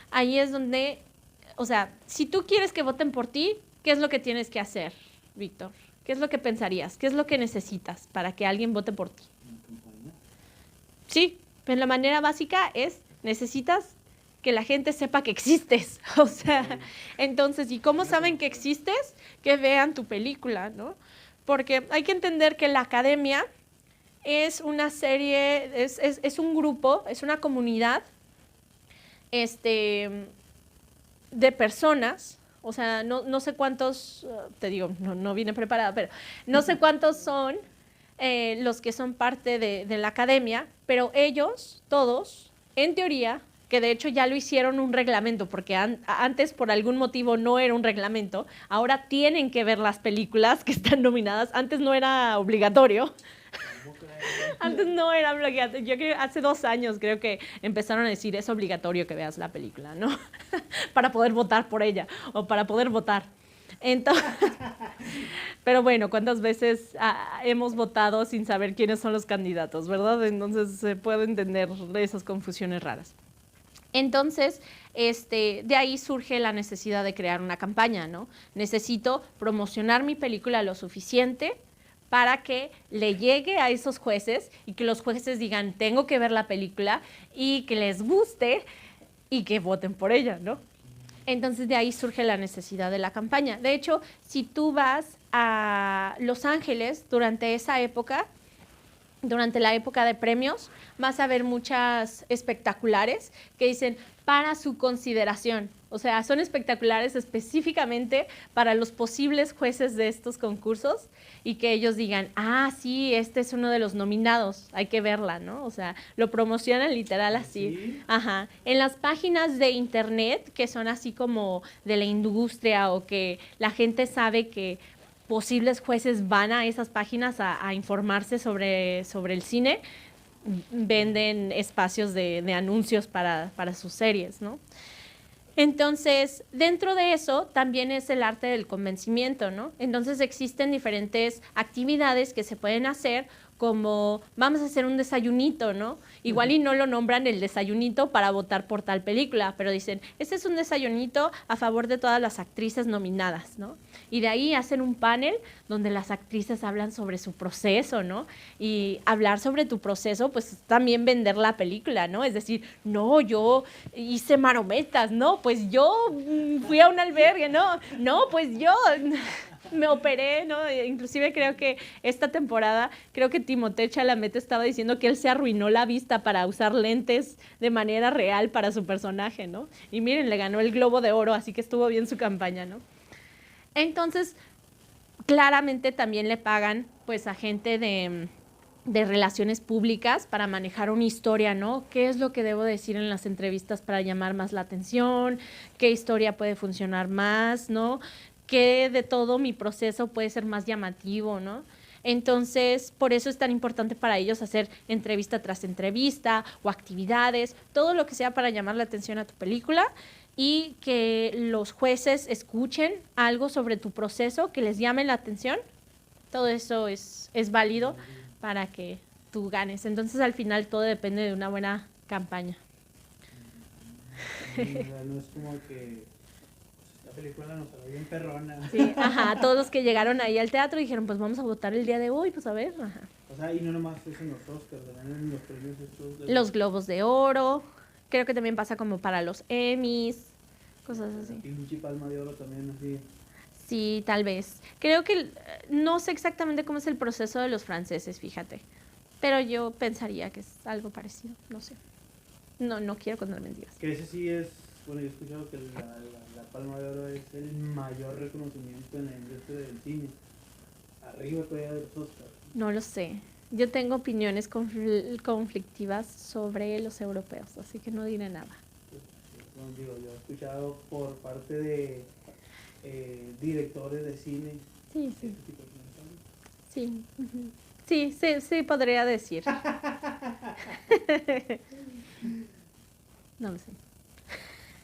Ahí es donde, o sea, si tú quieres que voten por ti, ¿qué es lo que tienes que hacer, Víctor? ¿Qué es lo que pensarías? ¿Qué es lo que necesitas para que alguien vote por ti? Sí, pero la manera básica es, necesitas que la gente sepa que existes. O sea, entonces, ¿y cómo saben que existes? Que vean tu película, ¿no? Porque hay que entender que la academia es una serie, es un grupo, es una comunidad de personas. O sea, no sé cuántos, te digo, no vine preparada, pero no sé cuántos son los que son parte de la academia, pero ellos, todos, en teoría, que de hecho ya lo hicieron un reglamento, porque antes por algún motivo no era un reglamento, ahora tienen que ver las películas que están nominadas, antes no era obligatorio. Antes no era obligatorio. Yo creo hace 2 años creo que empezaron a decir es obligatorio que veas la película, ¿no? Para poder votar por ella o para poder votar. Entonces, pero bueno, ¿cuántas veces hemos votado sin saber quiénes son los candidatos, verdad? Entonces se puede entender esas confusiones raras. Entonces, de ahí surge la necesidad de crear una campaña, ¿no? Necesito promocionar mi película lo suficiente para que le llegue a esos jueces y que los jueces digan, tengo que ver la película y que les guste y que voten por ella, ¿no? Entonces, de ahí surge la necesidad de la campaña. De hecho, si tú vas a Los Ángeles durante esa época, durante la época de premios, vas a ver muchas espectaculares que dicen para su consideración. O sea, son espectaculares específicamente para los posibles jueces de estos concursos y que ellos digan, ah, sí, este es uno de los nominados, hay que verla, ¿no? O sea, lo promocionan literal así. ¿Sí? Ajá. En las páginas de internet, que son así como de la industria o que la gente sabe que posibles jueces van a esas páginas a informarse sobre el cine, venden espacios de anuncios para sus series, ¿no? Entonces, dentro de eso también es el arte del convencimiento, ¿no? Entonces existen diferentes actividades que se pueden hacer, como vamos a hacer un desayunito, ¿no? Igual y no lo nombran el desayunito para votar por tal película, pero dicen, este es un desayunito a favor de todas las actrices nominadas, ¿no? Y de ahí hacen un panel donde las actrices hablan sobre su proceso, ¿no? Y hablar sobre tu proceso, pues es también vender la película, ¿no? Es decir, no, yo hice marometas, no, pues yo fui a un albergue, no, pues yo me operé, ¿no? Inclusive creo que esta temporada, creo que Timothée Chalamet estaba diciendo que él se arruinó la vista para usar lentes de manera real para su personaje, ¿no? Y miren, le ganó el Globo de Oro, así que estuvo bien su campaña, ¿no? Entonces, claramente también le pagan, pues, a gente de relaciones públicas para manejar una historia, ¿no? ¿Qué es lo que debo decir en las entrevistas para llamar más la atención? ¿Qué historia puede funcionar más, ¿no? ¿Qué de todo mi proceso puede ser más llamativo, ¿no? Entonces, por eso es tan importante para ellos hacer entrevista tras entrevista o actividades, todo lo que sea para llamar la atención a tu película y que los jueces escuchen algo sobre tu proceso, que les llame la atención. Todo eso es válido para que tú ganes. Entonces, al final, todo depende de una buena campaña. No es como que esta película nos salió bien perrona. Sí, ajá, todos los que llegaron ahí al teatro dijeron, pues vamos a votar el día de hoy, pues a ver, ajá. O sea, y no nomás es en los Oscars, también en los premios estos. Los Globos de Oro, creo que también pasa como para los Emmys, cosas así. Pinche Palma de Oro también, así. Sí, tal vez. Creo que no sé exactamente cómo es el proceso de los franceses, fíjate. Pero yo pensaría que es algo parecido, no sé. No quiero contar mentiras. Que ese sí es, bueno, yo he escuchado que la Palma de Oro es el mayor reconocimiento en la industria del cine. Arriba todavía de los Oscars. No lo sé. Yo tengo opiniones conflictivas sobre los europeos, así que no diré nada. Bueno, digo, yo he escuchado por parte de directores de cine. Sí, este sí. tipo de comentarios. Sí, ujú. Sí, podría decir. No lo sé.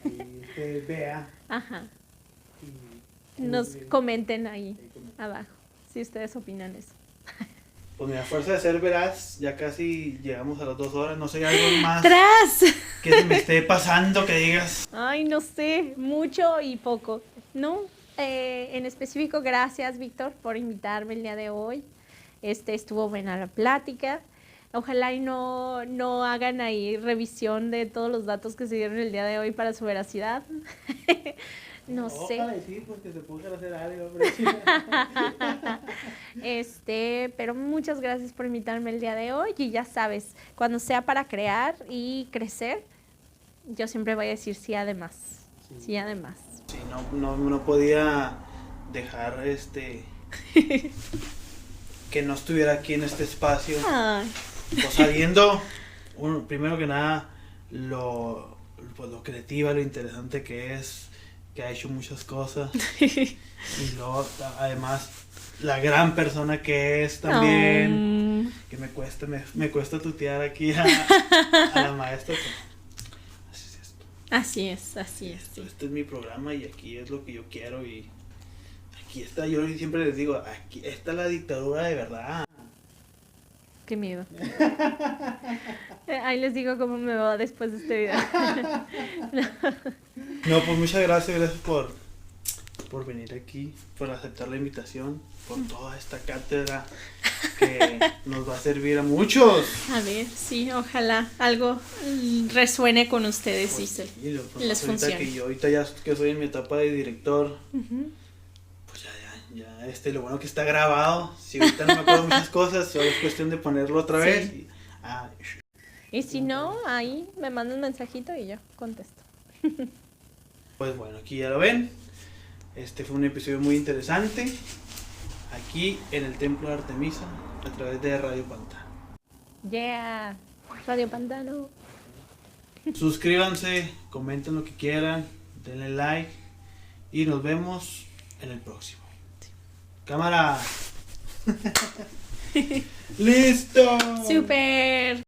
Ahí usted vea Ajá. y Nos comenten ahí ahí comenta. abajo si ustedes opinan eso. Pues mira, a fuerza de ser veraz, ya casi llegamos a las 2 horas. No sé, algo más ¡Tras! que se me esté pasando que digas. Ay, no sé, mucho y poco. No, en específico, gracias, Víctor, por invitarme el día de hoy. Estuvo buena la plática. Ojalá y no hagan ahí revisión de todos los datos que se dieron el día de hoy para su veracidad. No sé. Ojalá y sí, porque se puede hacer algo. Pero Pero muchas gracias por invitarme el día de hoy y ya sabes, cuando sea para crear y crecer, yo siempre voy a decir sí además. Sí, además. Sí, no podía dejar que no estuviera aquí en este espacio. Ay. Pues sabiendo, primero que nada, lo creativa, lo interesante que es, que ha hecho muchas cosas. Y luego, además, la gran persona que es también, que me cuesta tutear aquí a la maestra. Así es esto. Así es. Sí. Este es mi programa y aquí es lo que yo quiero y aquí está, yo siempre les digo, aquí está la dictadura de verdad. Qué miedo. Ahí les digo cómo me va después de este video. No, pues muchas gracias por venir aquí, por aceptar la invitación, por toda esta cátedra que nos va a servir a muchos. A ver, sí, ojalá algo resuene con ustedes Pues, y y lo- les ahorita funcione. que yo ahorita ya que soy en mi etapa de director, Ujú. pues ya, lo bueno que está grabado. Si ahorita no me acuerdo muchas cosas, solo es cuestión de ponerlo otra Sí. vez. Y si no, ahí me mandan un mensajito y yo contesto. Pues bueno, aquí ya lo ven. Este fue un episodio muy interesante. Aquí en el Templo de Artemisa, a través de Radio Pantano. Yeah, Radio Pantano. Suscríbanse, comenten lo que quieran, denle like y nos vemos en el próximo. ¡Cámara! ¡Listo! Super.